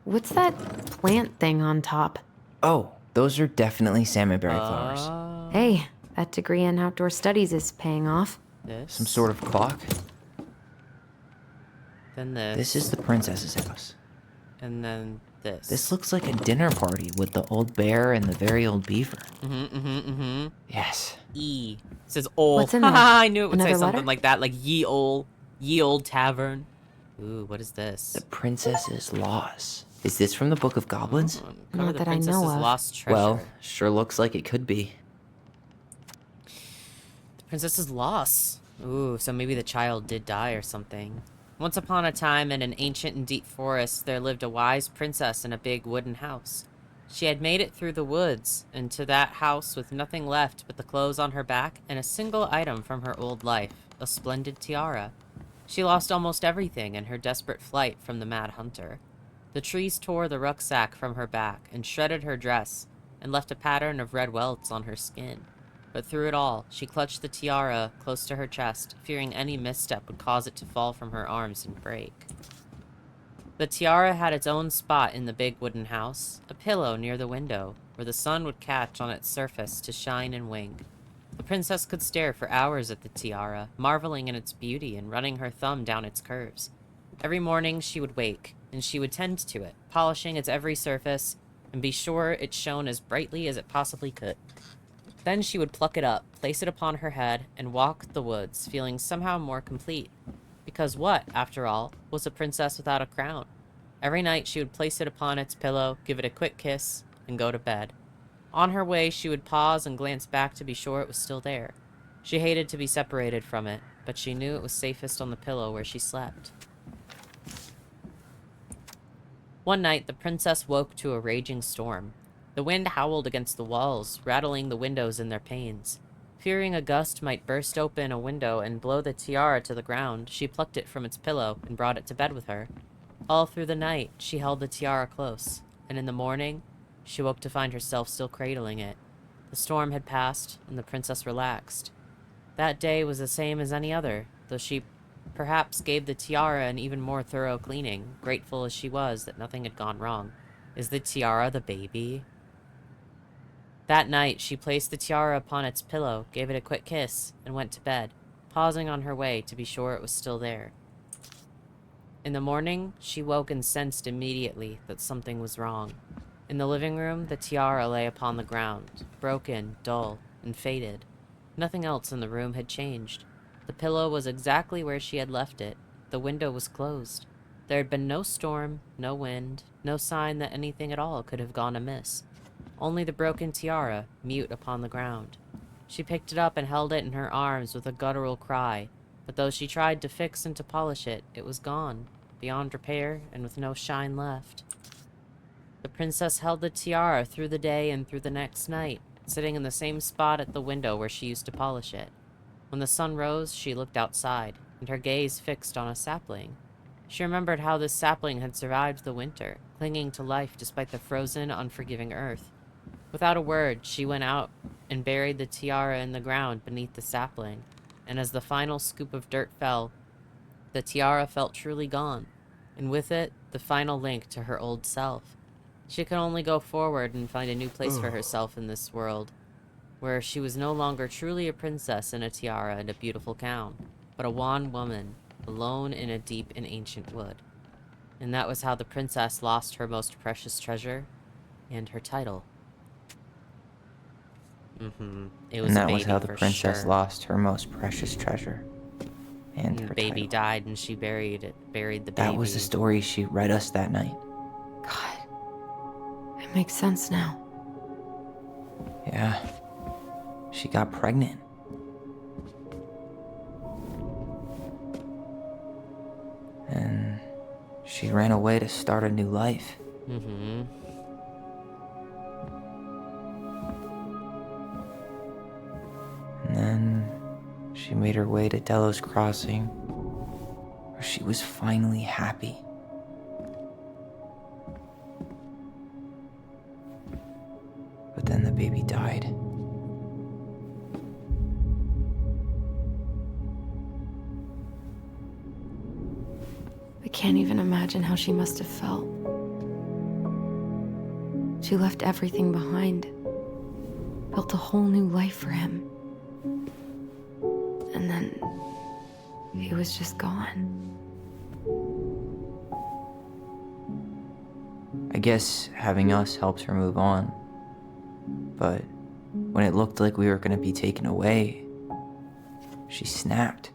What's that plant thing on top? Oh, those are definitely salmonberry flowers. Hey, that degree in outdoor studies is paying off. This? Some sort of clock? Then this. This is the princess's house. And then this. This looks like a dinner party with the old bear and the very old beaver. Yes. E. It says old. What's in there? I knew it would say Another something letter? like that, like ye old tavern. Ooh, what is this? The princess's loss. Is this from the Book of Goblins? Cover Not the that I princess's know of. lost treasure. Well, sure looks like it could be. The princess's loss. Ooh, so maybe the child did die or something. Once upon a time, in an ancient and deep forest, there lived a wise princess in a big wooden house. She had made it through the woods into that house with nothing left but the clothes on her back and a single item from her old life, a splendid tiara. She lost almost everything in her desperate flight from the mad hunter. The trees tore the rucksack from her back and shredded her dress and left a pattern of red welts on her skin. But through it all, she clutched the tiara close to her chest, fearing any misstep would cause it to fall from her arms and break. The tiara had its own spot in the big wooden house, a pillow near the window, where the sun would catch on its surface to shine and wink. The princess could stare for hours at the tiara, marveling in its beauty and running her thumb down its curves. Every morning she would wake, and she would tend to it, polishing its every surface, and be sure it shone as brightly as it possibly could. Then she would pluck it up, place it upon her head, and walk the woods, feeling somehow more complete. Because what, after all, was a princess without a crown? Every night she would place it upon its pillow, give it a quick kiss, and go to bed. On her way, she would pause and glance back to be sure it was still there. She hated to be separated from it, but she knew it was safest on the pillow where she slept. One night, the princess woke to a raging storm. The wind howled against the walls, rattling the windows in their panes. Fearing a gust might burst open a window and blow the tiara to the ground, she plucked it from its pillow and brought it to bed with her. All through the night, she held the tiara close, and in the morning, she woke to find herself still cradling it. The storm had passed, and the princess relaxed. That day was the same as any other, though she perhaps gave the tiara an even more thorough cleaning, grateful as she was that nothing had gone wrong. Is the tiara the baby? That night, she placed the tiara upon its pillow, gave it a quick kiss, and went to bed, pausing on her way to be sure it was still there. In the morning, she woke and sensed immediately that something was wrong. In the living room, the tiara lay upon the ground, broken, dull, and faded. Nothing else in the room had changed. The pillow was exactly where she had left it. The window was closed. There had been no storm, no wind, no sign that anything at all could have gone amiss. Only the broken tiara, mute upon the ground. She picked it up and held it in her arms with a guttural cry, but though she tried to fix and to polish it, it was gone, beyond repair and with no shine left. The princess held the tiara through the day and through the next night, sitting in the same spot at the window where she used to polish it. When the sun rose, she looked outside, and her gaze fixed on a sapling. She remembered how this sapling had survived the winter, clinging to life despite the frozen, unforgiving earth. Without a word, she went out and buried the tiara in the ground beneath the sapling, and as the final scoop of dirt fell, the tiara felt truly gone, and with it, the final link to her old self. She could only go forward and find a new place for herself in this world, where she was no longer truly a princess in a tiara and a beautiful gown, but a wan woman, alone in a deep and ancient wood. And that was how the princess lost her most precious treasure and her title. It was And a that baby was how the for princess sure. lost her most precious treasure. And The her baby title. died and she buried the baby. That was the story she read us that night. God. It makes sense now. Yeah. She got pregnant. And she ran away to start a new life. And then she made her way to Delos Crossing, where she was finally happy. But then the baby died. I can't even imagine how she must have felt. She left everything behind, built a whole new life for him. And then he was just gone. I guess having us helped her move on. But when it looked like we were gonna be taken away, she snapped.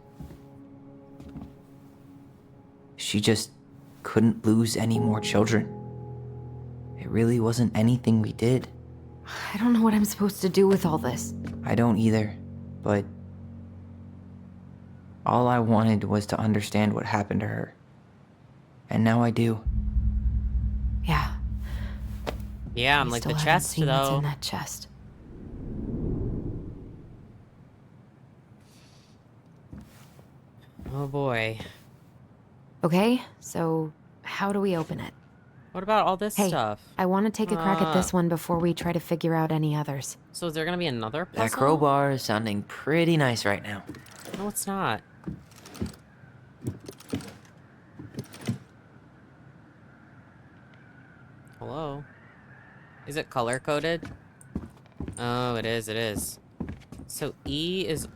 She just couldn't lose any more children. It really wasn't anything we did. I don't know what I'm supposed to do with all this. I don't either, but all I wanted was to understand what happened to her. And now I do. Yeah. Yeah, I'm We like still the haven't chest, seen what's though. in that chest. Oh boy. Okay, so how do we open it? What about all this Hey, stuff? I want to take a crack at this one before we try to figure out any others. So is there gonna be another puzzle? That crowbar is sounding pretty nice right now. No, it's not. Hello? Is it color-coded? Oh, it is, it is. So E is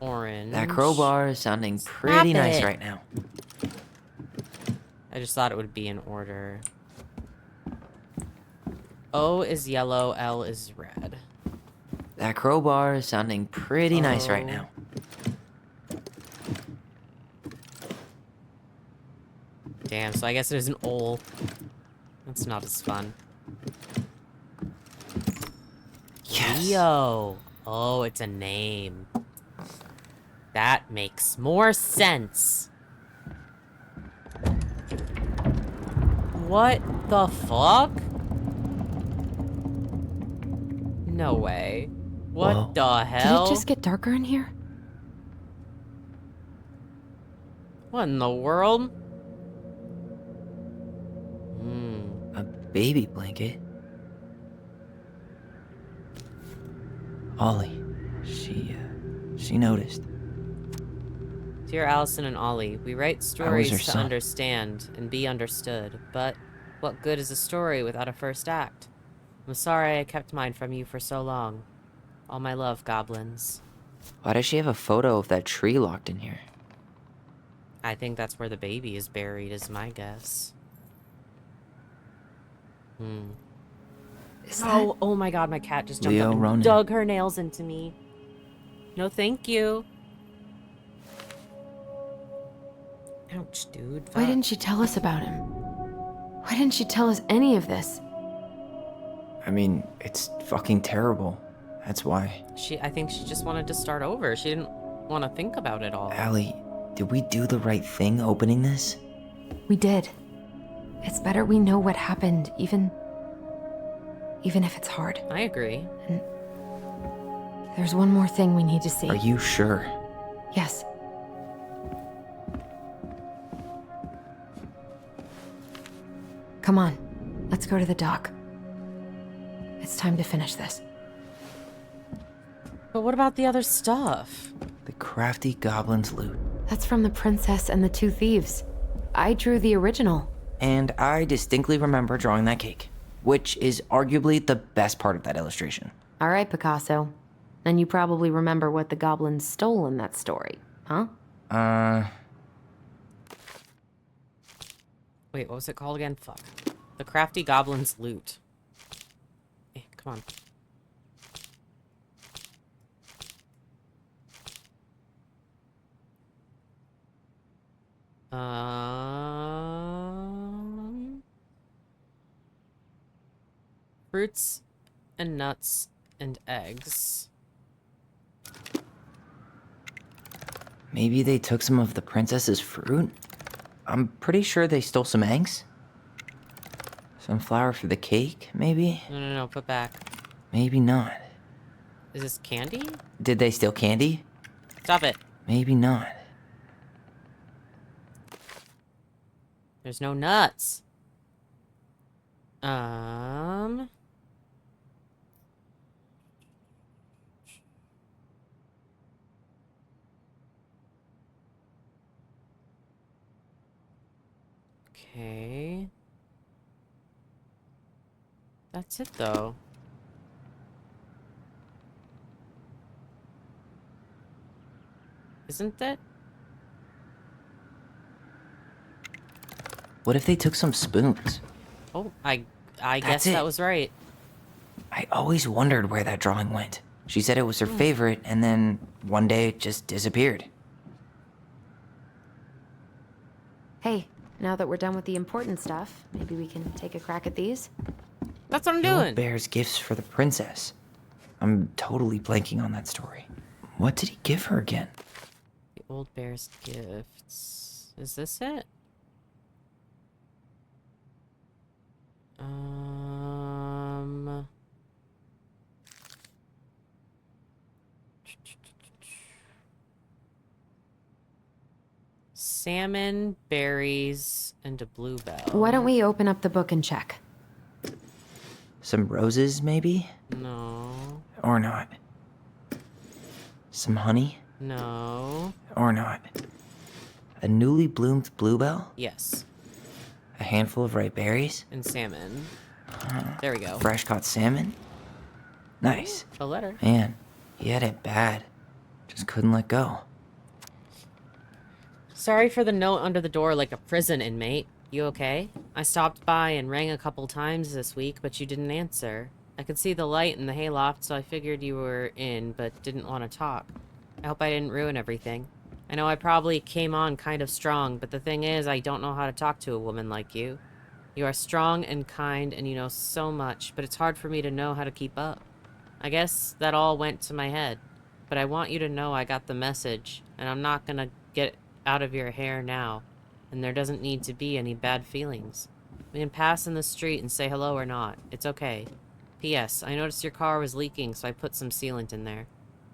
orange. That crowbar is sounding pretty Stop nice it. right now. I just thought it would be in order. O is yellow, L is red. That crowbar is sounding pretty nice right now. Damn, so I guess it is an O. That's not as fun. Yes. Leo. Oh, it's a name. That makes more sense. What the fuck? No way. What Whoa. the Did hell? it just get darker in here? What in the world? A baby blanket. Ollie, she noticed. Dear Allison and Ollie, we write her stories to son. understand and be understood, but what good is a story without a first act? I'm sorry I kept mine from you for so long. All my love, goblins. Why does she have a photo of that tree locked in here? I think that's where the baby is buried, is my guess. Is Oh, oh my god, my cat just jumped Leo up and Ronan. dug her nails into me. No, thank you. Ouch, dude. Why Fuck. didn't she tell us about him? Why didn't she tell us any of this? I mean, it's fucking terrible. That's why. I think she just wanted to start over. She didn't want to think about it all. Allie, did we do the right thing opening this? We did. It's better we know what happened, even if it's hard. I agree. There's one more thing we need to see. Are you sure? Yes. Come on, let's go to the dock. It's time to finish this. But what about the other stuff? The crafty goblin's loot. That's from the princess and the two thieves. I drew the original. And I distinctly remember drawing that cake, which is arguably the best part of that illustration. All right, Picasso. Then you probably remember what the goblins stole in that story, huh? Wait, what was it called again? Fuck. The Crafty Goblin's Loot. Hey, come on. Fruits and nuts and eggs. Maybe they took some of the princess's fruit? I'm pretty sure they stole some eggs. Some flour for the cake, maybe? No, put back. Maybe not. Is this candy? Did they steal candy? Stop it. Maybe not. There's no nuts. Okay. That's it, though. Isn't it? What if they took some spoons? Oh, I guess it. that was right. I always wondered where that drawing went. She said it was her favorite, and then one day it just disappeared. Hey, now that we're done with the important stuff, maybe we can take a crack at these? That's what I'm The doing. old bear's gifts for the princess. I'm totally blanking on that story. What did he give her again? The old bear's gifts. Is this it? Salmon, berries, and a bluebell. Why don't we open up the book and check? Some roses, maybe? No. Or not. Some honey? No. Or not. A newly bloomed bluebell? Yes. A handful of ripe berries? And salmon. There we go. Fresh caught salmon? Nice. A letter. Man, he had it bad. Just couldn't let go. Sorry for the note under the door like a prison inmate. You okay? I stopped by and rang a couple times this week, but you didn't answer. I could see the light in the hayloft, so I figured you were in, but didn't want to talk. I hope I didn't ruin everything. I know I probably came on kind of strong, but the thing is, I don't know how to talk to a woman like you. You are strong and kind, and you know so much, but it's hard for me to know how to keep up. I guess that all went to my head, but I want you to know I got the message, and I'm not gonna get out of your hair now, and there doesn't need to be any bad feelings. We can pass in the street and say hello or not. It's okay. P.S. I noticed your car was leaking, so I put some sealant in there.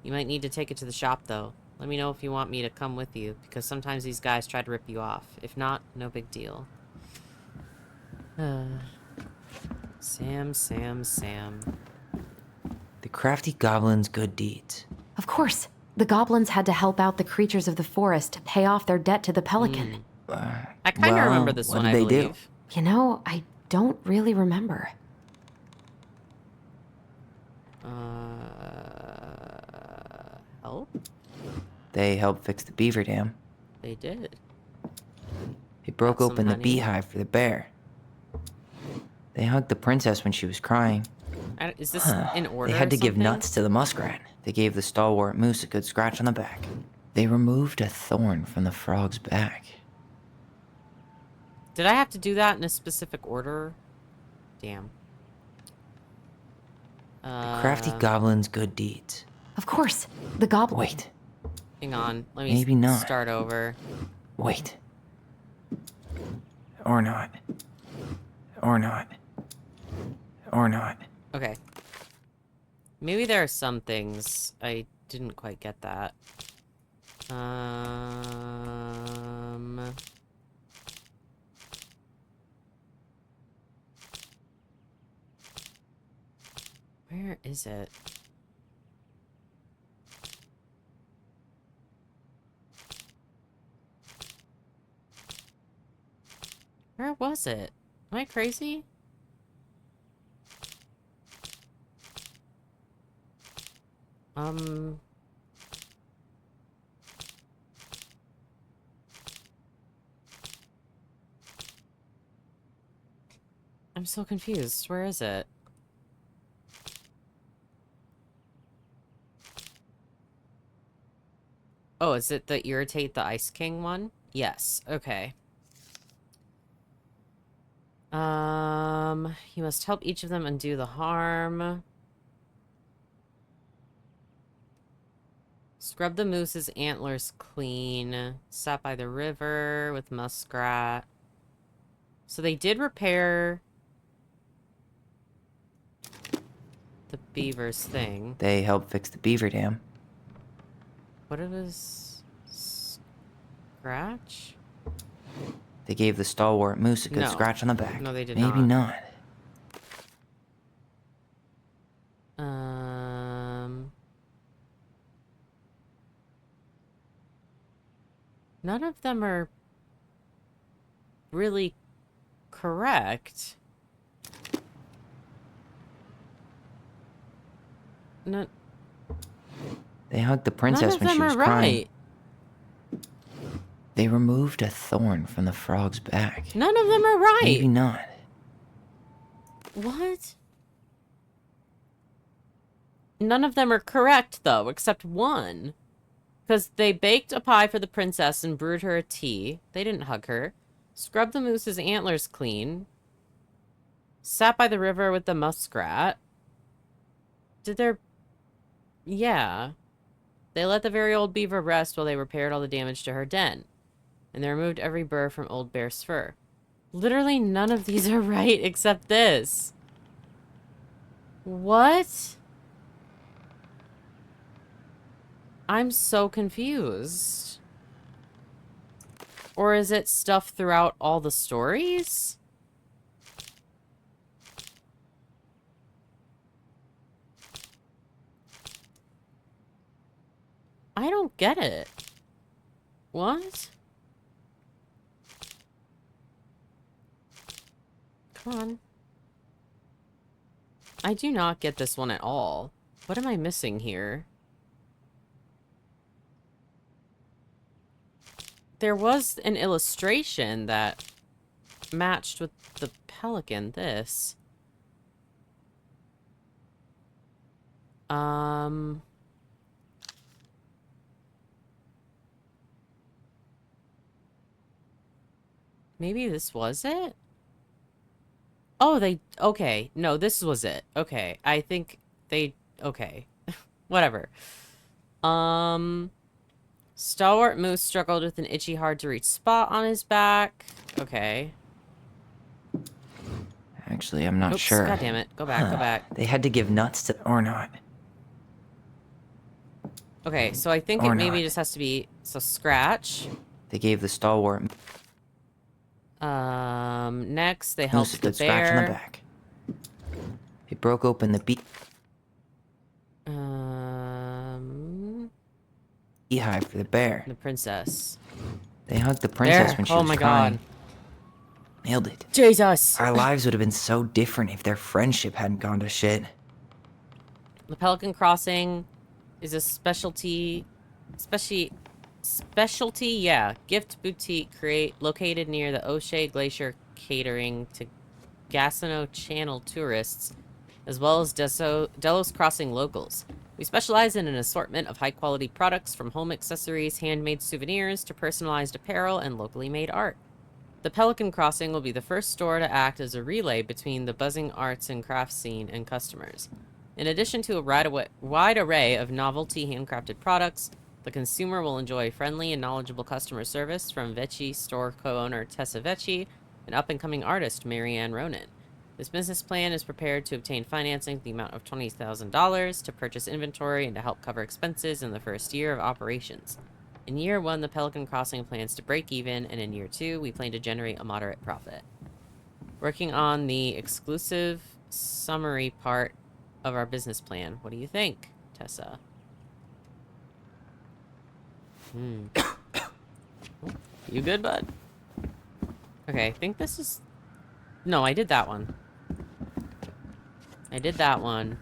You might need to take it to the shop, though. Let me know if you want me to come with you, because sometimes these guys try to rip you off. If not, no big deal. Sam. The crafty goblin's good deeds. Of course. The goblins had to help out the creatures of the forest to pay off their debt to the pelican. I kind of remember this one, I believe. You know, I don't really remember. Help? They helped fix the beaver dam. They did. They broke Got some open the honey. beehive for the bear. They hugged the princess when she was crying. Is this in order? They had to or give something? nuts to the muskrat. They gave the stalwart moose a good scratch on the back. They removed a thorn from the frog's back. Did I have to do that in a specific order? Damn. The crafty goblin's good deeds. Of course. The goblin. Wait. Hang on. Let me Maybe not. start over. Wait. Or not. Or not. Or not. Okay. Maybe there are some things I didn't quite get that. Where is it? Where was it? Am I crazy? I'm so confused. Where is it? Oh, is it the Irritate the Ice King one? Yes. Okay. You must help each of them undo the harm. Scrub the moose's antlers clean. Sat by the river with muskrat. So they did repair the beaver's thing. They helped fix the beaver dam. What it was? Scratch? They gave the stalwart moose a good No. scratch on the back. No, they did Maybe not. not. None of them are really correct. No. They hugged the princess when she was crying. They removed a thorn from the frog's back. None of them are right. Maybe not. What? None of them are correct, though, except one. Because they baked a pie for the princess and brewed her a tea. They didn't hug her. Scrubbed the moose's antlers clean. Sat by the river with the muskrat. Did there... Yeah. They let the very old beaver rest while they repaired all the damage to her den. And they removed every burr from Old Bear's fur. Literally none of these are right except this. What? I'm so confused. Or is it stuff throughout all the stories? I don't get it. What? Come on. I do not get this one at all. What am I missing here? There was an illustration that matched with the pelican. This. Maybe this was it? Oh, okay. No, this was it. Okay. I think okay. Whatever. Stalwart Moose struggled with an itchy, hard-to-reach spot on his back. Okay. Actually, I'm not Oops, sure. God damn it. Go back, go back. They had to give nuts to... or not. Okay, so I think Or it maybe not. just has to be... So, scratch. They gave the stalwart Next, they Moose helped a the good scratch in the bear. back. They broke open the beehive for the bear. The princess. They hugged the princess There. when she Oh was my crying. God. Nailed it. Jesus! Our lives would have been so different if their friendship hadn't gone to shit. The Pelican Crossing is a gift boutique located near the O'Shea Glacier, catering to Gastineau Channel tourists, as well as Delos Crossing locals. We specialize in an assortment of high-quality products, from home accessories, handmade souvenirs, to personalized apparel and locally made art. The Pelican Crossing will be the first store to act as a relay between the buzzing arts and crafts scene and customers. In addition to a wide array of novelty handcrafted products, the consumer will enjoy friendly and knowledgeable customer service from Vecchi store co-owner Tessa Vecchi and up-and-coming artist Marianne Ronan. This business plan is prepared to obtain financing to the amount of $20,000 to purchase inventory and to help cover expenses in the first year of operations. In year 1, the Pelican Crossing plans to break even, and in year 2, we plan to generate a moderate profit. Working on the exclusive summary part of our business plan. What do you think, Tessa? You good, bud? Okay, I think this is... No, I did that one. I did that one.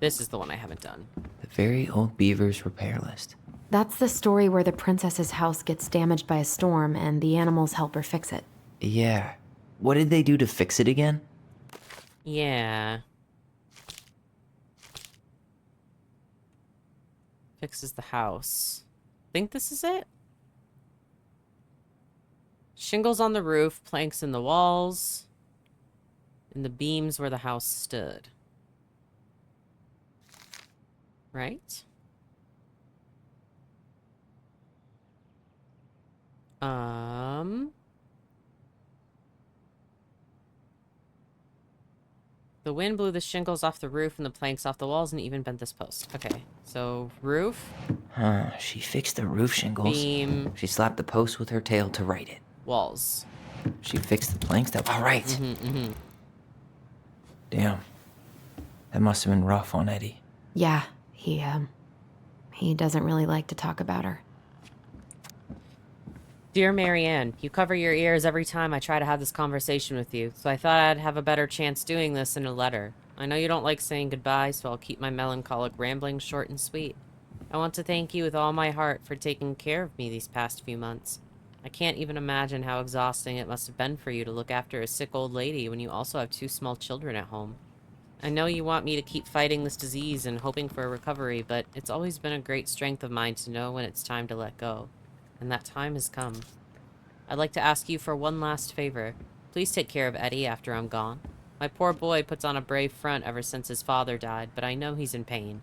This is the one I haven't done. The very old beaver's repair list. That's the story where the princess's house gets damaged by a storm and the animals help her fix it. Yeah. What did they do to fix it again? Yeah. Fixes the house. Think this is it? Shingles on the roof, planks in the walls, and the beams where the house stood. Right? The wind blew the shingles off the roof and the planks off the walls and even bent this post. Okay, so roof. Huh, she fixed the roof shingles. Beam. She slapped the post with her tail to right it. Walls. She fixed the planks that... All right. Damn. That must have been rough on Eddie. Yeah, he doesn't really like to talk about her. Dear Marianne, you cover your ears every time I try to have this conversation with you, so I thought I'd have a better chance doing this in a letter. I know you don't like saying goodbye, so I'll keep my melancholic ramblings short and sweet. I want to thank you with all my heart for taking care of me these past few months. I can't even imagine how exhausting it must have been for you to look after a sick old lady when you also have 2 small children at home. I know you want me to keep fighting this disease and hoping for a recovery, but it's always been a great strength of mine to know when it's time to let go. And that time has come. I'd like to ask you for one last favor. Please take care of Eddie after I'm gone. My poor boy puts on a brave front ever since his father died, but I know he's in pain.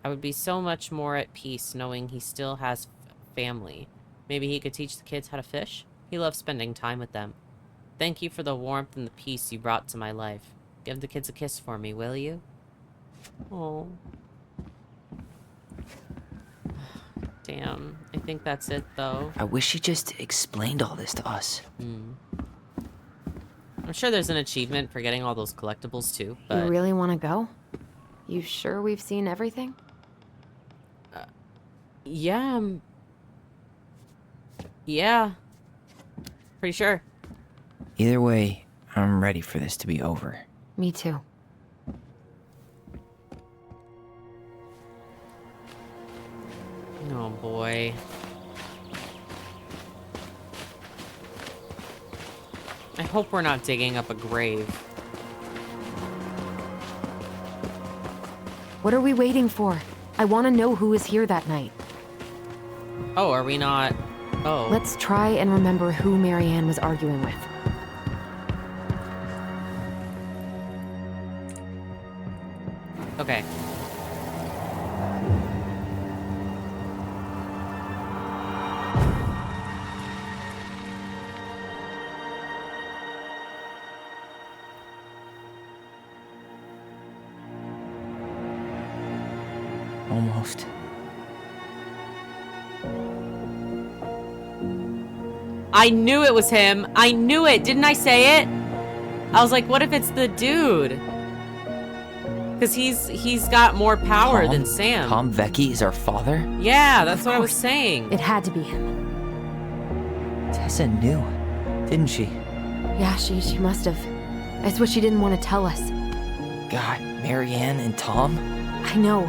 I would be so much more at peace knowing he still has family. Maybe he could teach the kids how to fish? He loves spending time with them. Thank you for the warmth and the peace you brought to my life. Give the kids a kiss for me, will you? Oh. Damn. I think that's it, though. I wish she just explained all this to us. I'm sure there's an achievement for getting all those collectibles, too, but... You really want to go? You sure we've seen everything? Yeah. Yeah. Pretty sure. Either way, I'm ready for this to be over. Me too. Oh, boy. I hope we're not digging up a grave. What are we waiting for? I want to know who was here that night. Oh, are we not? Oh. Let's try and remember who Marianne was arguing with. Okay. Almost. I knew it was him. I knew it. Didn't I say it? I was like, what if it's the dude? Because he's got more power than Sam. Tom Vecchi is our father? Yeah, that's what I was saying. It had to be him. Tessa knew, didn't she? Yeah, she must have. It's what she didn't want to tell us. God, Marianne and Tom? I know.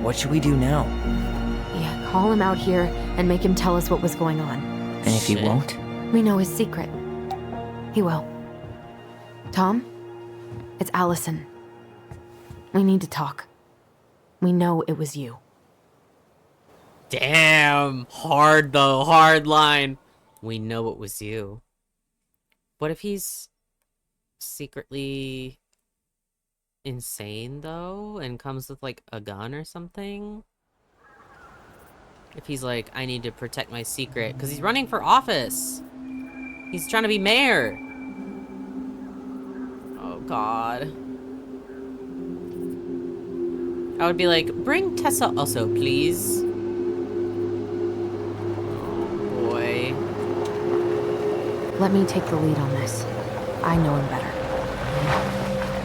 What should we do now? Yeah, call him out here and make him tell us what was going on. And if he won't? We know his secret. He will. Tom? It's Allison. We need to talk. We know it was you. Damn. Hard, though. Hard line. We know it was you. What if he's secretly insane, though, and comes with, like, a gun or something? If he's like, I need to protect my secret, because he's running for office. He's trying to be mayor. Oh, God. I would be like, bring Tessa also, please. Oh, boy. Let me take the lead on this. I know him better.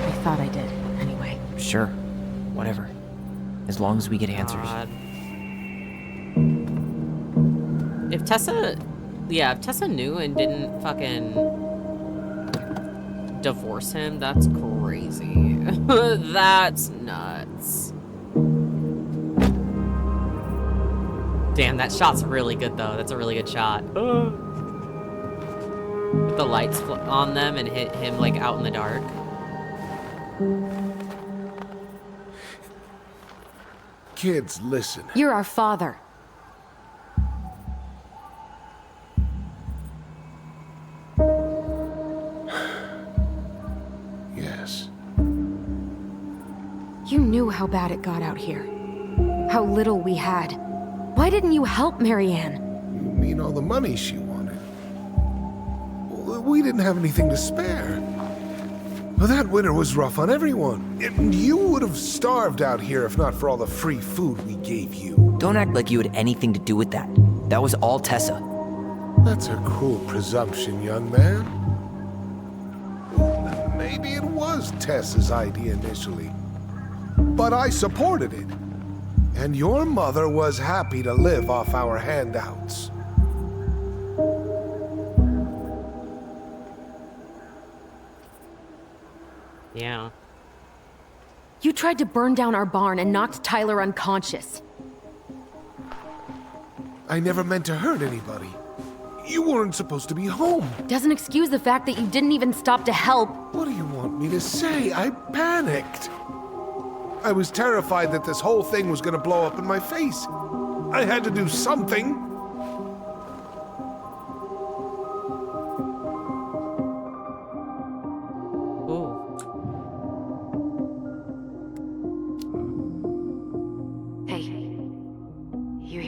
I thought I did, anyway. Sure. Whatever. As long as we get answers. God. If Tessa knew and didn't fucking divorce him, that's crazy. That's nuts. Damn, that shot's really good, though. That's a really good shot. With the lights on them and hit him, like, out in the dark. Kids, listen. You're our father. Yes. You knew how bad it got out here. How little we had. Why didn't you help Marianne? You mean all the money she wanted? We didn't have anything to spare. Well, that winter was rough on everyone. You would have starved out here if not for all the free food we gave you. Don't act like you had anything to do with that. That was all Tessa. That's a cruel presumption, young man. Maybe it was Tessa's idea initially. But I supported it. And your mother was happy to live off our handouts. Yeah. You tried to burn down our barn and knocked Tyler unconscious. I never meant to hurt anybody. You weren't supposed to be home. Doesn't excuse the fact that you didn't even stop to help. What do you want me to say? I panicked. I was terrified that this whole thing was gonna blow up in my face. I had to do something.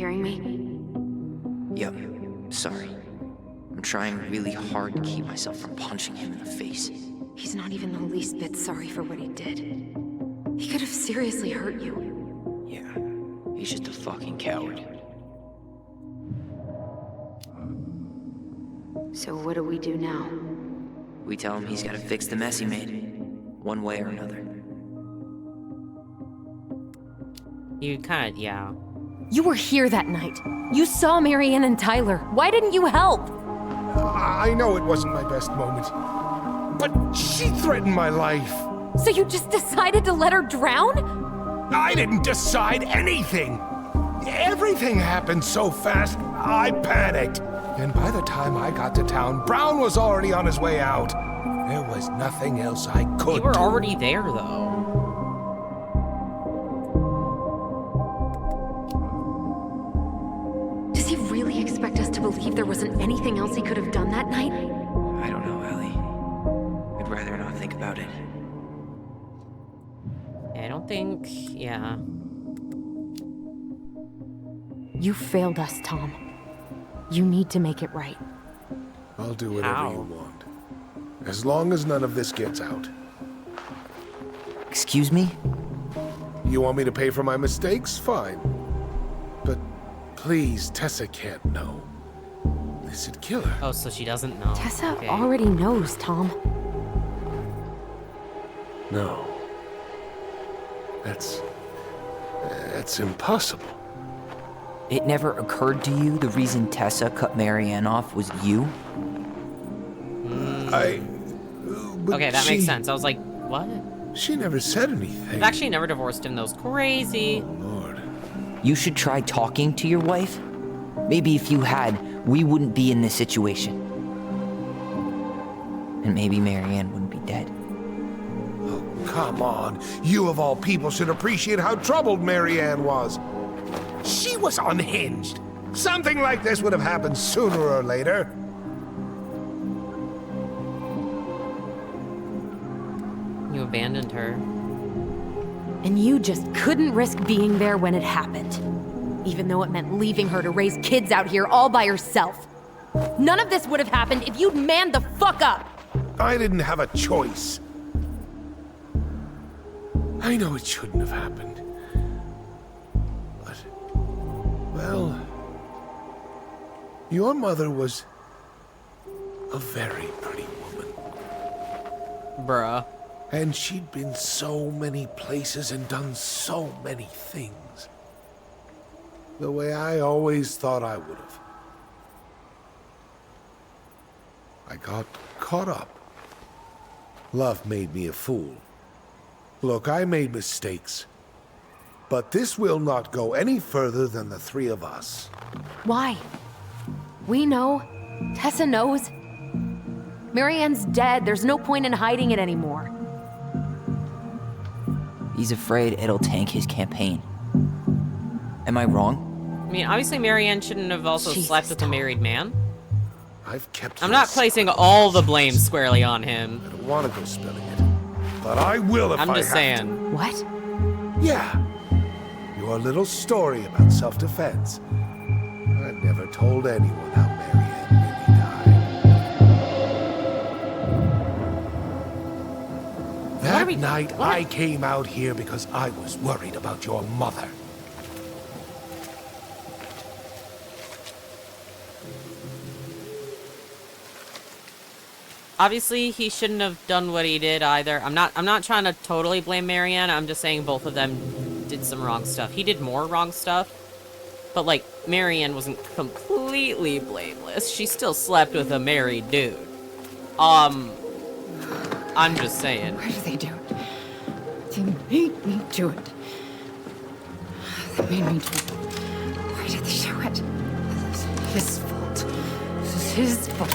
hearing me? Yep, sorry. I'm trying really hard to keep myself from punching him in the face. He's not even the least bit sorry for what he did. He could have seriously hurt you. Yeah, he's just a fucking coward. So what do we do now? We tell him he's gotta fix the mess he made, one way or another. You kind of, yeah. You were here that night. You saw Marianne and Tyler. Why didn't you help? I know it wasn't my best moment, but she threatened my life. So you just decided to let her drown? I didn't decide anything. Everything happened so fast, I panicked. And by the time I got to town, Brown was already on his way out. There was nothing else I could do. You were already there, though. Does he really expect us to believe there wasn't anything else he could have done that night? I don't know, Ellie. I'd rather not think about it. I don't think, yeah. You failed us, Tom. You need to make it right. I'll do whatever How? you want. As long as none of this gets out. Excuse me? You want me to pay for my mistakes? Fine. But please, Tessa can't know. This'd kill her. Oh, so she doesn't know. Tessa Okay. already knows, Tom. No. That's impossible. It never occurred to you the reason Tessa cut Marianne off was you? But Okay, that makes sense. I was like, what? She never said anything. I've actually never divorced him. That was crazy. Lord. You should try talking to your wife. Maybe if you had, we wouldn't be in this situation. And maybe Marianne wouldn't be dead. Oh, come on. You of all people should appreciate how troubled Marianne was. She was unhinged. Something like this would have happened sooner or later. You abandoned her. And you just couldn't risk being there when it happened. Even though it meant leaving her to raise kids out here all by herself. None of this would have happened if you'd manned the fuck up! I didn't have a choice. I know it shouldn't have happened. But, well, your mother was a very pretty woman. Bruh. And she'd been so many places and done so many things. The way I always thought I would have. I got caught up. Love made me a fool. Look, I made mistakes. But this will not go any further than the three of us. Why? We know. Tessa knows. Marianne's dead. There's no point in hiding it anymore. He's afraid it'll tank his campaign. Am I wrong? I mean, obviously Marianne shouldn't have also slept with a married man. I've kept I'm not placing all the blame squarely on him. I don't want to go spilling it. But I will if I have I'm just saying. What? Yeah. Your little story about self-defense. I've never told anyone how Marianne really died. That night, I came out here because I was worried about your mother. Obviously, he shouldn't have done what he did either. I'm not trying to totally blame Marianne. I'm just saying both of them did some wrong stuff. He did more wrong stuff. But, like, Marianne wasn't completely blameless. She still slept with a married dude. I'm just saying. Why did they do it? They made me do it. They made me do it. Why did they do it? This is his fault. This is his fault.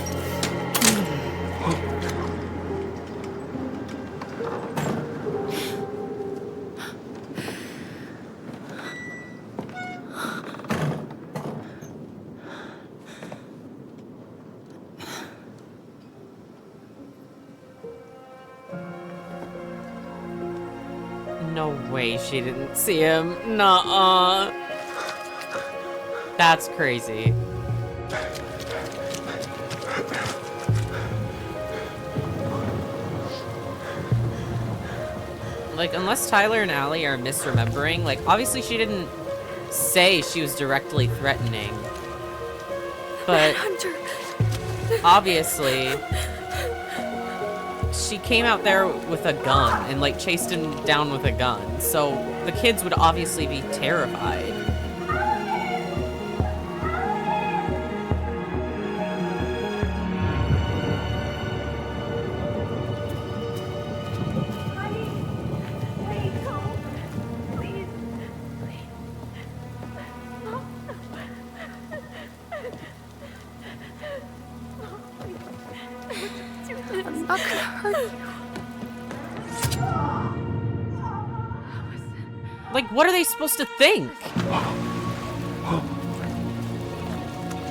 No way she didn't see him. Nuh-uh. That's crazy. Like, unless Tyler and Allie are misremembering, like, obviously she didn't say she was directly threatening. But obviously she came out there with a gun and, like, chased him down with a gun. So the kids would obviously be terrified. I'm not gonna hurt you. Like, what are they supposed to think?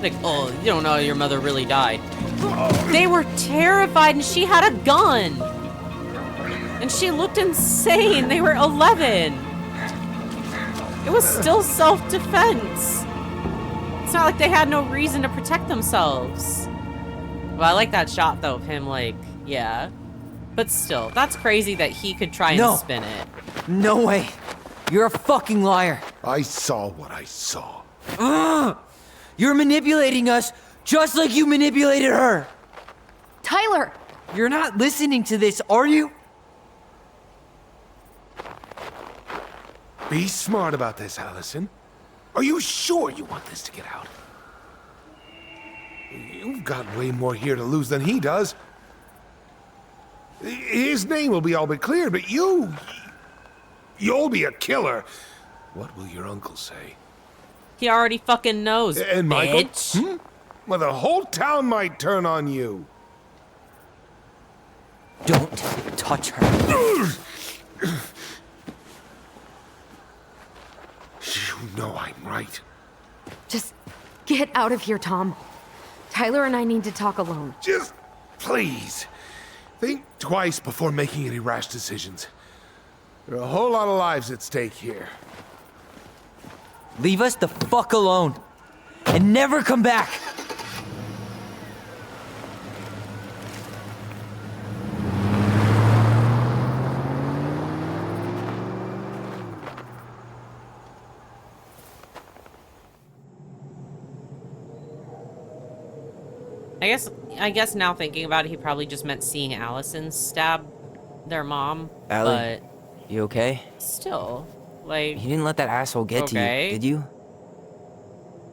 Like, oh, you don't know your mother really died. They were terrified and she had a gun. And she looked insane. They were 11. It was still self-defense. It's not like they had no reason to protect themselves. Well, I like that shot, though, of him, like, yeah. But still, that's crazy that he could try and spin it. No way. You're a fucking liar. I saw what I saw. You're manipulating us just like you manipulated her. Tyler! You're not listening to this, are you? Be smart about this, Allison. Are you sure you want this to get out? You've got way more here to lose than he does. His name will be all but cleared, but you'll be a killer. What will your uncle say? He already fucking knows, And Michael? bitch. Well, the whole town might turn on you. Don't touch her. You know I'm right. Just get out of here, Tom. Tyler and I need to talk alone. Just please, think twice before making any rash decisions. There are a whole lot of lives at stake here. Leave us the fuck alone. And never come back. I guess now thinking about it, he probably just meant seeing Allison stab their mom. Allie, you okay? But still, like, You didn't let that asshole get to you, did you?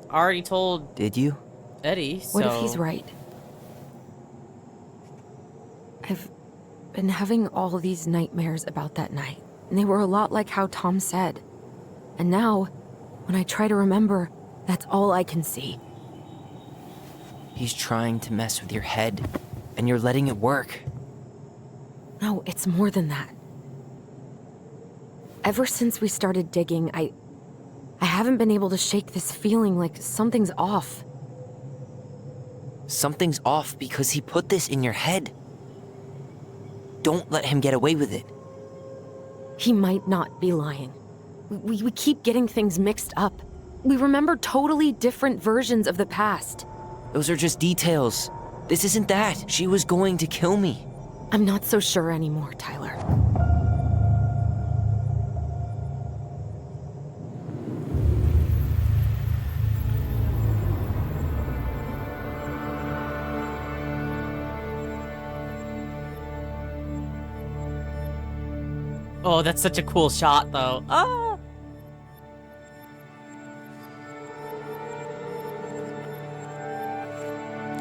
Already told. Did you? Eddie. So. What if he's right? I've been having all these nightmares about that night, and they were a lot like how Tom said. And now, when I try to remember, that's all I can see. He's trying to mess with your head, and you're letting it work. No, it's more than that. Ever since we started digging, I haven't been able to shake this feeling like something's off. Something's off because he put this in your head. Don't let him get away with it. He might not be lying. We keep getting things mixed up. We remember totally different versions of the past. Those are just details. This isn't that. She was going to kill me. I'm not so sure anymore, Tyler. Oh, that's such a cool shot, though. Ah!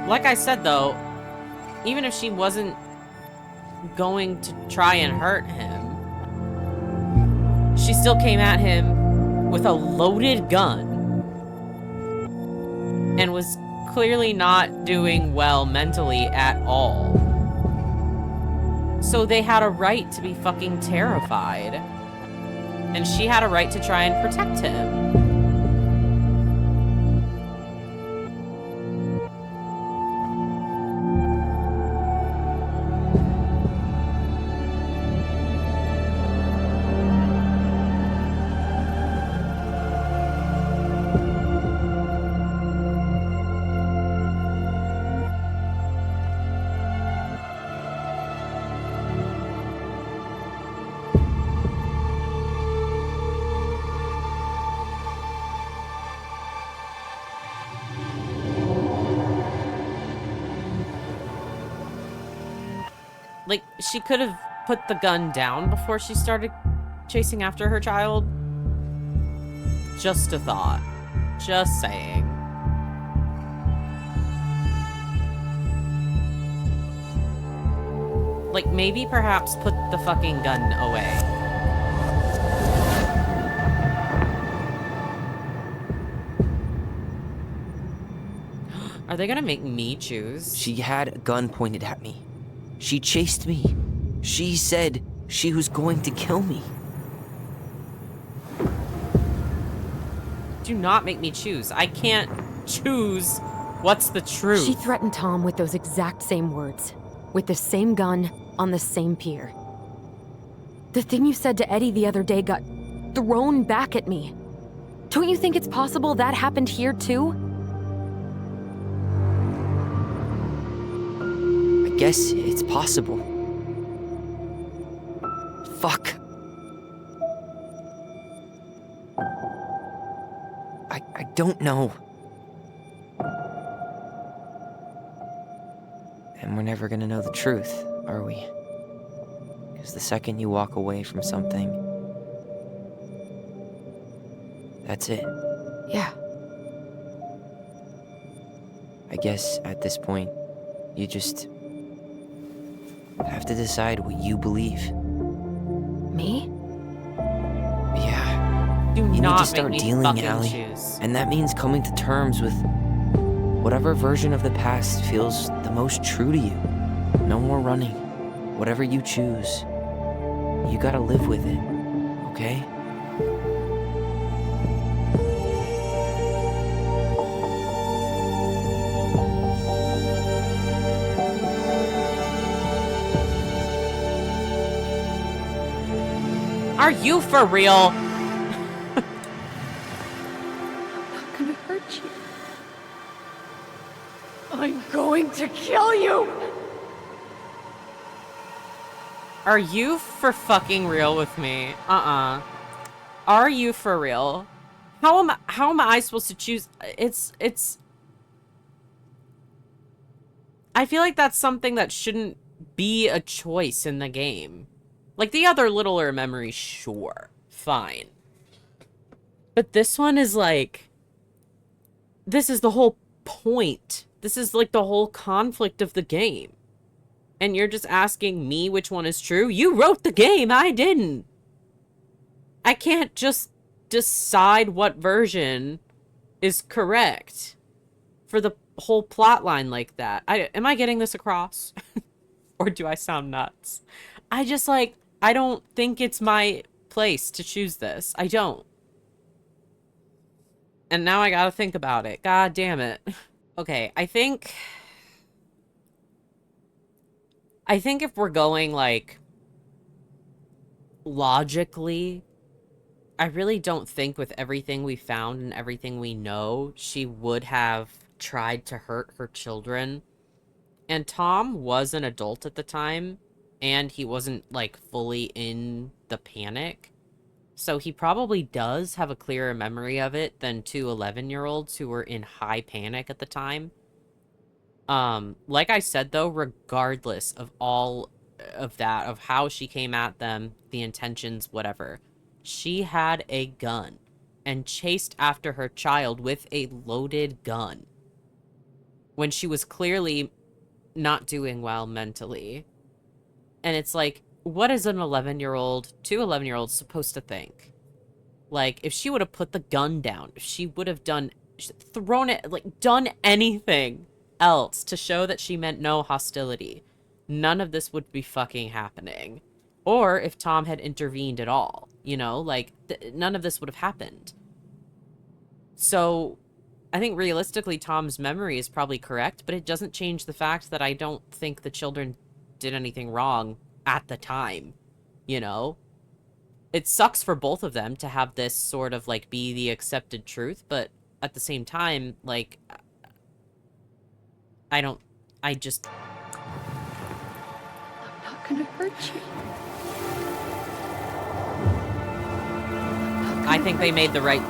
Like I said, though, even if she wasn't going to try and hurt him, she still came at him with a loaded gun and was clearly not doing well mentally at all. So they had a right to be fucking terrified. And she had a right to try and protect him. Like, she could have put the gun down before she started chasing after her child. Just a thought. Just saying. Like, maybe perhaps put the fucking gun away. Are they gonna make me choose? She had a gun pointed at me. She chased me. She said she was going to kill me. Do not make me choose. I can't choose what's the truth. She threatened Tom with those exact same words. With the same gun, on the same pier. The thing you said to Eddie the other day got thrown back at me. Don't you think it's possible that happened here too? I guess it's possible. Fuck. I don't know. And we're never gonna know the truth, are we? Because the second you walk away from something, that's it. Yeah. I guess at this point, you just have to decide what you believe. Me? Yeah. Do You need not to start make me dealing, fucking Allie. choose. And that means coming to terms with whatever version of the past feels the most true to you. No more running. Whatever you choose, you gotta live with it, okay? Are you for real? I'm not gonna hurt you. I'm going to kill you! Are you for fucking real with me? Are you for real? How am I supposed to choose? It's I feel like that's something that shouldn't be a choice in the game. Like the other littler memories, sure, fine. But this one is like, this is the whole point. This is like the whole conflict of the game. And you're just asking me which one is true? You wrote the game, I didn't. I can't just decide what version is correct for the whole plot line like that. Am I getting this across? Or do I sound nuts? I just like, I don't think it's my place to choose this. I don't. And now I gotta think about it. God damn it. Okay, I think if we're going, like, logically, I really don't think with everything we found and everything we know, she would have tried to hurt her children. And Tom was an adult at the time, and he wasn't, like, fully in the panic. So he probably does have a clearer memory of it than two 11-year-olds who were in high panic at the time. Like I said, though, regardless of all of that, of how she came at them, the intentions, whatever, she had a gun and chased after her child with a loaded gun when she was clearly not doing well mentally. And it's like, what is an 11-year-old, two 11-year-olds supposed to think? Like, if she would have put the gun down, if she would have thrown it, like, done anything else to show that she meant no hostility, none of this would be fucking happening. Or if Tom had intervened at all, you know, like, none of this would have happened. So, I think realistically Tom's memory is probably correct, but it doesn't change the fact that I don't think the children did anything wrong at the time, you know? It sucks for both of them to have this sort of, like, be the accepted truth, but at the same time, like, I'm not gonna hurt you. I think they made the right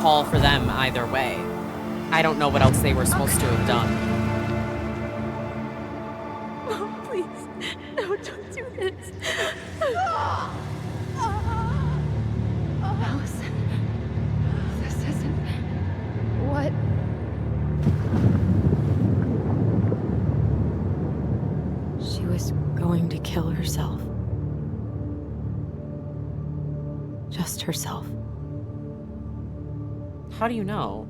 call for them either way. I don't know what else they were supposed to have done. Mom, please, no, don't. kill herself. Just herself. How do you know?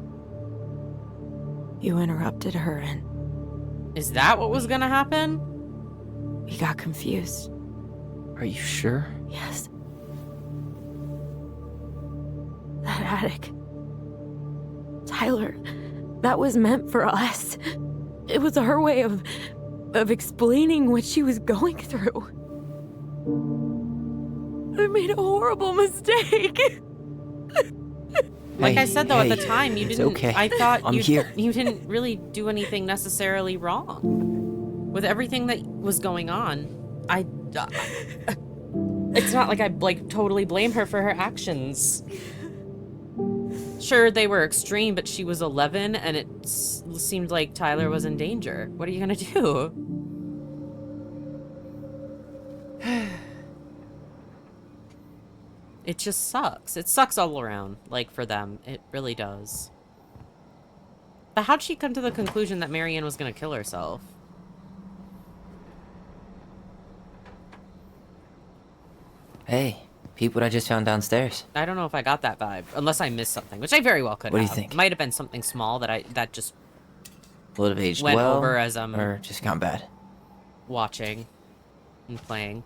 You interrupted her and Is that what was gonna happen? we got confused. Are you sure? Yes. That attic. Tyler, that was meant for us. It was her way of explaining what she was going through. I made a horrible mistake. Like Hey, I said though, hey, at the time you it's didn't. okay. I thought I'm here. you didn't really do anything necessarily wrong. With everything that was going on, it's not like I like totally blame her for her actions. Sure, they were extreme, but she was 11, and it seemed like Tyler was in danger. What are you gonna do? It just sucks. It sucks all around, like, for them. It really does. But how'd she come to the conclusion that Marianne was gonna kill herself? Hey, peep what I just found downstairs. I don't know if I got that vibe, unless I missed something, which I very well could What do have. you think? Might have been something small that just Would have aged went well, over as I'm or just gone bad. watching and playing.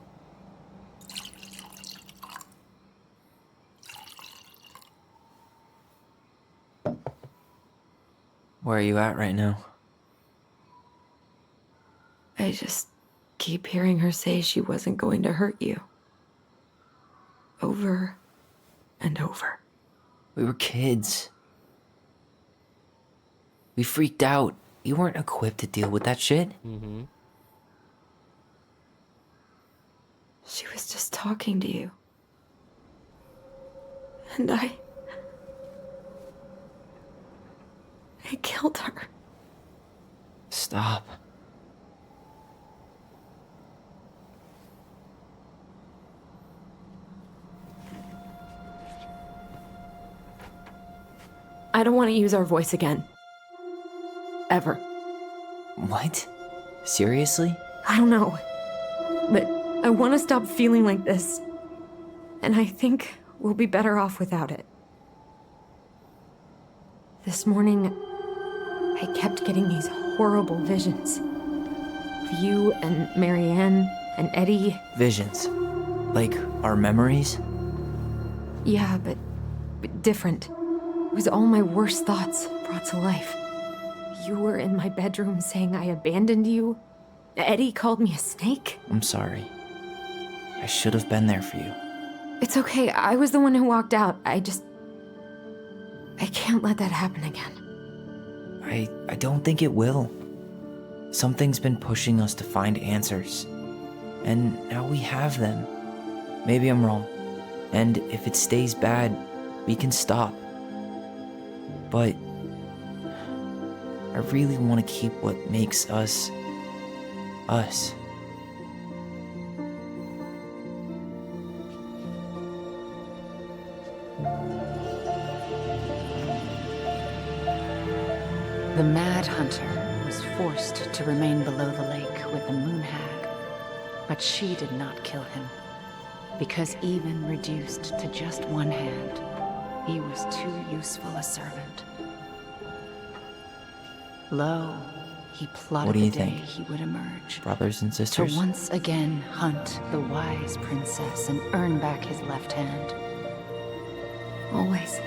Where are you at right now? I just keep hearing her say she wasn't going to hurt you. Over and over. We were kids. We freaked out. You weren't equipped to deal with that shit. Mm-hmm. She was just talking to you. And I killed her. Stop. I don't want to use our voice again. Ever. What? Seriously? I don't know. But I want to stop feeling like this. And I think we'll be better off without it. This morning, I kept getting these horrible visions. Of you and Marianne and Eddie. Visions. Like our memories? Yeah, but different. It was all my worst thoughts brought to life. You were in my bedroom saying I abandoned you. Eddie called me a snake. I'm sorry. I should have been there for you. It's okay. I was the one who walked out. I can't let that happen again. I don't think it will. Something's been pushing us to find answers. And now we have them. Maybe I'm wrong. And if it stays bad, we can stop. But I really want to keep what makes us, us. The Mad Hunter was forced to remain below the lake with the Moon Hag, but she did not kill him, because even reduced to just one hand, he was too useful a servant. Lo, he plotted What do you the day think? he would emerge. Brothers and To sisters? once again hunt the wise princess and earn back his left hand. Always.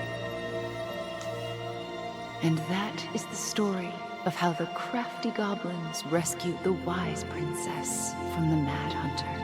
And that is the story of how the crafty goblins rescued the wise princess from the Mad Hunter.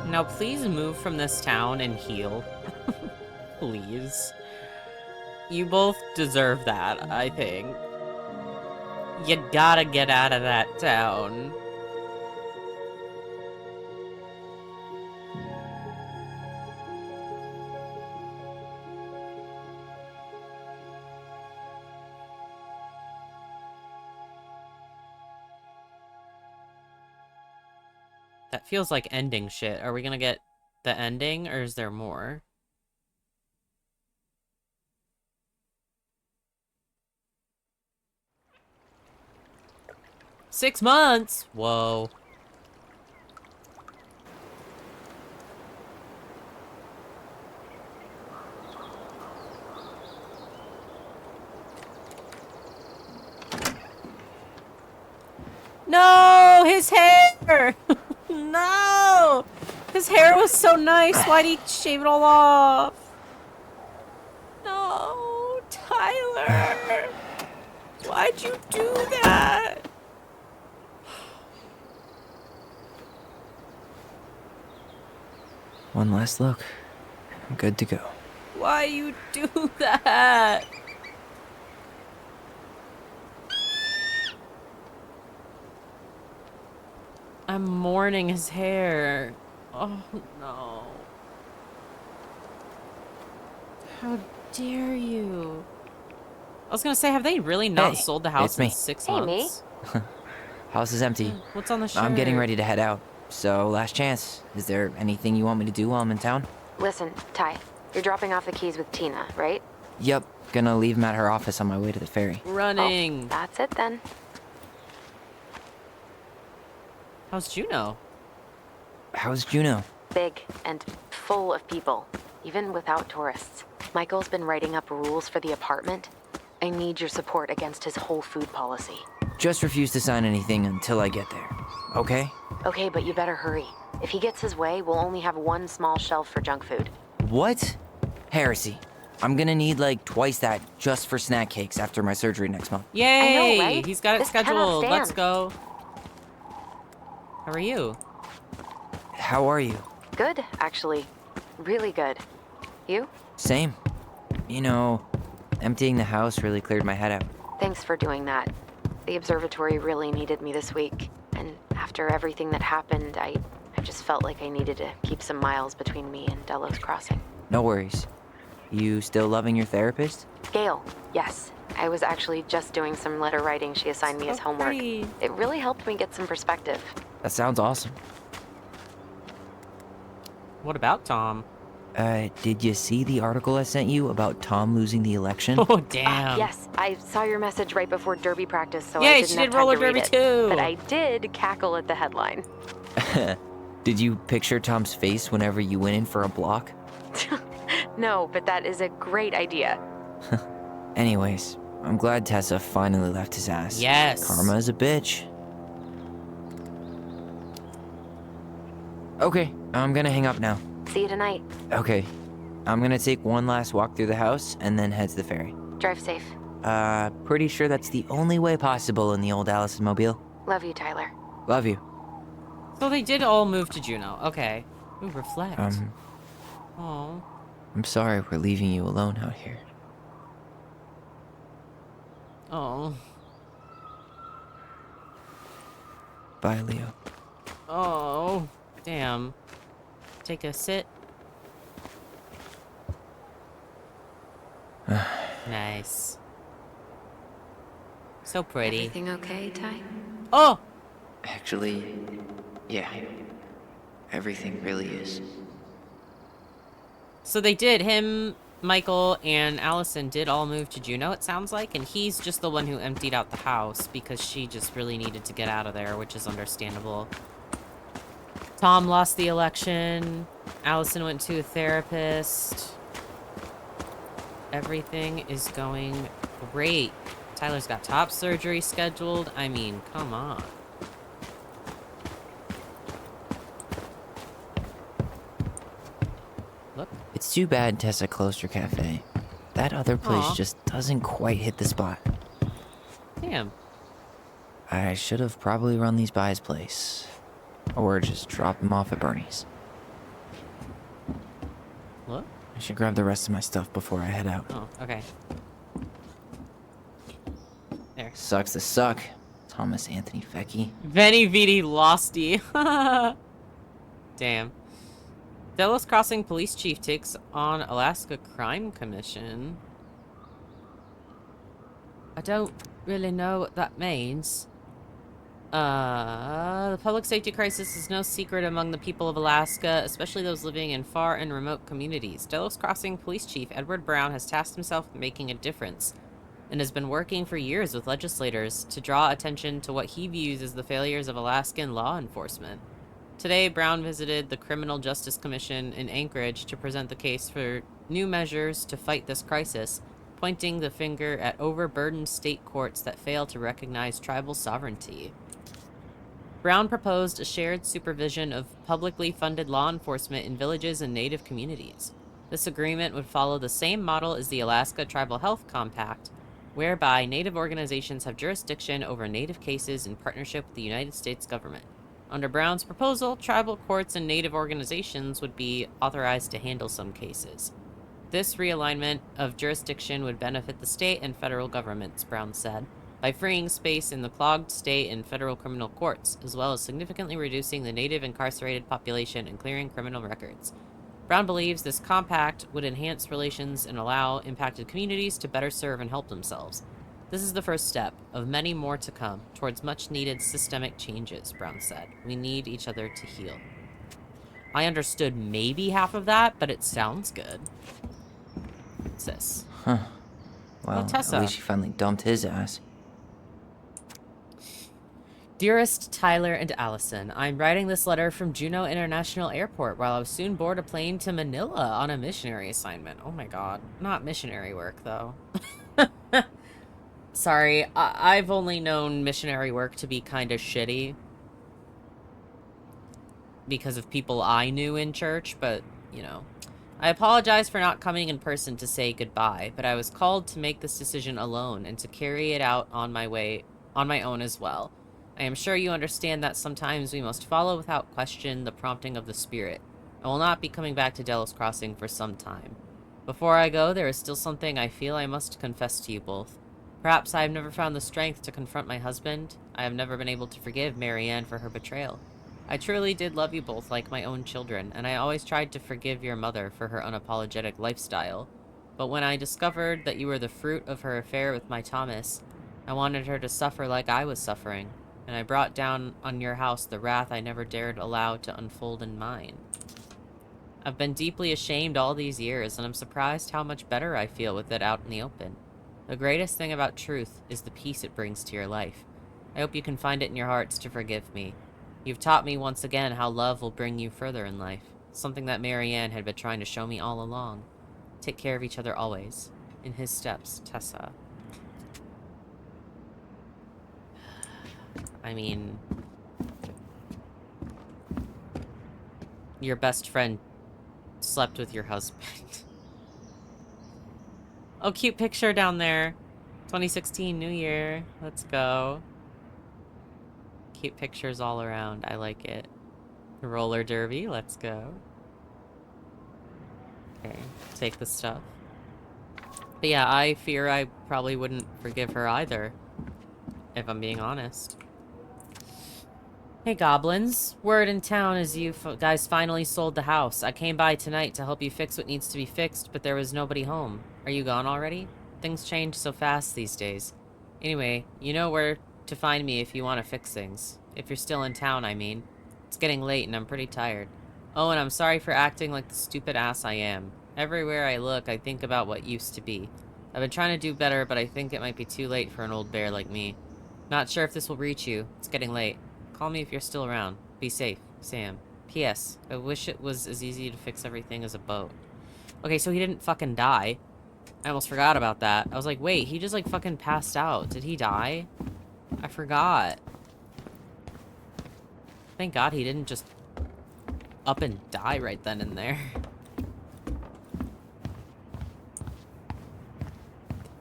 Now please move from this town and heal. Please. You both deserve that, I think. You gotta get out of that town. That feels like ending shit. Are we gonna get the ending, or is there more? Six months? Whoa. No! His hair! No! His hair was so nice. Why'd he shave it all off? No, Tyler! Why'd you do that? One last look. I'm good to go. Why you do that? I'm mourning his hair. Oh no. How dare you? I was gonna say, have they really not Hey, sold the house it's me. in 6 months? House is empty. What's on the shirt? I'm getting ready to head out. So, last chance. Is there anything you want me to do while I'm in town? Listen, Ty, you're dropping off the keys with Tina, right? Yep. Gonna leave them at her office on my way to the ferry. Running. Oh, that's it then. How's Juno? How's Juno? Big and full of people, even without tourists. Michael's been writing up rules for the apartment. I need your support against his whole food policy. Just refuse to sign anything until I get there. Okay? Okay, but you better hurry. If he gets his way, we'll only have one small shelf for junk food. What? Heresy. I'm gonna need like twice that just for snack cakes after my surgery next month. Yay! I know, right? He's got it This cannot scheduled. stand. Let's go. How are you? How are you? Good, actually. Really good. You? Same. You know, emptying the house really cleared my head out. Thanks for doing that. The observatory really needed me this week. And after everything that happened, I just felt like I needed to keep some miles between me and Delos Crossing. No worries. You still loving your therapist? Gail, yes. I was actually just doing some letter writing she assigned me as homework. pretty. It really helped me get some perspective. That sounds awesome. What about Tom? Did you see the article I sent you about Tom losing the election? Oh, damn. Yes, I saw your message right before derby practice, so Yay, I didn't she have did time roller to read derby it. too. But I did cackle at the headline. Did you picture Tom's face whenever you went in for a block? No, but that is a great idea. Anyways, I'm glad Tessa finally left his ass. Yes. Karma is a bitch. Okay, I'm gonna hang up now. See you tonight. Okay, I'm gonna take one last walk through the house and then head to the ferry. Drive safe. Pretty sure that's the only way possible in the old Allison mobile. Love you, Tyler. Love you. So they did all move to Juneau. Okay. Ooh, reflect. Oh. I'm sorry we're leaving you alone out here. Oh. Bye, Leo. Oh. Damn. Take a sit. Nice. So pretty. Everything okay, Ty? Oh! Actually, yeah. Everything really is. So they did. Him, Michael, and Allison did all move to Juneau, it sounds like. And he's just the one who emptied out the house because she just really needed to get out of there, which is understandable. Tom lost the election. Allison went to a therapist. Everything is going great. Tyler's got top surgery scheduled. I mean, come on. Look. It's too bad Tessa closed her cafe. That other place Aw. just doesn't quite hit the spot. Damn. I should have probably run these by his place. Or just drop them off at Bernie's. Look. should grab the rest of my stuff before I head out. Oh, okay. There. Sucks to suck, Thomas Anthony Fecky. Veni Vidi Losty. Damn. Delos Crossing Police Chief takes on Alaska Crime Commission. I don't really know what that means. The public safety crisis is no secret among the people of Alaska, especially those living in far and remote communities. Delos Crossing Police Chief Edward Brown has tasked himself with making a difference and has been working for years with legislators to draw attention to what he views as the failures of Alaskan law enforcement. Today, Brown visited the Criminal Justice Commission in Anchorage to present the case for new measures to fight this crisis, pointing the finger at overburdened state courts that fail to recognize tribal sovereignty. Brown proposed a shared supervision of publicly funded law enforcement in villages and Native communities. This agreement would follow the same model as the Alaska Tribal Health Compact, whereby Native organizations have jurisdiction over Native cases in partnership with the United States government. Under Brown's proposal, tribal courts and Native organizations would be authorized to handle some cases. This realignment of jurisdiction would benefit the state and federal governments, Brown said, by freeing space in the clogged state and federal criminal courts, as well as significantly reducing the Native incarcerated population and clearing criminal records. Brown believes this compact would enhance relations and allow impacted communities to better serve and help themselves. This is the first step of many more to come towards much-needed systemic changes, Brown said. We need each other to heal. I understood maybe half of that, but it sounds good. What's this? Huh. Well, Tessa. at least she finally dumped his ass. Dearest Tyler and Allison, I'm writing this letter from Juneau International Airport while I was soon board a plane to Manila on a missionary assignment. Oh my god. Not missionary work, though. Sorry, I've only known missionary work to be kind of shitty because of people I knew in church, but, you know. I apologize for not coming in person to say goodbye, but I was called to make this decision alone and to carry it out on my own as well. I am sure you understand that sometimes we must follow without question the prompting of the Spirit. I will not be coming back to Delos Crossing for some time. Before I go, there is still something I feel I must confess to you both. Perhaps I have never found the strength to confront my husband. I have never been able to forgive Marianne for her betrayal. I truly did love you both like my own children, and I always tried to forgive your mother for her unapologetic lifestyle. But when I discovered that you were the fruit of her affair with my Thomas, I wanted her to suffer like I was suffering, and I brought down on your house the wrath I never dared allow to unfold in mine. I've been deeply ashamed all these years, and I'm surprised how much better I feel with it out in the open. The greatest thing about truth is the peace it brings to your life. I hope you can find it in your hearts to forgive me. You've taught me once again how love will bring you further in life, something that Marianne had been trying to show me all along. Take care of each other always. In his steps, Tessa. I mean, your best friend slept with your husband. Oh, cute picture down there. 2016 New Year. Let's go. Cute pictures all around. I like it. Roller derby. Let's go. Okay, take the stuff. But yeah, I fear I probably wouldn't forgive her either, if I'm being honest. Hey goblins, word in town is you guys finally sold the house. I came by tonight to help you fix what needs to be fixed, but there was nobody home. Are you gone already? Things change so fast these days. Anyway, you know where to find me if you want to fix things. If you're still in town, I mean. It's getting late and I'm pretty tired. Oh, and I'm sorry for acting like the stupid ass I am. Everywhere I look, I think about what used to be. I've been trying to do better, but I think it might be too late for an old bear like me. Not sure if this will reach you. It's getting late. Call me if you're still around. Be safe, Sam. P.S. I wish it was as easy to fix everything as a boat. Okay, so he didn't fucking die. I almost forgot about that. I was like, wait, he just like fucking passed out. Did he die? I forgot. Thank God he didn't just up and die right then and there.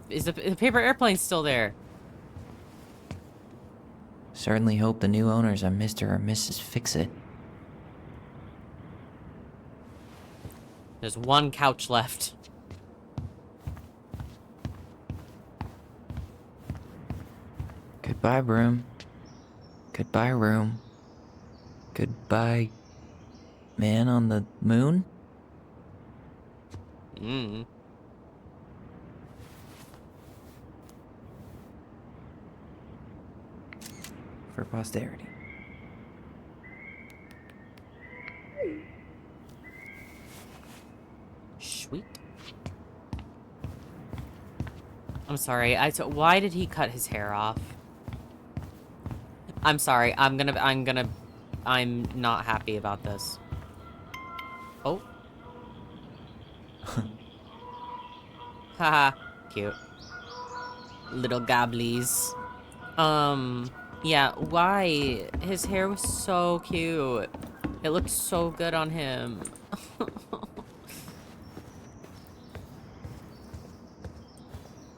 Is the paper airplane still there? Certainly hope the new owners are Mr. or Mrs. Fix-It. There's one couch left. Goodbye, room. Goodbye, room. Goodbye, man on the moon? Mm. For posterity. Sweet. I'm sorry. Why did he cut his hair off? I'm sorry. I'm not happy about this. Oh. Haha. Cute. Little gobblies. Yeah, why? His hair was so cute. It looked so good on him.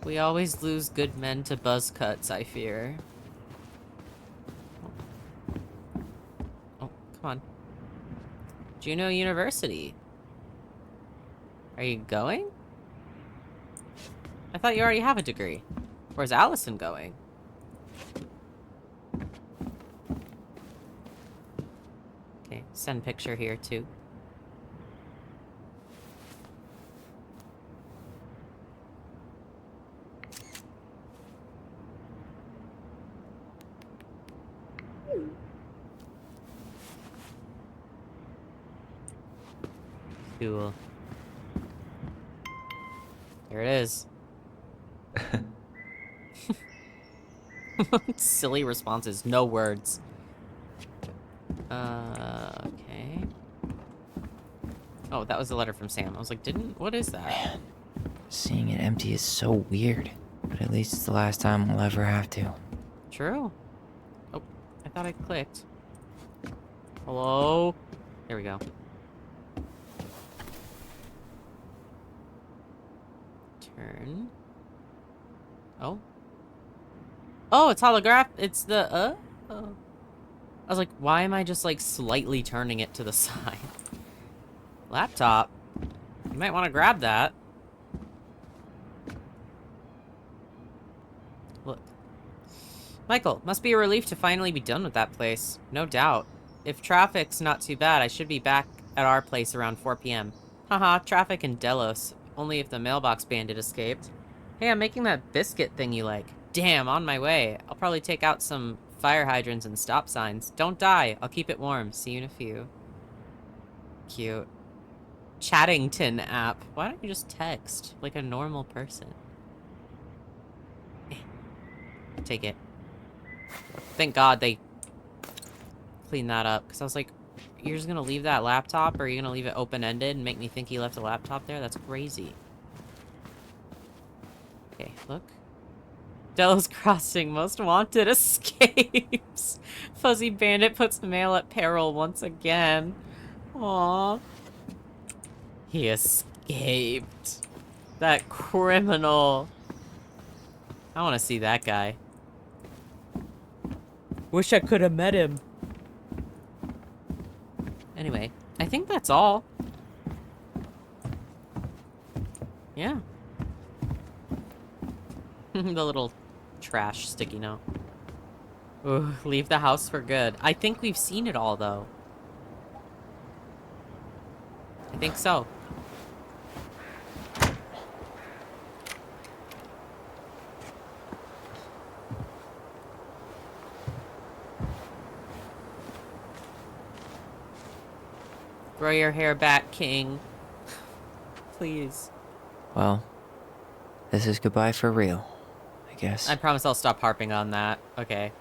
We always lose good men to buzz cuts, I fear. Oh, come on. Juneau University. Are you going? I thought you already have a degree. Where's Allison going? Okay, send picture here too. Cool. There it is. Silly responses, no words. Okay. Oh, that was a letter from Sam. I was like, what is that? Man, seeing it empty is so weird. But at least it's the last time we'll ever have to. True. Oh, I thought I clicked. Hello? There we go. Turn. Oh. Oh, it's holograph. It's the, I was like, why am I just, like, slightly turning it to the side? Laptop. You might want to grab that. Look. Michael, must be a relief to finally be done with that place. No doubt. If traffic's not too bad, I should be back at our place around 4 p.m. Haha, traffic in Delos. Only if the mailbox bandit escaped. Hey, I'm making that biscuit thing you like. Damn, on my way. I'll probably take out some fire hydrants and stop signs. Don't die. I'll keep it warm. See you in a few. Cute. Chattington app. Why don't you just text like a normal person? Take it. Thank God they cleaned that up, because I was like, you're just gonna leave that laptop, or are you gonna leave it open-ended and make me think he left a laptop there? That's crazy. Okay, look. Delos Crossing, most wanted escapes. Fuzzy Bandit puts mail at peril once again. Aww. He escaped. That criminal. I want to see that guy. Wish I could have met him. Anyway, I think that's all. Yeah. The little trash sticky note. Ooh, leave the house for good. I think we've seen it all, though. I think so. Grow your hair back, King. Please. Well, this is goodbye for real, I guess. I promise I'll stop harping on that. Okay.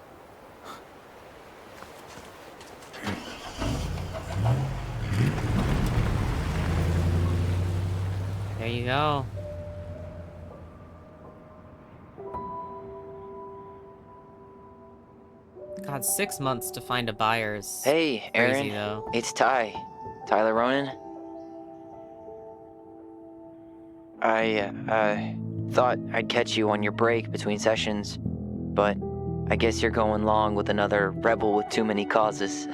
There you go. God, 6 months to find a buyer's. Hey, Aaron. Crazy, though. It's Ty. Tyler Ronan. I thought I'd catch you on your break between sessions, but I guess you're going long with another rebel with too many causes.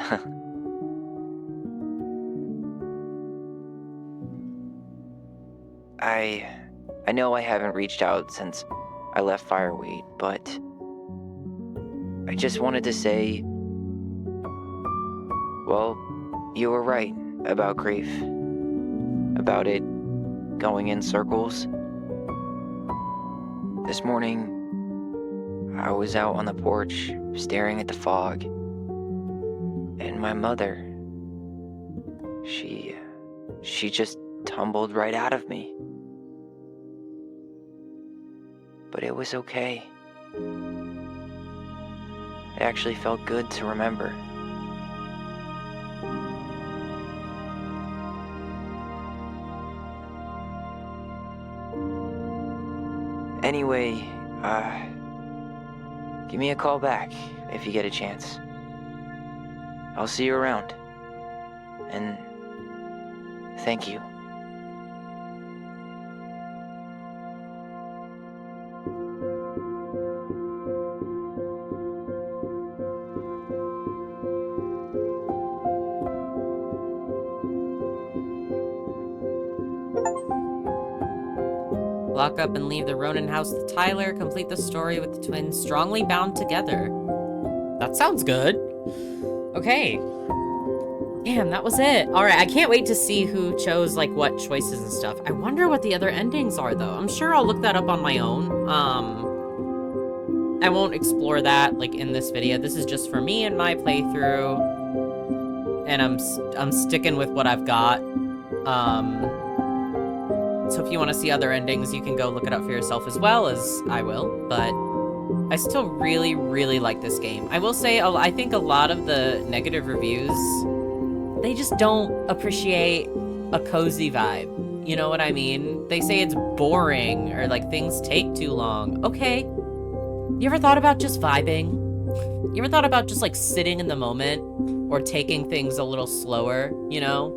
I know I haven't reached out since I left Fireweed, but I just wanted to say, well, you were right about grief. About it going in circles. This morning, I was out on the porch staring at the fog, and my mother, she just tumbled right out of me. But it was okay. It actually felt good to remember. Anyway, give me a call back if you get a chance. I'll see you around. And thank you. Lock up and leave the Ronan house with Tyler. Complete the story with the twins strongly bound together. That sounds good. Okay. Damn, that was it. All right, I can't wait to see who chose, like, what choices and stuff. I wonder what the other endings are, though. I'm sure I'll look that up on my own. I won't explore that, like, in this video. This is just for me and my playthrough. And I'm sticking with what I've got. So if you want to see other endings, you can go look it up for yourself as well, as I will. But I still really, really like this game. I will say, I think a lot of the negative reviews, they just don't appreciate a cozy vibe. You know what I mean? They say it's boring, or like things take too long. Okay. You ever thought about just vibing? You ever thought about just like sitting in the moment, or taking things a little slower, you know?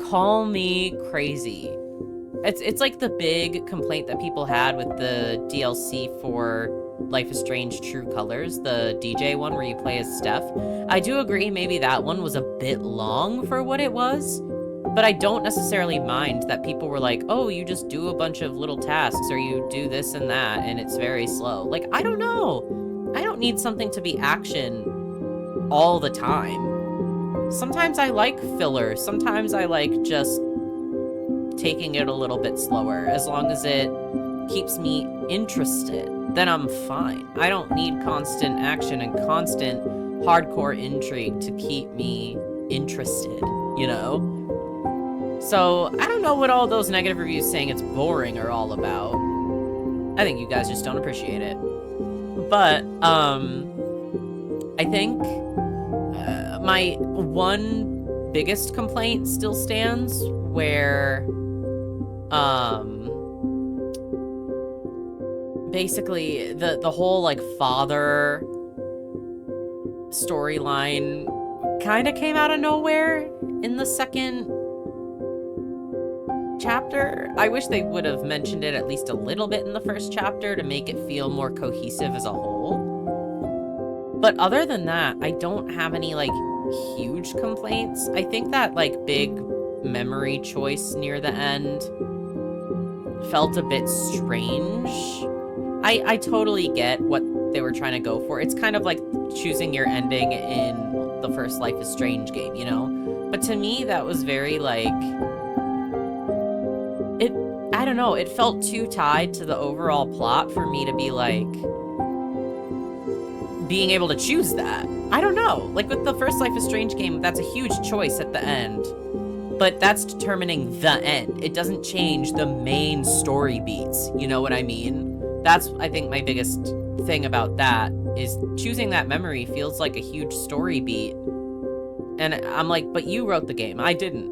Call me crazy. It's like the big complaint that people had with the DLC for Life is Strange True Colors, the DJ one where you play as Steph. I do agree maybe that one was a bit long for what it was, but I don't necessarily mind that people were like, oh, you just do a bunch of little tasks, or you do this and that, and it's very slow. Like, I don't know. I don't need something to be action all the time. Sometimes I like filler. Sometimes I like just taking it a little bit slower. As long as it keeps me interested, then I'm fine. I don't need constant action and constant hardcore intrigue to keep me interested, you know? So, I don't know what all those negative reviews saying it's boring are all about. I think you guys just don't appreciate it. But, I think my one biggest complaint still stands, where basically the whole like father storyline kind of came out of nowhere in the second chapter. I wish they would have mentioned it at least a little bit in the first chapter to make it feel more cohesive as a whole. But other than that, I don't have any like huge complaints. I think that like big memory choice near the end felt a bit strange. I totally get what they were trying to go for. It's kind of like choosing your ending in the first Life is Strange game, you know? But to me, that was very like, I don't know, it felt too tied to the overall plot for me to be like, being able to choose that. I don't know. Like with the first Life is Strange game, that's a huge choice at the end. But that's determining the end. It doesn't change the main story beats. You know what I mean? That's, I think, my biggest thing about that, is choosing that memory feels like a huge story beat. And I'm like, but you wrote the game. I didn't.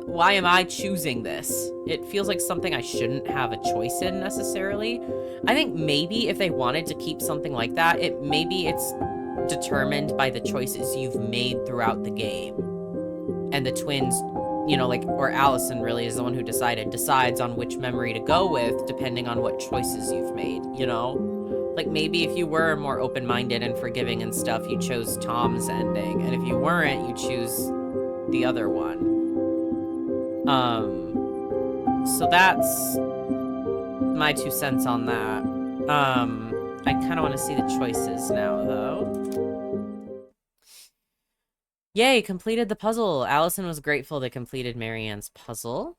Why am I choosing this? It feels like something I shouldn't have a choice in necessarily. I think maybe if they wanted to keep something like that, maybe it's determined by the choices you've made throughout the game. And the twins, you know, like, or Allison really is the one who decides on which memory to go with, depending on what choices you've made, you know? Like, maybe if you were more open-minded and forgiving and stuff, you chose Tom's ending, and if you weren't, you choose the other one. So that's my 2 cents on that. I kind of want to see the choices now, though. Yay, completed the puzzle. Allison was grateful they completed Marianne's puzzle.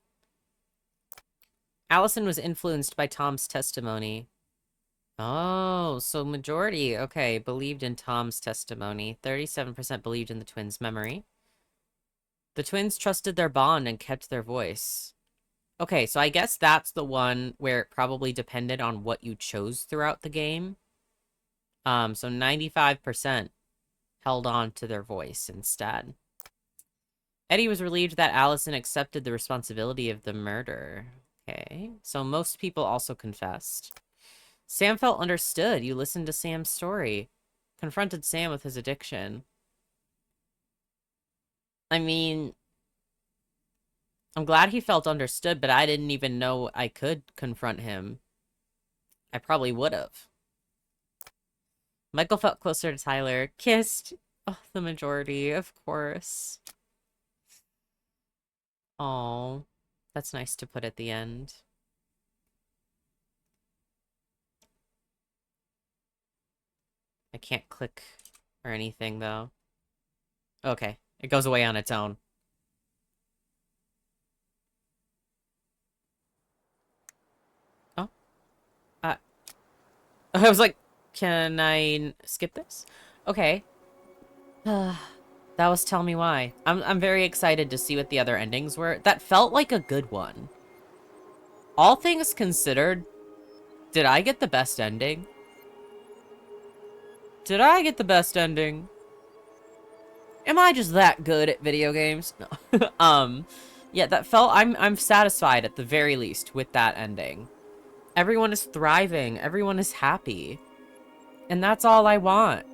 Allison was influenced by Tom's testimony. Oh, so majority, okay, believed in Tom's testimony. 37% believed in the twins' memory. The twins trusted their bond and kept their voice. Okay, so I guess that's the one where it probably depended on what you chose throughout the game. So 95% held on to their voice instead. Eddie was relieved that Allison accepted the responsibility of the murder. Okay, so most people also confessed. Sam felt understood. You listened to Sam's story. Confronted Sam with his addiction. I mean, I'm glad he felt understood, but I didn't even know I could confront him. I probably would have. Michael felt closer to Tyler. Kissed. Oh, the majority, of course. Oh, that's nice to put at the end. I can't click or anything, though. Okay, it goes away on its own. Oh. I was like, can I skip this? Okay. That was Tell Me Why. I'm very excited to see what the other endings were. That felt like a good one. All things considered, did I get the best ending? Did I get the best ending? Am I just that good at video games? No. Yeah, that felt... I'm satisfied at the very least with that ending. Everyone is thriving. Everyone is happy. And that's all I want.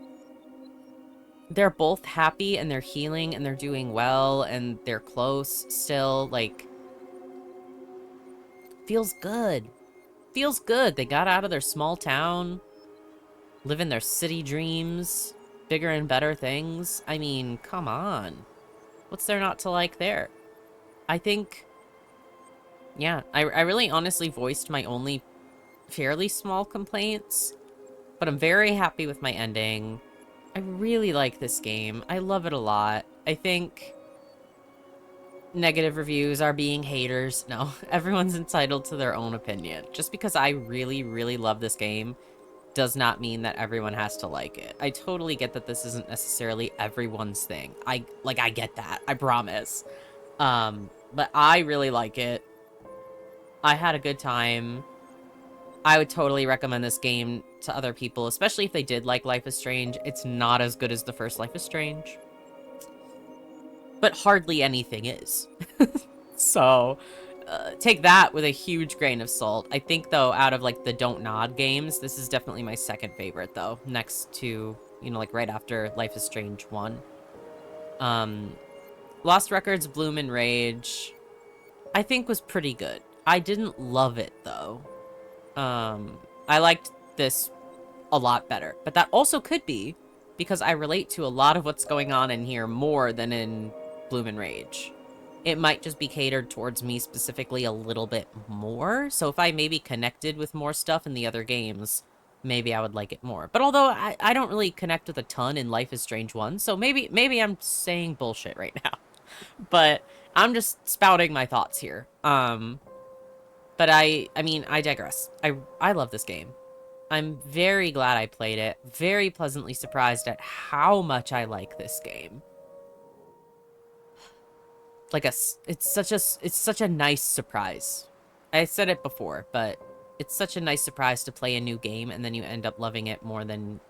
They're both happy and they're healing and they're doing well and they're close still. Like, feels good. Feels good. They got out of their small town, living their city dreams, bigger and better things. I mean, come on. What's there not to like there? I think, yeah, I really honestly voiced my only fairly small complaints, but I'm very happy with my ending. I really like this game. I love it a lot. I think negative reviews are being haters. No, everyone's entitled to their own opinion. Just because I really, really love this game does not mean that everyone has to like it. I totally get that this isn't necessarily everyone's thing. I get that. I promise. But I really like it. I had a good time. I would totally recommend this game to other people, especially if they did like Life is Strange. It's not as good as the first Life is Strange. But hardly anything is. So, take that with a huge grain of salt. I think, though, out of, like, the Dontnod games, this is definitely my second favorite, though. Next to, you know, like, right after Life is Strange 1. Lost Records, Bloom and Rage, I think was pretty good. I didn't love it, though. I liked this a lot better. But that also could be because I relate to a lot of what's going on in here more than in Bloom and Rage. It might just be catered towards me specifically a little bit more. So if I maybe connected with more stuff in the other games, maybe I would like it more. But although I don't really connect with a ton in Life is Strange 1, so maybe I'm saying bullshit right now. But I'm just spouting my thoughts here. But I mean, I digress. I love this game. I'm very glad I played it. Very pleasantly surprised at how much I like this game. Like it's such a nice surprise. I said it before, but it's such a nice surprise to play a new game and then you end up loving it more than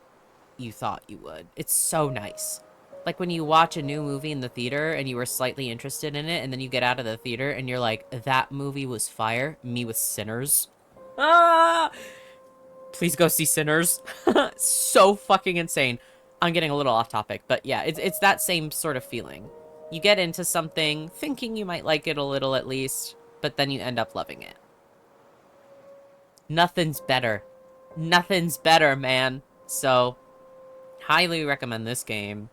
you thought you would. It's so nice. Like when you watch a new movie in the theater and you were slightly interested in it and then you get out of the theater and you're like, that movie was fire. Me with Sinners. Ah! Please go see Sinners. So fucking insane. I'm getting a little off topic, but yeah, it's that same sort of feeling. You get into something thinking you might like it a little at least, but then you end up loving it. Nothing's better. Nothing's better, man. So, highly recommend this game.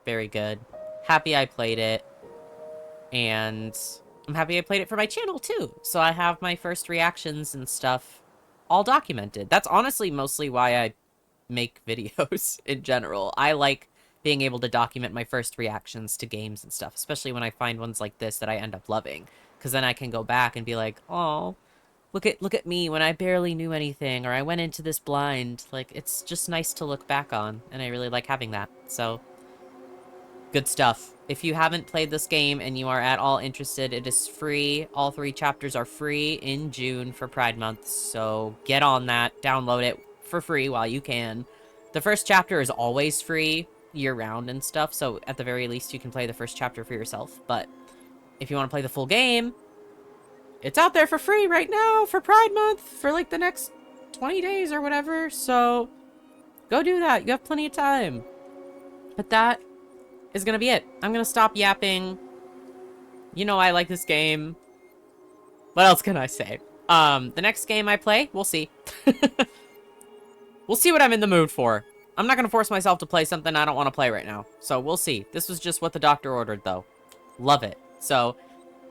Very good. Happy I played it. And I'm happy I played it for my channel too. So I have my first reactions and stuff all documented. That's honestly mostly why I make videos in general. I like being able to document my first reactions to games and stuff, especially when I find ones like this that I end up loving. Because then I can go back and be like, oh, look at me when I barely knew anything, or I went into this blind. Like, it's just nice to look back on, and I really like having that. So, good stuff. If you haven't played this game and you are at all interested, it is free. All 3 chapters are free in June for Pride Month, so get on that. Download it for free while you can. The first chapter is always free year-round and stuff, so at the very least you can play the first chapter for yourself. But if you want to play the full game, it's out there for free right now for Pride Month for like the next 20 days or whatever, so go do that. You have plenty of time. But that is gonna be it. I'm gonna stop yapping. You know I like this game. What else can I say? The next game I play, we'll see. We'll see what I'm in the mood for. I'm not gonna force myself to play something I don't want to play right now. So we'll see. This was just what the doctor ordered, though. Love it. So,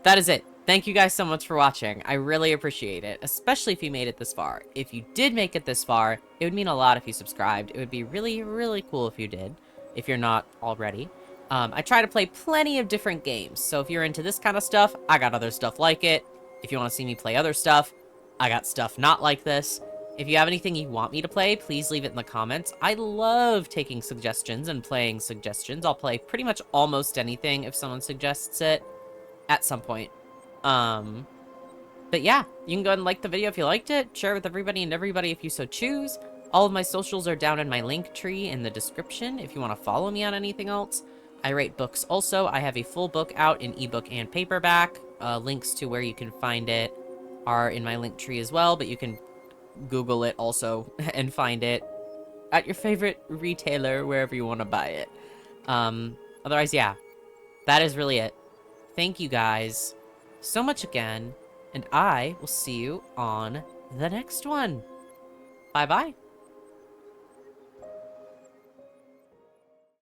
that is it. Thank you guys so much for watching. I really appreciate it, especially if you made it this far. If you did make it this far, it would mean a lot if you subscribed. It would be really, really cool if you did, if you're not already. I try to play plenty of different games, so if you're into this kind of stuff, I got other stuff like it. If you want to see me play other stuff, I got stuff not like this. If you have anything you want me to play, please leave it in the comments. I love taking suggestions and playing suggestions. I'll play pretty much almost anything if someone suggests it at some point. But yeah, you can go ahead and like the video if you liked it, share it with everybody and everybody if you so choose. All of my socials are down in my link tree in the description if you want to follow me on anything else. I write books also. I have a full book out in ebook and paperback. Links to where you can find it are in my link tree as well, but you can Google it also and find it at your favorite retailer, wherever you want to buy it. Otherwise, yeah, that is really it. Thank you guys so much again, and I will see you on the next one. Bye-bye.